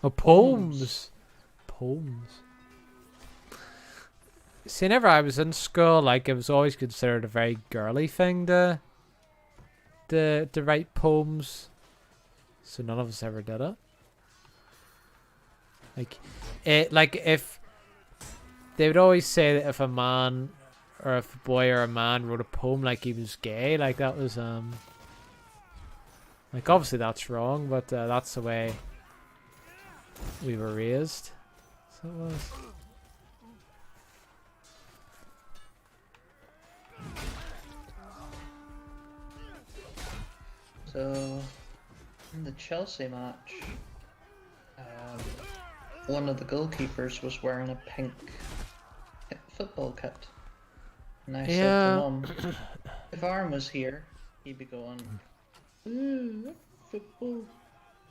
Speaker 2: Oh, poems. Poems. See, whenever I was in school, like, it was always considered a very girly thing to write poems. So none of us ever did it. Like if they would always say that if a man or if a boy or a man wrote a poem, like, he was gay, like, that was like, obviously that's wrong, but that's the way we were raised. So it was.
Speaker 1: So, in the Chelsea match, one of the goalkeepers was wearing a pink football kit. And I said to Mum, if Aaron was here, he'd be going, ooh, football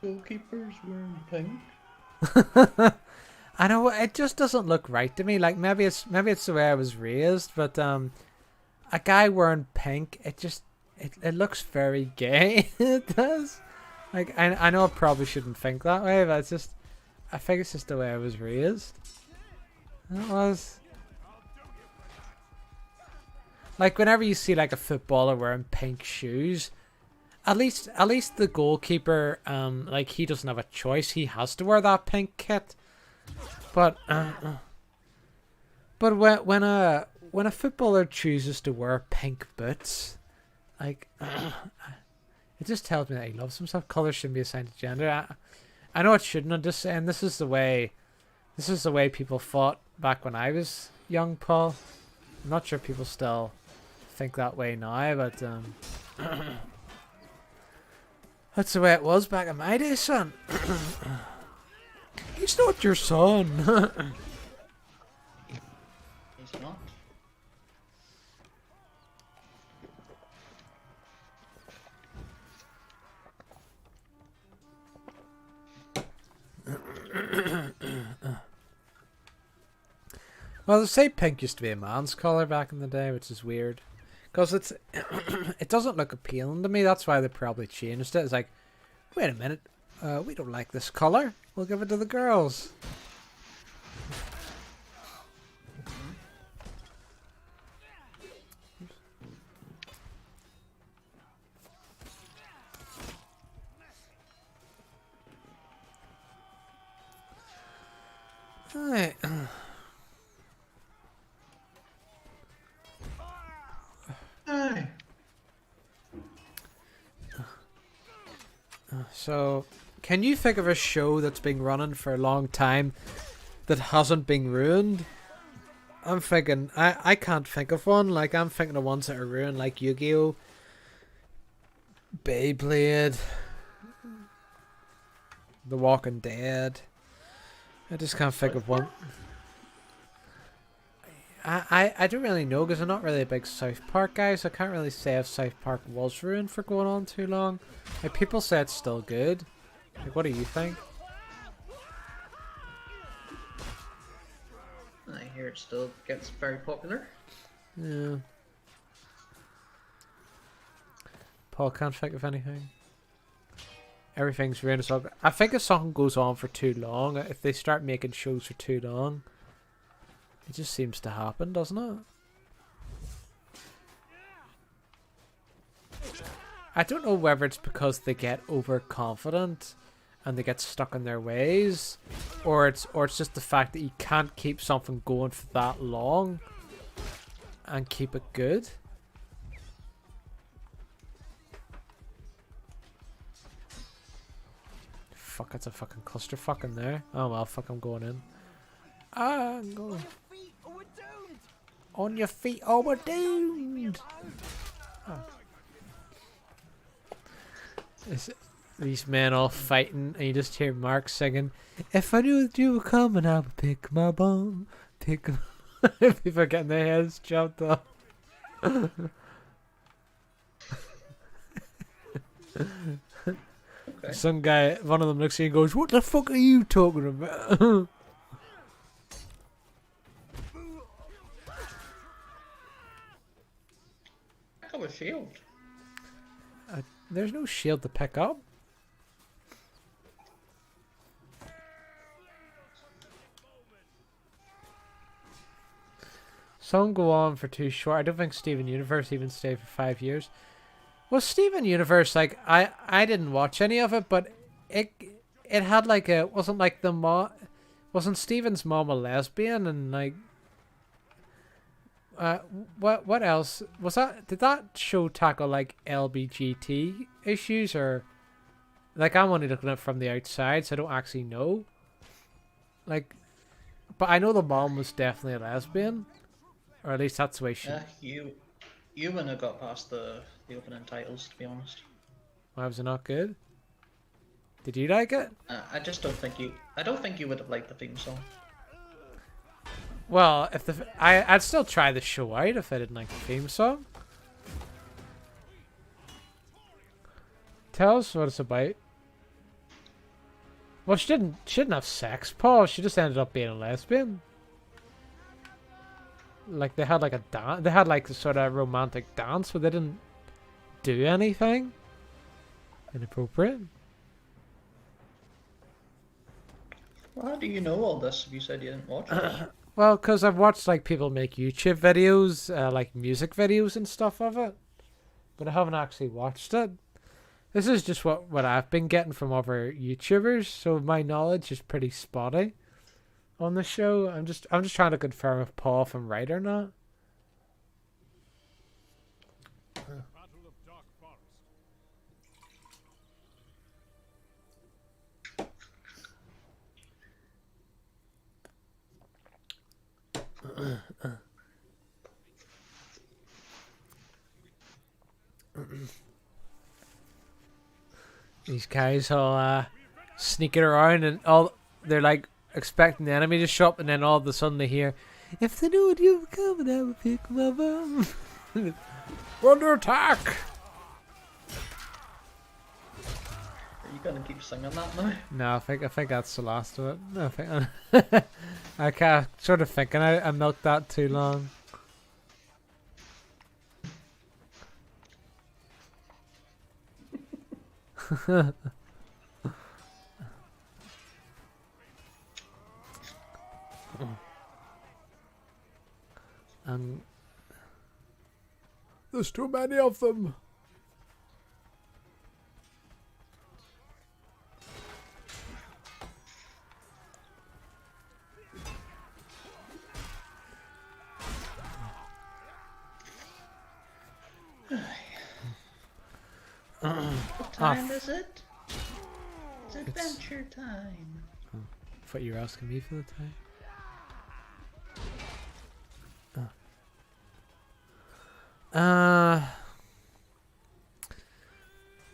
Speaker 1: goalkeeper's wearing pink.
Speaker 2: I know, it just doesn't look right to me. Like, maybe it's the way I was raised, but a guy wearing pink, it looks very gay. It does. Like, I know I probably shouldn't think that way, but it's just, I think it's just the way I was raised. It was. Like, whenever you see, like, a footballer wearing pink shoes, at least the goalkeeper, like, he doesn't have a choice. He has to wear that pink kit. But when when a footballer chooses to wear pink boots, like it just tells me that he loves himself. Color shouldn't be assigned to gender. I know it shouldn't. I'm just saying this is the way people fought back when I was young, Paul. I'm not sure people still think that way now, but that's the way it was back in my day, son. He's not your son.
Speaker 1: He's not.
Speaker 2: Well, they say pink used to be a man's colour back in the day, which is weird. Because it doesn't look appealing to me. That's why they probably changed it. It's like, wait a minute, we don't like this colour. We'll give it to the girls. Right.
Speaker 1: Aye.
Speaker 2: So, can you think of a show that's been running for a long time that hasn't been ruined? I'm thinking, I can't think of one. Like, I'm thinking of ones that are ruined, like Yu-Gi-Oh!, Beyblade, The Walking Dead. I just can't think of one. I don't really know because I'm not really a big South Park guy, so I can't really say if South Park was ruined for going on too long. Like, people say it's still good. Like, what do you think?
Speaker 1: I hear it still gets very popular.
Speaker 2: Yeah. Paul can't think of anything. Everything's ruined. So I think if something goes on for too long, if they start making shows for too long, it just seems to happen, doesn't it? I don't know whether it's because they get overconfident and they get stuck in their ways, or it's just the fact that you can't keep something going for that long and keep it good. Fuck, it's a fucking clusterfuck in there. Oh well, fuck, I'm going in. I'm going. On your feet or we're doomed! Oh. These men all fighting, and you just hear Mark singing, "If I knew that you were coming, I would pick my bomb, pick." People are getting their heads chopped off.
Speaker 1: Okay.
Speaker 2: Some guy, one of them looks at you and goes, "What the fuck are you talking about?"
Speaker 1: I got a shield.
Speaker 2: There's no shield to pick up. Some go on for too short. I don't think Steven Universe even stayed for 5 years. Well, Steven Universe, like, I didn't watch any of it, but it had like a, wasn't like the wasn't Steven's mom a lesbian, and like, what else was that? Did that show tackle like LGBT issues, or like, I'm only looking at it from the outside, so I don't actually know. Like, but I know the mom was definitely a lesbian, or at least that's the way she.
Speaker 1: You wouldn't have got past the opening titles, to be honest.
Speaker 2: Why was it not good? Did you like it?
Speaker 1: I just don't think you. I don't think you would have liked the theme song.
Speaker 2: Well, if I'd still try the show out if I didn't like the theme song. Tell us what it's about. Well, she didn't have sex, Paul. She just ended up being a lesbian. Like, they had like a dance. They had like a sort of romantic dance, but they didn't do anything inappropriate.
Speaker 1: Well, how do you know all this if you said you didn't watch it?
Speaker 2: Well, because I've watched like people make YouTube videos, like music videos and stuff of it, but I haven't actually watched it. This is just what I've been getting from other YouTubers, so my knowledge is pretty spotty on the show. I'm just trying to confirm if Paul from right or not. these guys all sneaking around and all they're like expecting the enemy to show up, and then all of a sudden they hear, "If they knew you were coming, I would pick them up." We're under attack.
Speaker 1: Are you gonna keep singing that now?
Speaker 2: No, I think that's the last of it. No, I think I can't, sort of thinking I milked that too long. And there's too many of them.
Speaker 1: What time is it? It's adventure time.
Speaker 2: I thought you were asking me for the time.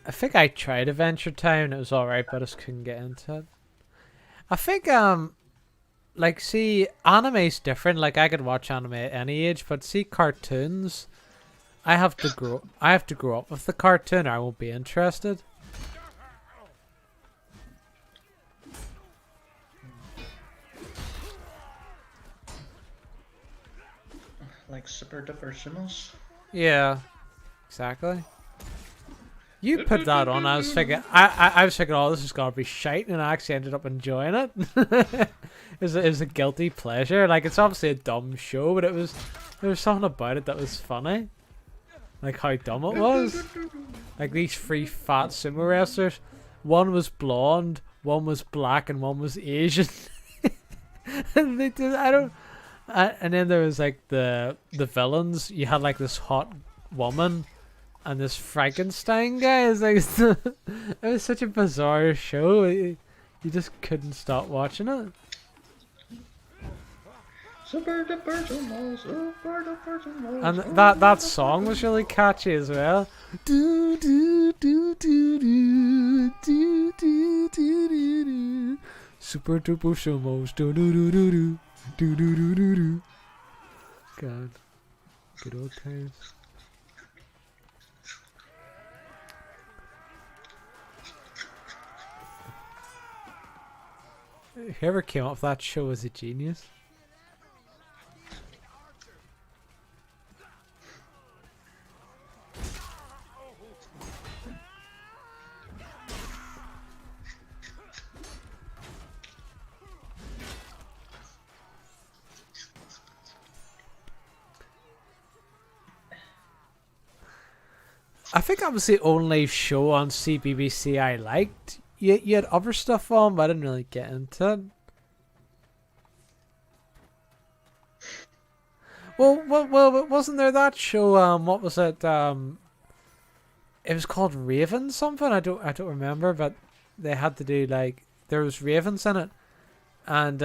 Speaker 2: I think I tried Adventure Time and it was alright, but I just couldn't get into it. I think like, see, anime's different. Like, I could watch anime at any age, but see, cartoons, I have to grow up with the cartoon or I won't be interested.
Speaker 1: Like Super Duper Sumos.
Speaker 2: Yeah, exactly. You put that on, I was thinking, I was thinking, oh, this is gonna be shite, and I actually ended up enjoying it. It was a guilty pleasure. Like, it's obviously a dumb show, but there was something about it that was funny. Like how dumb it was. Like these three fat sumo wrestlers, one was blonde, one was black, and one was Asian. And they did, and then there was like the villains. You had like this hot woman and this Frankenstein guy. It's like it was such a bizarre show. You just couldn't stop watching it.
Speaker 1: Super Duper Sumos, Super Duper Sumos.
Speaker 2: And that song was really catchy as well. Do do do do do do do do do. Super Duper Sumos. Do do do do do. Do do do do do. God, good old times. Whoever came up with that show was a genius. I think that was the only show on CBBC I liked. You had other stuff on, but I didn't really get into it. Well, wasn't there that show? What was it? It was called Raven something. I don't remember, but they had to do like there was ravens in it, and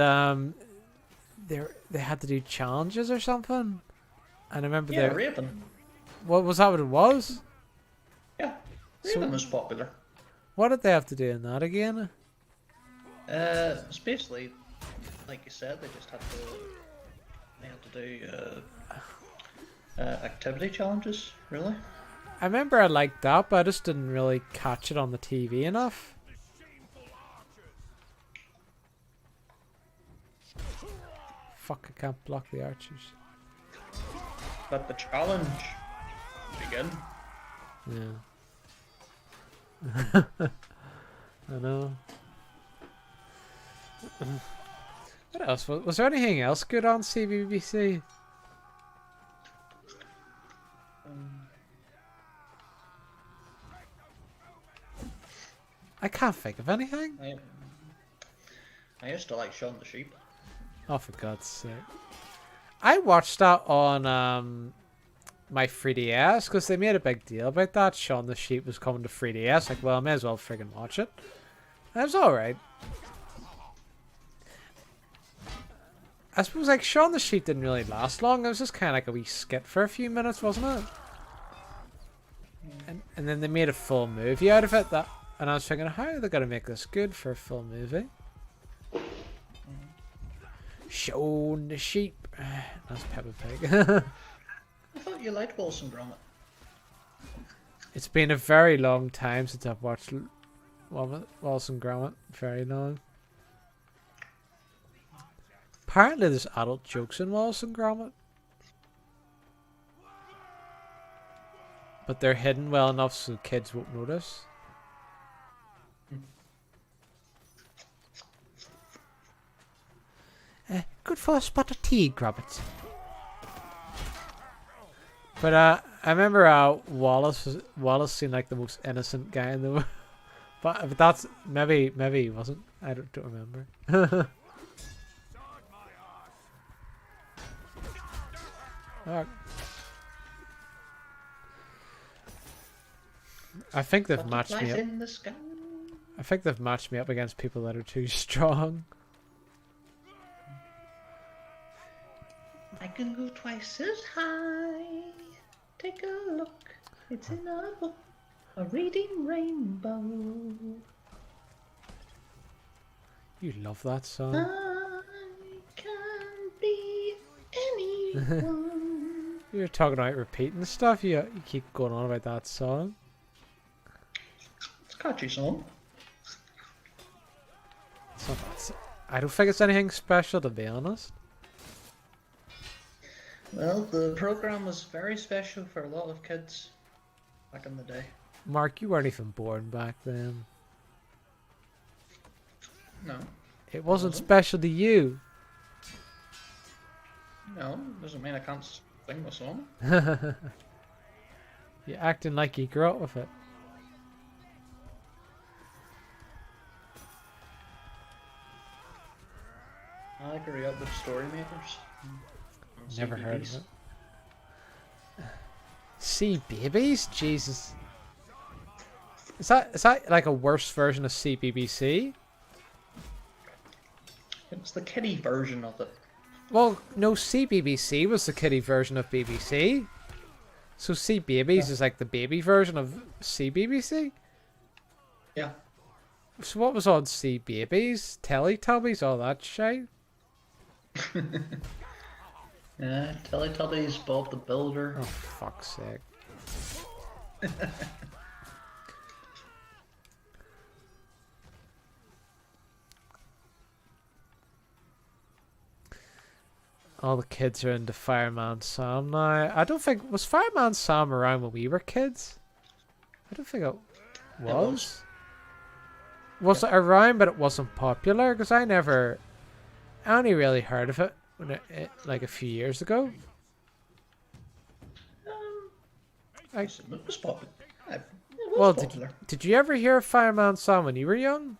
Speaker 2: they had to do challenges or something. And I remember
Speaker 1: Yeah, Raven.
Speaker 2: What was that? What it was?
Speaker 1: Yeah, Raven was popular.
Speaker 2: What did they have to do in that again?
Speaker 1: It's basically, like you said, they had to do activity challenges, really.
Speaker 2: I remember I liked that, but I just didn't really catch it on the TV enough. Fuck, I can't block the archers.
Speaker 1: But the challenge begin.
Speaker 2: Yeah. I know. What else? Was there anything else good on CBBC? I can't think of anything.
Speaker 1: I used to like Shaun the Sheep.
Speaker 2: Oh, for God's sake. I watched that on my 3DS because they made a big deal about that. Shaun the Sheep was coming to 3DS. Like, well, I may as well friggin' watch it. And it was alright. I suppose, like, Shaun the Sheep didn't really last long. It was just kind of like a wee skit for a few minutes, wasn't it? And then they made a full movie out of it that and I was thinking, how are they gonna make this good for a full movie? Showing the sheep. That's Peppa Pig.
Speaker 1: I thought you liked Wallace and Gromit.
Speaker 2: It's been a very long time since I've watched Wallace and Gromit. Very long. Apparently there's adult jokes in Wallace and Gromit. But they're hidden well enough so kids won't notice. Good for a spot of tea, Gromit. But I remember Wallace seemed like the most innocent guy in the world. But that's maybe he wasn't. I don't remember. Alright. I think they've matched me up.
Speaker 1: In the sky.
Speaker 2: I think they've matched me up against people that are too strong.
Speaker 1: I can go twice as high. Take a look. It's in a book. A reading rainbow.
Speaker 2: You love that song.
Speaker 1: I can be anyone.
Speaker 2: You're talking about repeating stuff. You keep going on about that song.
Speaker 1: It's a catchy song.
Speaker 2: I don't think it's anything special, to be honest.
Speaker 1: Well, the program was very special for a lot of kids back in the day.
Speaker 2: Mark, you weren't even born back then.
Speaker 1: No.
Speaker 2: It wasn't special to you.
Speaker 1: No, doesn't mean I can't sing the song.
Speaker 2: You're acting like you grew up with it.
Speaker 1: I grew up with Storymakers.
Speaker 2: Never heard of it. Sea Babies? Jesus. Is that like a worse version of CBBC?
Speaker 1: It's the kiddie version of it.
Speaker 2: Well, no, CBBC was the kiddie version of BBC. So Sea Babies is like the baby version of CBBC?
Speaker 1: Yeah.
Speaker 2: So what was on Sea Babies? Teletubbies? All that shit?
Speaker 1: Yeah, Teletubbies, Bob the Builder.
Speaker 2: Oh, fuck's sake. All the kids are into Fireman Sam now. I don't think... Was Fireman Sam around when we were kids? I don't think it was. Was it around but it wasn't popular? Because I only really heard of it when like a few years ago.
Speaker 1: It was popular. It was
Speaker 2: Well,
Speaker 1: popular.
Speaker 2: did you ever hear of Fireman Sam when you were young?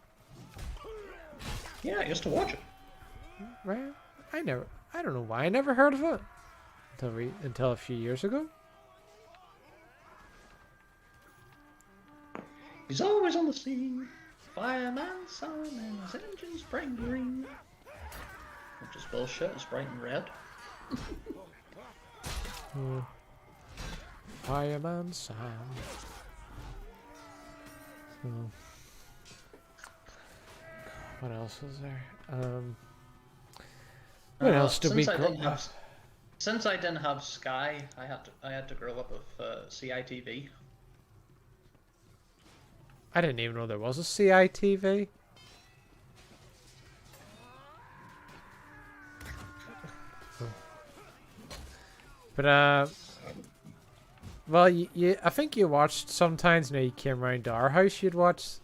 Speaker 1: Yeah, I used to watch it.
Speaker 2: Right? I don't know why I never heard of it until a few years ago.
Speaker 1: He's always on the scene. Fireman Sam and his engines bright green. Which is bullshit, it's bright and red.
Speaker 2: Fireman Sam. What else was there? What else did we grow up?
Speaker 1: Since I didn't have Sky, I had to grow up with CITV.
Speaker 2: I didn't even know there was a CITV. But well, I think you watched sometimes. Now you came around to our house, you'd watch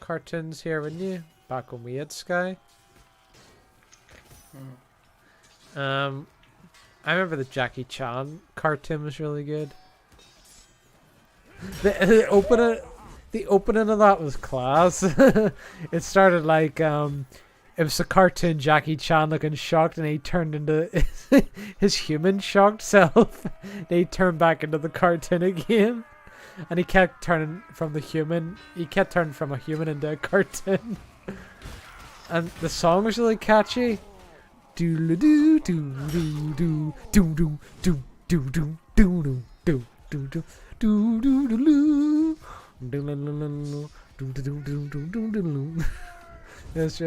Speaker 2: cartoons here, wouldn't you? Back when we had Sky. I remember the Jackie Chan cartoon was really good. The opening of that was class. It started like it was a cartoon Jackie Chan looking shocked, and he turned into his human shocked self. Then he turned back into the cartoon again, and he kept turning from a human into a cartoon. And the song was really catchy. Do do do do do do do do do do do do do do do do do do do It's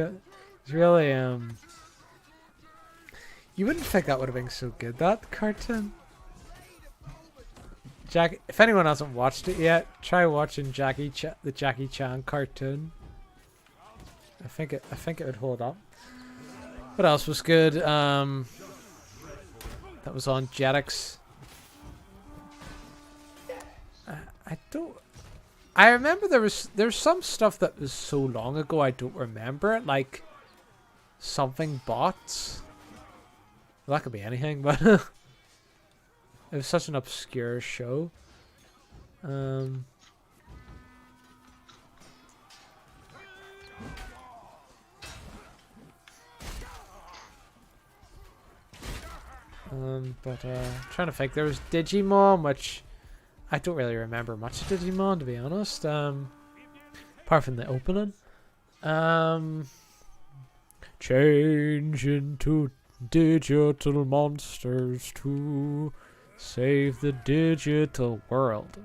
Speaker 2: really you wouldn't think that would have been so good, that cartoon. Jack, if anyone hasn't watched it yet, try watching the Jackie Chan cartoon. I think it would hold up. What else was good? That was on Jetix. I remember there's some stuff that was so long ago I don't remember it, like something bots. Well, that could be anything, but it was such an obscure show. Trying to think. There was Digimon, which I don't really remember much of Digimon, to be honest. Apart from the opening. Change into digital monsters to save the digital world.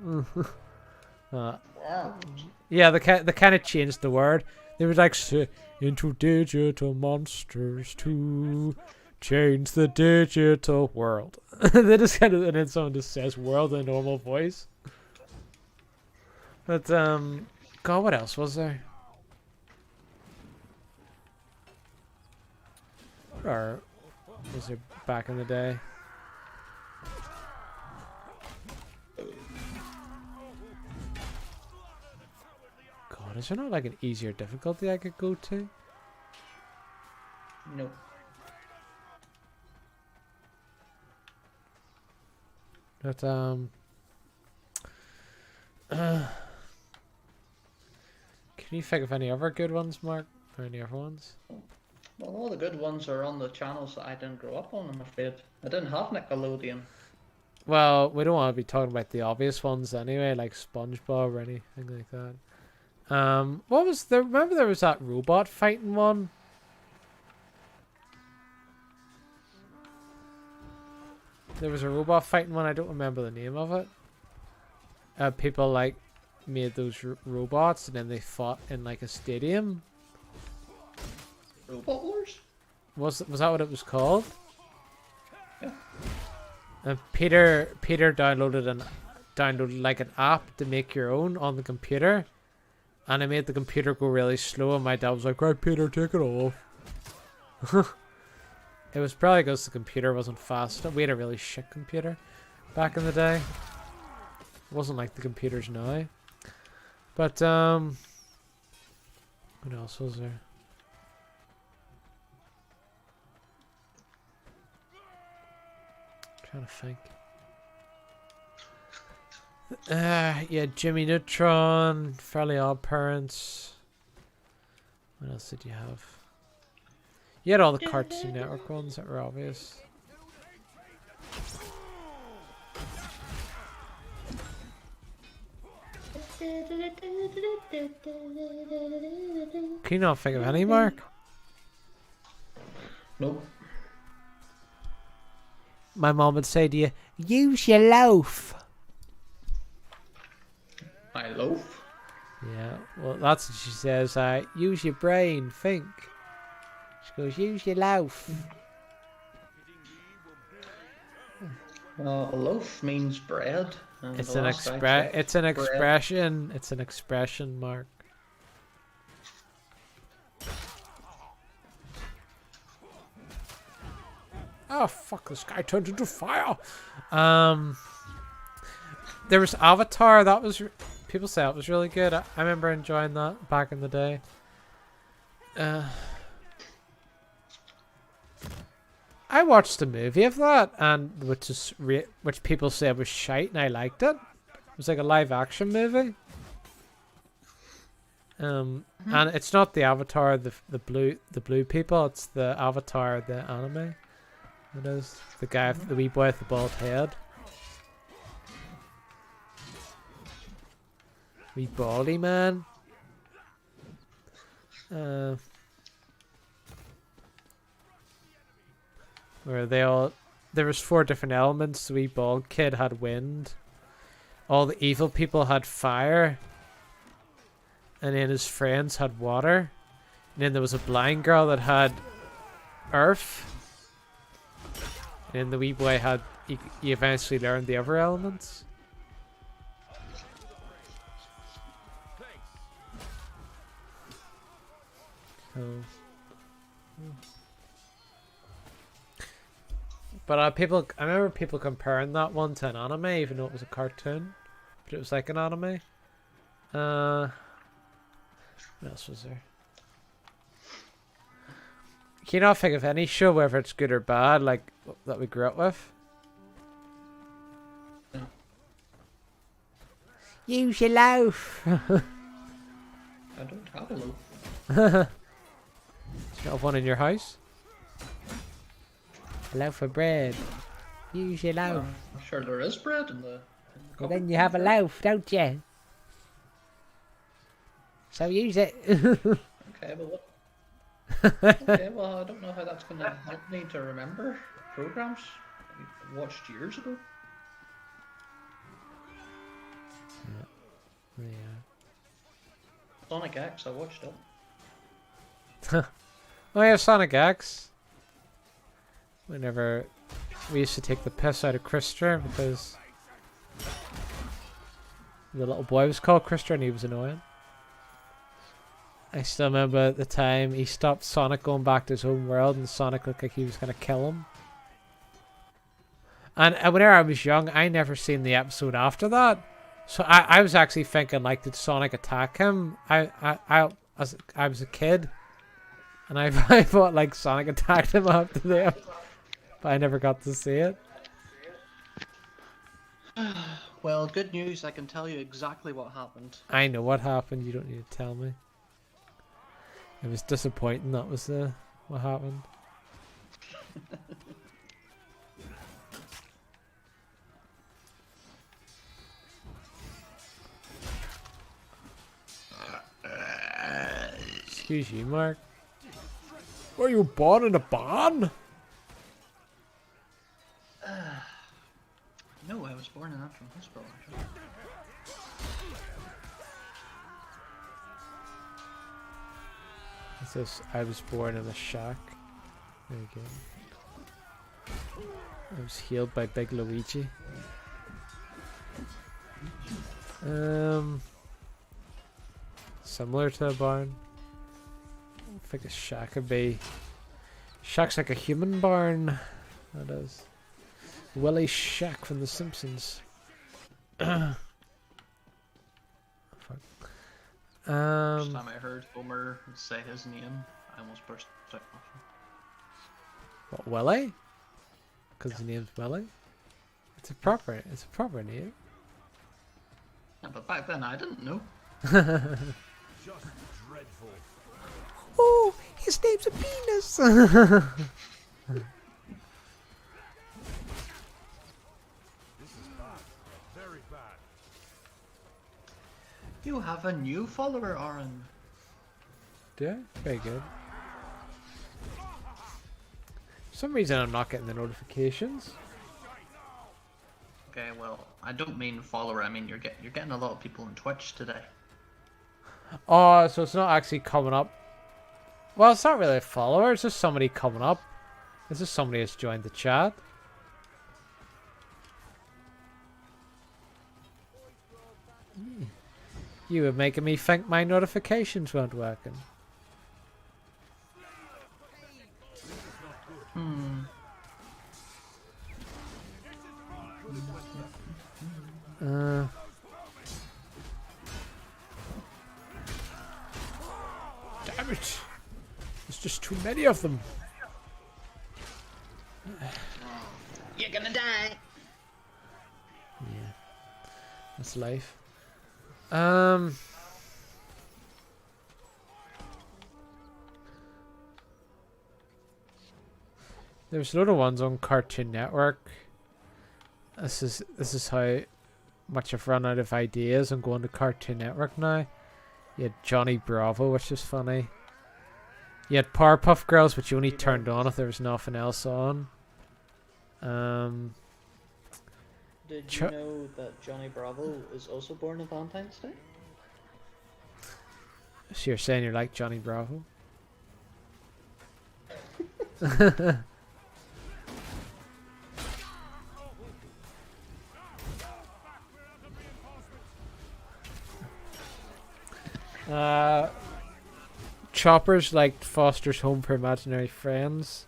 Speaker 2: Yeah, they kind of changed the word. They would like say into digital monsters to change the digital world. They just kind of, and then someone just says world in a normal voice. But God, what else was there? Or was there back in the day? God, is there not like an easier difficulty I could go to?
Speaker 1: No.
Speaker 2: But can you think of any other good ones, Mark? Or any other ones?
Speaker 1: Well, all the good ones are on the channels that I didn't grow up on, I'm afraid. I didn't have Nickelodeon.
Speaker 2: Well, we don't want to be talking about the obvious ones anyway, like SpongeBob or anything like that. What was there? Remember there was that robot fighting one? There was a robot fighting one. I don't remember the name of it. People like made those robots and then they fought in like a stadium.
Speaker 1: Robot Wars?
Speaker 2: Was that what it was called?
Speaker 1: Yeah.
Speaker 2: And Peter downloaded like an app to make your own on the computer, and it made the computer go really slow. And my dad was like, "Right, Peter, take it off." It was probably because the computer wasn't fast. We had a really shit computer back in the day. It wasn't like the computers now. But what else was there? Trying to think. Yeah, Jimmy Neutron, Fairly Odd Parents. What else did you have? You had all the Cartoon Network ones that were obvious. Can you not think of any, Mark?
Speaker 1: Nope.
Speaker 2: My mom would say to you, use your loaf.
Speaker 1: My loaf?
Speaker 2: Yeah, well, that's what she says. Use your brain, think. She goes, use your loaf.
Speaker 1: Well, a loaf means bread.
Speaker 2: It's an expression. It's an expression, Mark. Oh fuck! This guy turned into fire. There was Avatar. That was people say it was really good. I remember enjoying that back in the day. I watched a movie of that, and which people said was shite, and I liked it. It was like a live action movie. And it's not the Avatar, the blue people. It's the Avatar, the anime. It is the guy, the wee boy with the bald head. Wee baldy man. Where there was 4 different elements. The wee bald kid had wind. All the evil people had fire. and then his friends had water, and then there was a blind girl that had earth, and then the wee boy had, he eventually learned the other elements. So, but I remember people comparing that one to an anime, even though it was a cartoon, but it was like an anime. What else was there? Can you not think of any show, whether it's good or bad, like that we grew up with? Use your loaf.
Speaker 1: I don't have a loaf.
Speaker 2: You have one in your house? A loaf of bread. Use your loaf.
Speaker 1: I'm sure there is bread in the
Speaker 2: Well, then you have a loaf, don't you? So use it.
Speaker 1: Okay, but what? Okay, well, I don't know how that's going to help me to remember programs I watched years ago.
Speaker 2: Yeah.
Speaker 1: Sonic X, I watched it.
Speaker 2: Oh yeah, Sonic X. Whenever we used to take the piss out of Krister because the little boy was called Krister and he was annoying. I still remember at the time he stopped Sonic going back to his home world and Sonic looked like he was going to kill him. And whenever I was young, I never seen the episode after that. So I was actually thinking, like, did Sonic attack him? I was a kid. And I thought, like, Sonic attacked him after that. But I never got to see it.
Speaker 1: Well, good news, I can tell you exactly what happened.
Speaker 2: I know what happened, you don't need to tell me. It was disappointing, that was what happened. Excuse you, Mark. Were you born in a barn?
Speaker 1: No, I was born in Antrim Hospital, actually.
Speaker 2: It says, I was born in a shack. There you go. I was healed by Big Luigi. Similar to a barn. I think a shack would be... Shack's like a human barn. That is. Willie Shack from The Simpsons. Fuck.
Speaker 1: First time I heard Homer say his name, I almost burst out laughing.
Speaker 2: What, Willie? Because his name's Willie? It's a proper name.
Speaker 1: Yeah, but back then I didn't know.
Speaker 3: Just dreadful.
Speaker 2: Oh, his name's a penis!
Speaker 3: This is bad. Very bad.
Speaker 1: You have a new follower, Aaron.
Speaker 2: Yeah, very good. For some reason I'm not getting the notifications.
Speaker 1: Okay, well, I don't mean follower, I mean you're getting a lot of people on Twitch today.
Speaker 2: Oh, so it's not actually coming up. Well, it's not really a follower, it's just somebody coming up. It's just somebody has joined the chat. You were making me think my notifications weren't working. Damn it! There's just too many of them.
Speaker 6: You're gonna die.
Speaker 2: Yeah, that's life. There's a lot of ones on Cartoon Network. This is how much I've run out of ideas. I'm going to Cartoon Network now. You had Johnny Bravo, which is funny. You had Powerpuff Girls, which you only turned on if there was nothing else on.
Speaker 1: Did you know that Johnny Bravo is also born on Valentine's Day?
Speaker 2: So you're saying you're like Johnny Bravo? Chopper's liked Foster's Home for Imaginary Friends.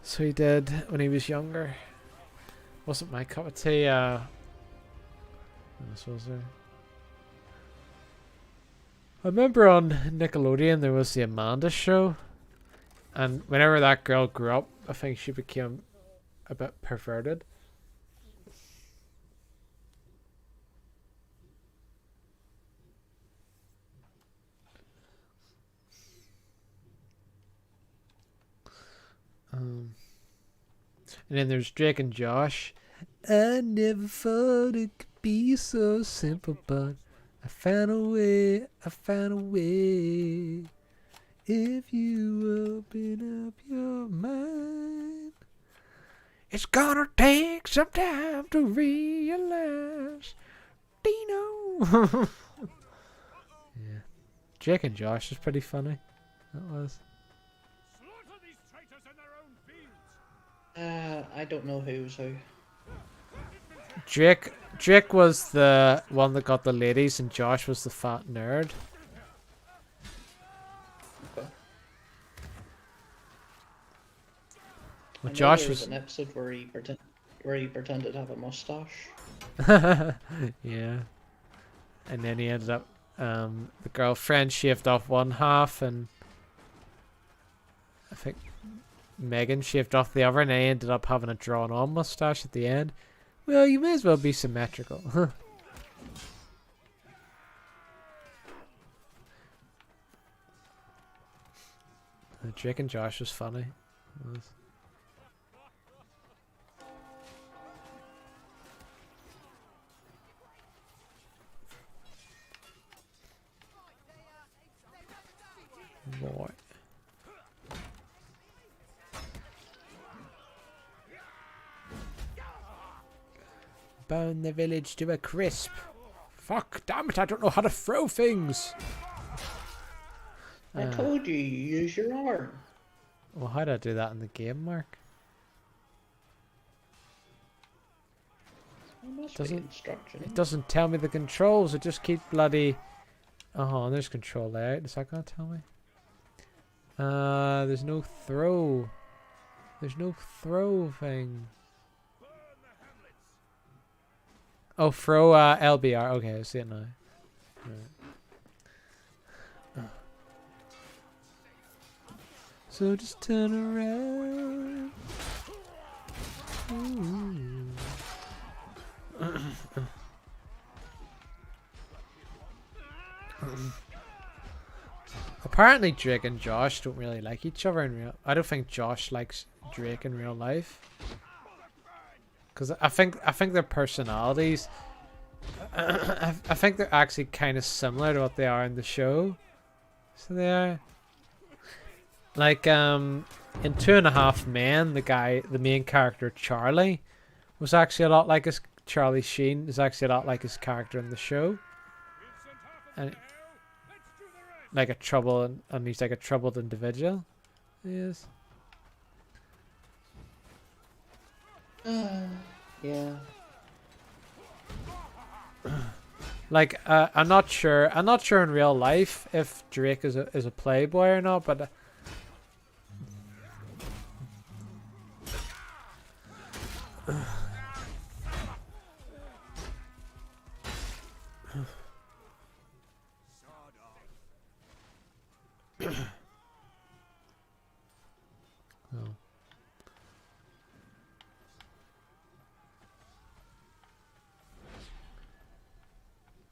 Speaker 2: So he did when he was younger. Wasn't my cup of tea. What else was there? I remember on Nickelodeon there was the Amanda Show. And whenever that girl grew up, I think she became a bit perverted. And then there's Drake and Josh. I never thought it could be so simple, but I found a way, I found a way. If you open up your mind, it's gonna take some time to realize. Dino. Yeah. Drake and Josh was pretty funny. That was.
Speaker 3: Slaughter these traitors in their own fields.
Speaker 1: I don't know who's who.
Speaker 2: Drake was the one that got the ladies, and Josh was the fat nerd.
Speaker 1: Okay.
Speaker 2: Well,
Speaker 1: I know
Speaker 2: Josh
Speaker 1: there
Speaker 2: was
Speaker 1: an episode where he pretended to have a mustache.
Speaker 2: yeah, and then he ended up the girlfriend shaved off one half, and I think Megan shaved off the other, and they ended up having a drawn-on mustache at the end. Well, you may as well be symmetrical. Drake and Josh was funny. It was. Boy. Burn the village to a crisp. Fuck, damn it, I don't know how to throw things.
Speaker 1: I told you, use your arm.
Speaker 2: Well, how do I do that in the game, Mark?
Speaker 1: There must
Speaker 2: Doesn't-
Speaker 1: be instructions.
Speaker 2: It doesn't tell me the controls, it just keep bloody... Oh, there's control layout. Is that gonna tell me? There's no throw. There's no throw thing. Oh, throw LBR. Okay, I see it now. Right. So just turn around. Apparently Drake and Josh don't really like each other in real. I don't think Josh likes Drake in real life. Because I think their personalities, I think they're actually kind of similar to what they are in the show. So they are. Like in 2.5 Men, the main character Charlie, was actually a lot like his Charlie Sheen is actually a lot like his character in the show. And like a trouble, and he's like a troubled individual. He is.
Speaker 1: Yeah.
Speaker 2: Like I'm not sure in real life if Drake is a playboy or not, but oh.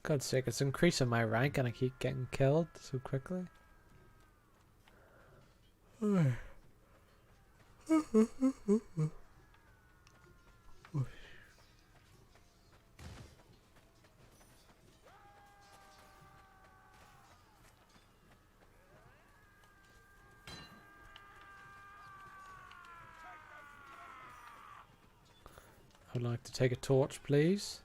Speaker 2: God's sake, it's increasing my rank and I keep getting killed so quickly. I'd like to take a torch, please.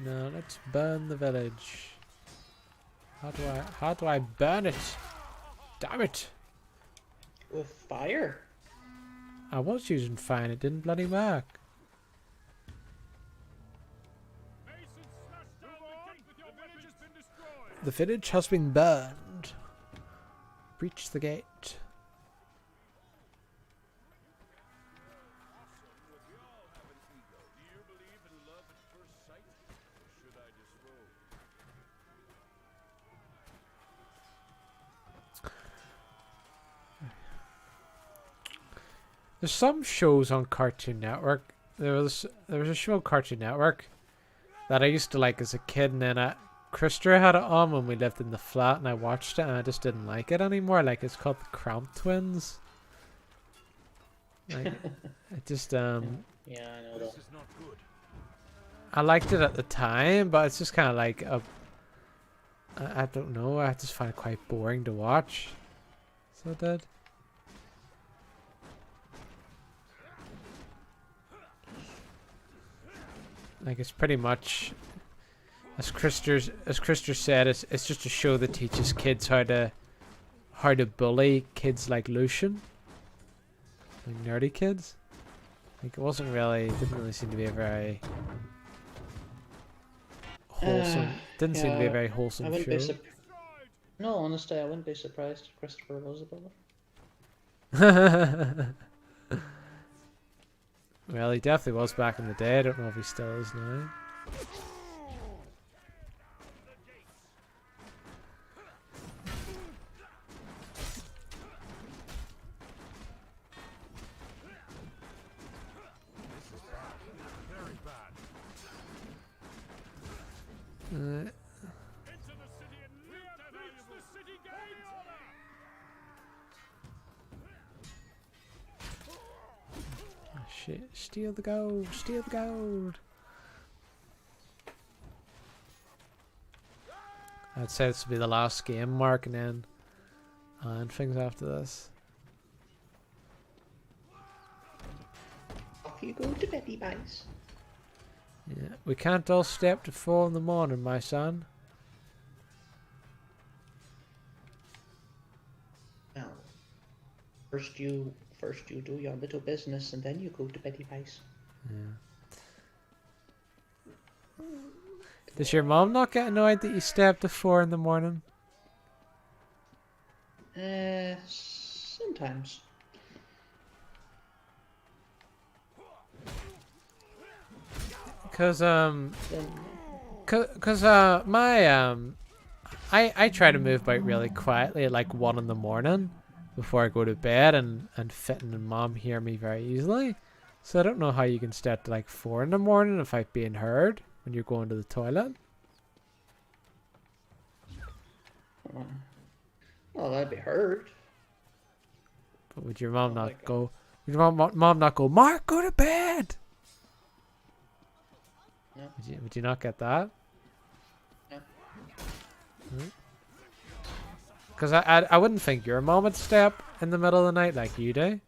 Speaker 2: No, let's burn the village. How do I burn it? Damn it!
Speaker 1: With fire?
Speaker 2: I was using fire and it didn't bloody work. The village has been burned. Breach the gate. There's some shows on Cartoon Network. There was a show on Cartoon Network that I used to like as a kid, and then Krister had it on when we lived in the flat, and I watched it, and I just didn't like it anymore. Like, it's called the Cramp Twins. Like, it just
Speaker 1: Yeah, I know that.
Speaker 2: I liked it at the time, but it's just kind of like I don't know. I just find it quite boring to watch. So I did. Like, it's pretty much, as Krister said, it's just a show that teaches kids how to bully kids like Lucian, like nerdy kids. Like, it didn't really seem to be a very wholesome. Didn't seem to be a very wholesome show.
Speaker 1: No, honestly, I wouldn't be surprised if Christopher was a bully.
Speaker 2: Well, he definitely was back in the day. I don't know if he still is now. Shit, steal the gold, steal the gold. I'd say this would be the last game mark, and then and things after this.
Speaker 1: Off you go to Betty Bites.
Speaker 2: Yeah, we can't all stay up to 4 in the morning, my son.
Speaker 1: Well, first you do your little business, and then you go to Betty Bites.
Speaker 2: Yeah. Does your mom not get annoyed that you stay up to 4 in the morning?
Speaker 1: Sometimes.
Speaker 2: Cause I try to move about really quietly at like 1 in the morning before I go to bed, and Fitton and Mom hear me very easily. So I don't know how you can start to like 4 in the morning without being heard when you're going to the toilet.
Speaker 1: Well, that'd be heard.
Speaker 2: But would your mom not go? Would your mom not go? Mark, go to bed.
Speaker 1: No.
Speaker 2: Would you not get that?
Speaker 1: No.
Speaker 2: Because I wouldn't think your mom would stay up in the middle of the night like you do.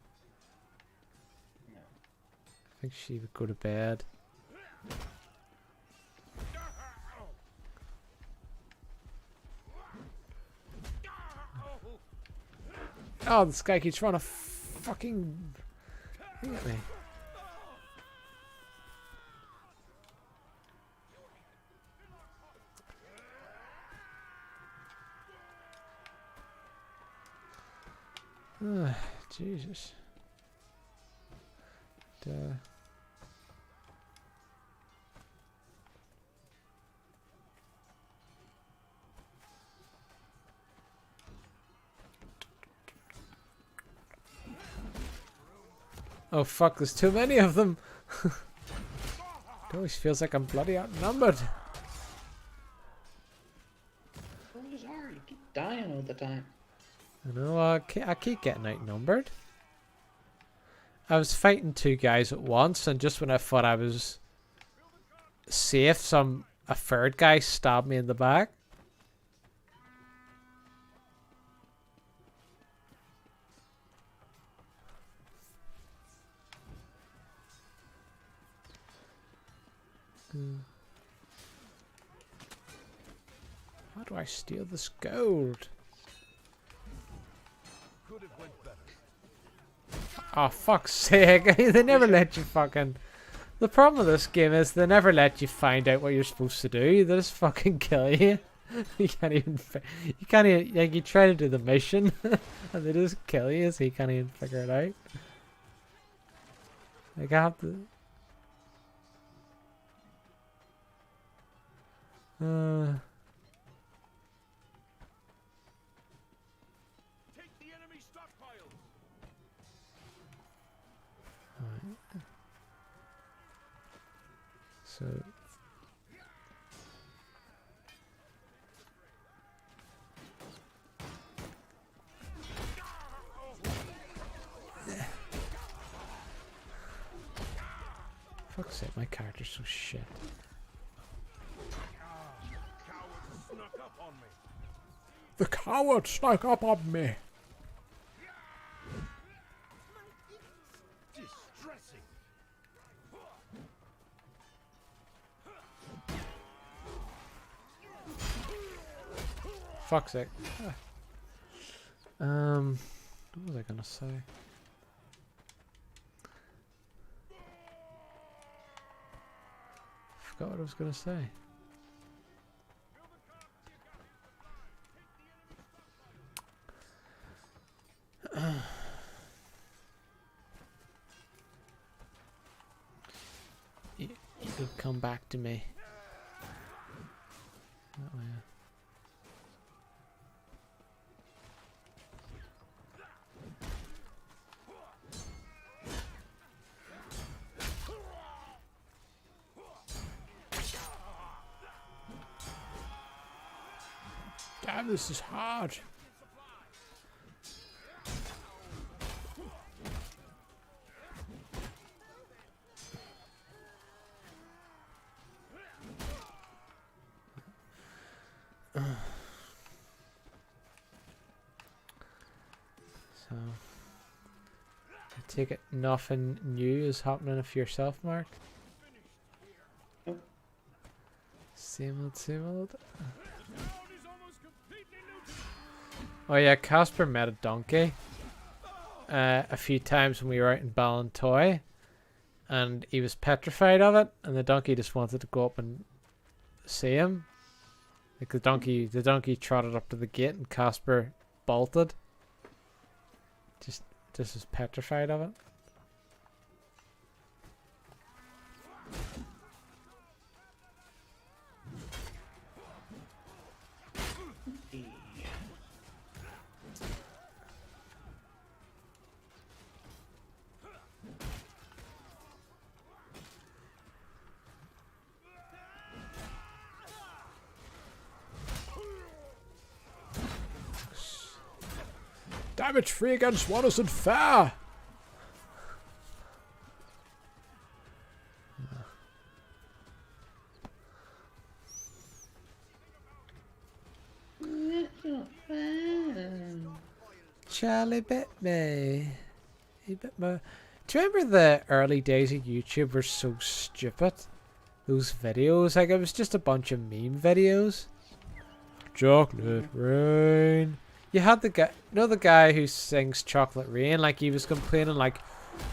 Speaker 1: No.
Speaker 2: I think she would go to bed. Oh, this guy keeps trying to fucking hit me. Jesus. Duh. Oh fuck, there's too many of them. It always feels like I'm bloody outnumbered.
Speaker 1: Bullies are. You keep dying all the time.
Speaker 2: I know, I keep getting outnumbered. I was fighting 2 guys at once, and just when I thought I was safe, a 3rd guy stabbed me in the back. How do I steal this gold?
Speaker 3: Could have went better.
Speaker 2: Oh, fuck's sake. They never let you fucking... The problem with this game is they never let you find out what you're supposed to do. They just fucking kill you. You can't even... You can't even... Like, you try to do the mission and they just kill you so you can't even figure it out. Like, I have to...
Speaker 3: Take the enemy stockpile.
Speaker 2: So... Fuck's sake, my character's so shit.
Speaker 3: Coward snuck up on me.
Speaker 2: The coward snuck up on me.
Speaker 3: Distressing.
Speaker 2: Fuck's sake. What was I gonna say? Forgot what I was gonna say. You could come back to me. Oh yeah. Damn, this is hard. So, I take it nothing new is happening for yourself, Mark?
Speaker 1: Nope.
Speaker 2: Same old, same old. Oh yeah, Casper met a donkey a few times when we were out in Ballantoy, and he was petrified of it, and the donkey just wanted to go up and see him. Like the donkey trotted up to the gate, and Casper bolted. Just was petrified of it. Damage 3 against 1 isn't fair! Charlie bit me. He bit me. Do you remember the early days of YouTube were so stupid? Those videos, like it was just a bunch of meme videos. Chocolate rain. You had the guy, you know the guy who sings Chocolate Rain, like he was complaining like,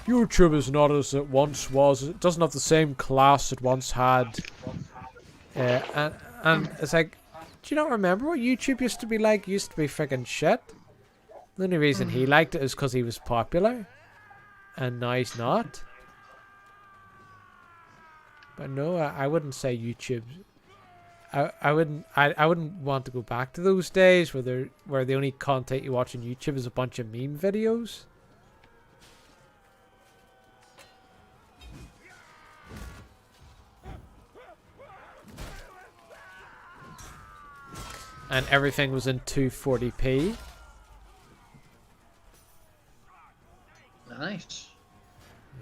Speaker 2: YouTube is not as it once was, it doesn't have the same class it once had. And it's like, do you not remember what YouTube used to be like? It used to be freaking shit. The only reason he liked it is because he was popular. And now he's not. But no, I wouldn't say YouTube... I wouldn't want to go back to those days where the only content you watch on YouTube is a bunch of meme videos. And everything was in 240p.
Speaker 1: Nice.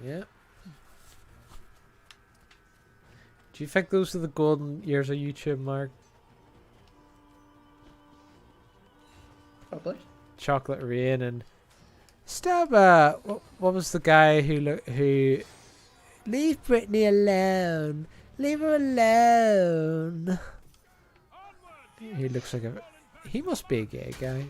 Speaker 2: Yeah. Do you think those are the golden years of YouTube, Mark?
Speaker 1: Probably.
Speaker 2: Chocolate Rain and stop. What was the guy who leave Britney alone? Leave her alone. He looks like a... He must be a gay guy.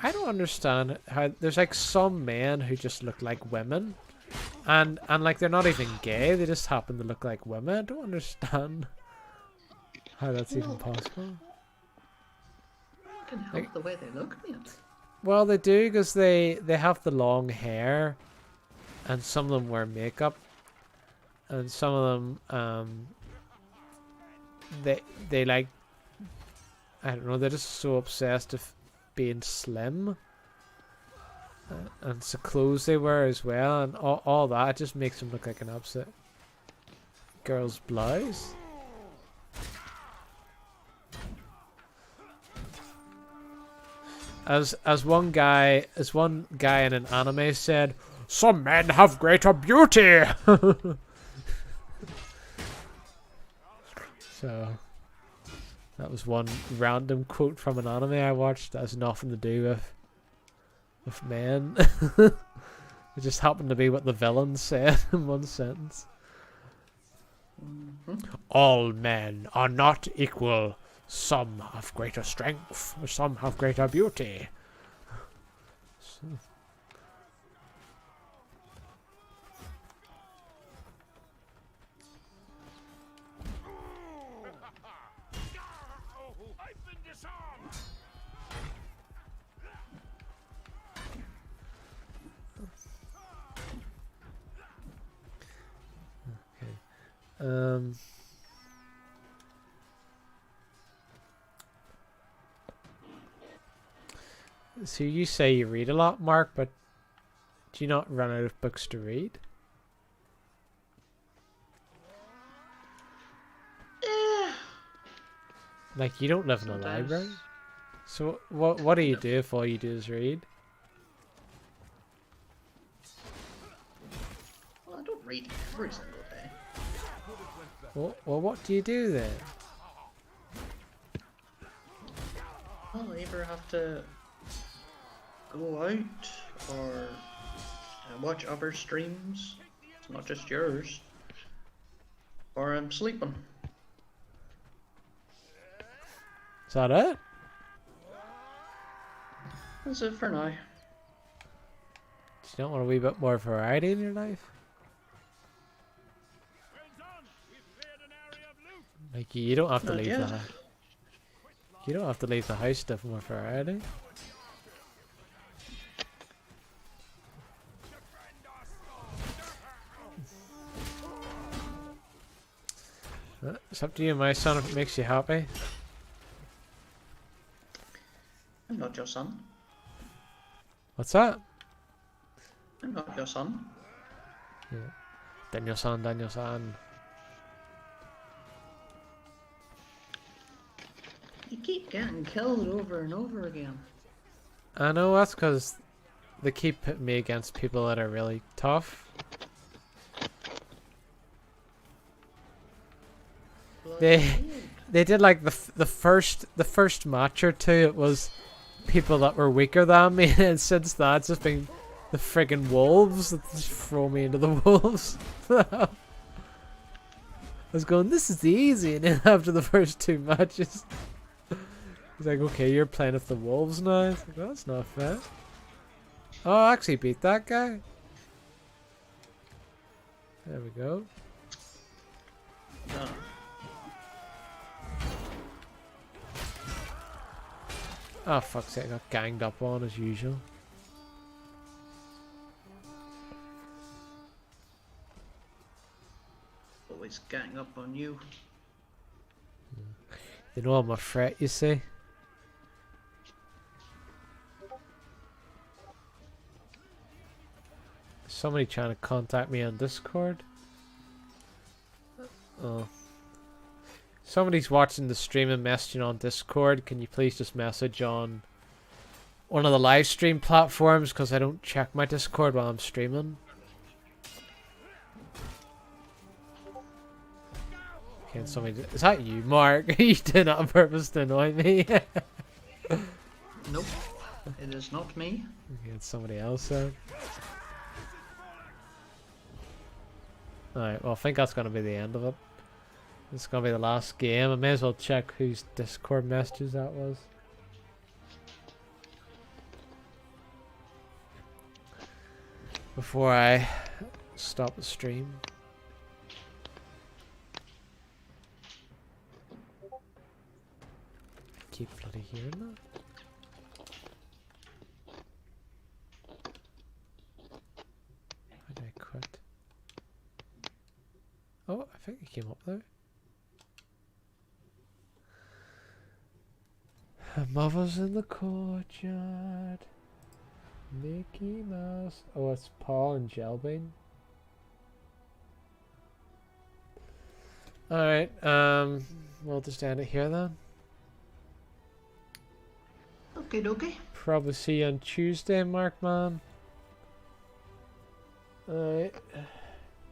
Speaker 2: I don't understand how there's like some men who just look like women, and like they're not even gay. They just happen to look like women. I don't understand how that's even possible.
Speaker 1: I can help the way they look, mate.
Speaker 2: Well, they do because they have the long hair, and some of them wear makeup, and some of them they like, I don't know, they're just so obsessed with being slim, and it's the clothes they wear as well, and all that just makes them look like an absolute girl's blouse. As one guy in an anime said, "Some men have greater beauty." So that was one random quote from an anime I watched that has nothing to do with men. It just happened to be what the villain said in one sentence. All men are not equal. Some have greater strength, some have greater beauty. So.
Speaker 3: I've been disarmed.
Speaker 2: Okay. So you say you read a lot, Mark, but do you not run out of books to read? Like, you don't live in a library? So what do you do if all you do is read?
Speaker 1: Well, I don't read every single day.
Speaker 2: Well, what do you do then?
Speaker 1: Well, I either have to go out or watch other streams. It's not just yours. Or I'm sleeping.
Speaker 2: Is that it?
Speaker 1: That's it for now.
Speaker 2: You don't want a wee bit more variety in your life? Like, you don't have to
Speaker 1: Not
Speaker 2: leave
Speaker 1: yet.
Speaker 2: the house. You don't have to leave the house to have more variety. It's up to you, my son, if it makes you happy.
Speaker 1: I'm not your son.
Speaker 2: What's that?
Speaker 1: I'm not your son.
Speaker 2: Yeah. Daniel san, Daniel san.
Speaker 1: You keep getting killed over and over again.
Speaker 2: I know, that's because they keep putting me against people that are really tough. They did like the first match or two. It was people that were weaker than me, and since that, it's just been the friggin' wolves that just throw me into the wolves. I was going, this is easy, and then after the first two matches, he's like, okay, you're playing with the wolves now. It's like, well, that's not fair. Oh, I actually beat that guy. There we go.
Speaker 1: No.
Speaker 2: Oh, fuck's sake, I got ganged up on as usual.
Speaker 1: Always gang up on you.
Speaker 2: They know I'm a threat, you see. Somebody trying to contact me on Discord. Oh. Somebody's watching the stream and messaging on Discord. Can you please just message on one of the live stream platforms, because I don't check my Discord while I'm streaming. Can somebody... Is that you, Mark? You did that on purpose to annoy me.
Speaker 1: Nope. It is not me.
Speaker 2: Okay, it's somebody else then. Alright, well I think that's gonna be the end of it. It's gonna be the last game. I may as well check whose Discord messages that was. Before I stop the stream. Keep bloody hearing that. Why did I quit? Oh, I think it came up there. Mother's in the courtyard. Mickey Mouse. Oh, it's Paul and Jelbean. Alright, we'll just end it here then.
Speaker 1: Okay, dokie.
Speaker 2: Probably see you on Tuesday, Mark man. Alright.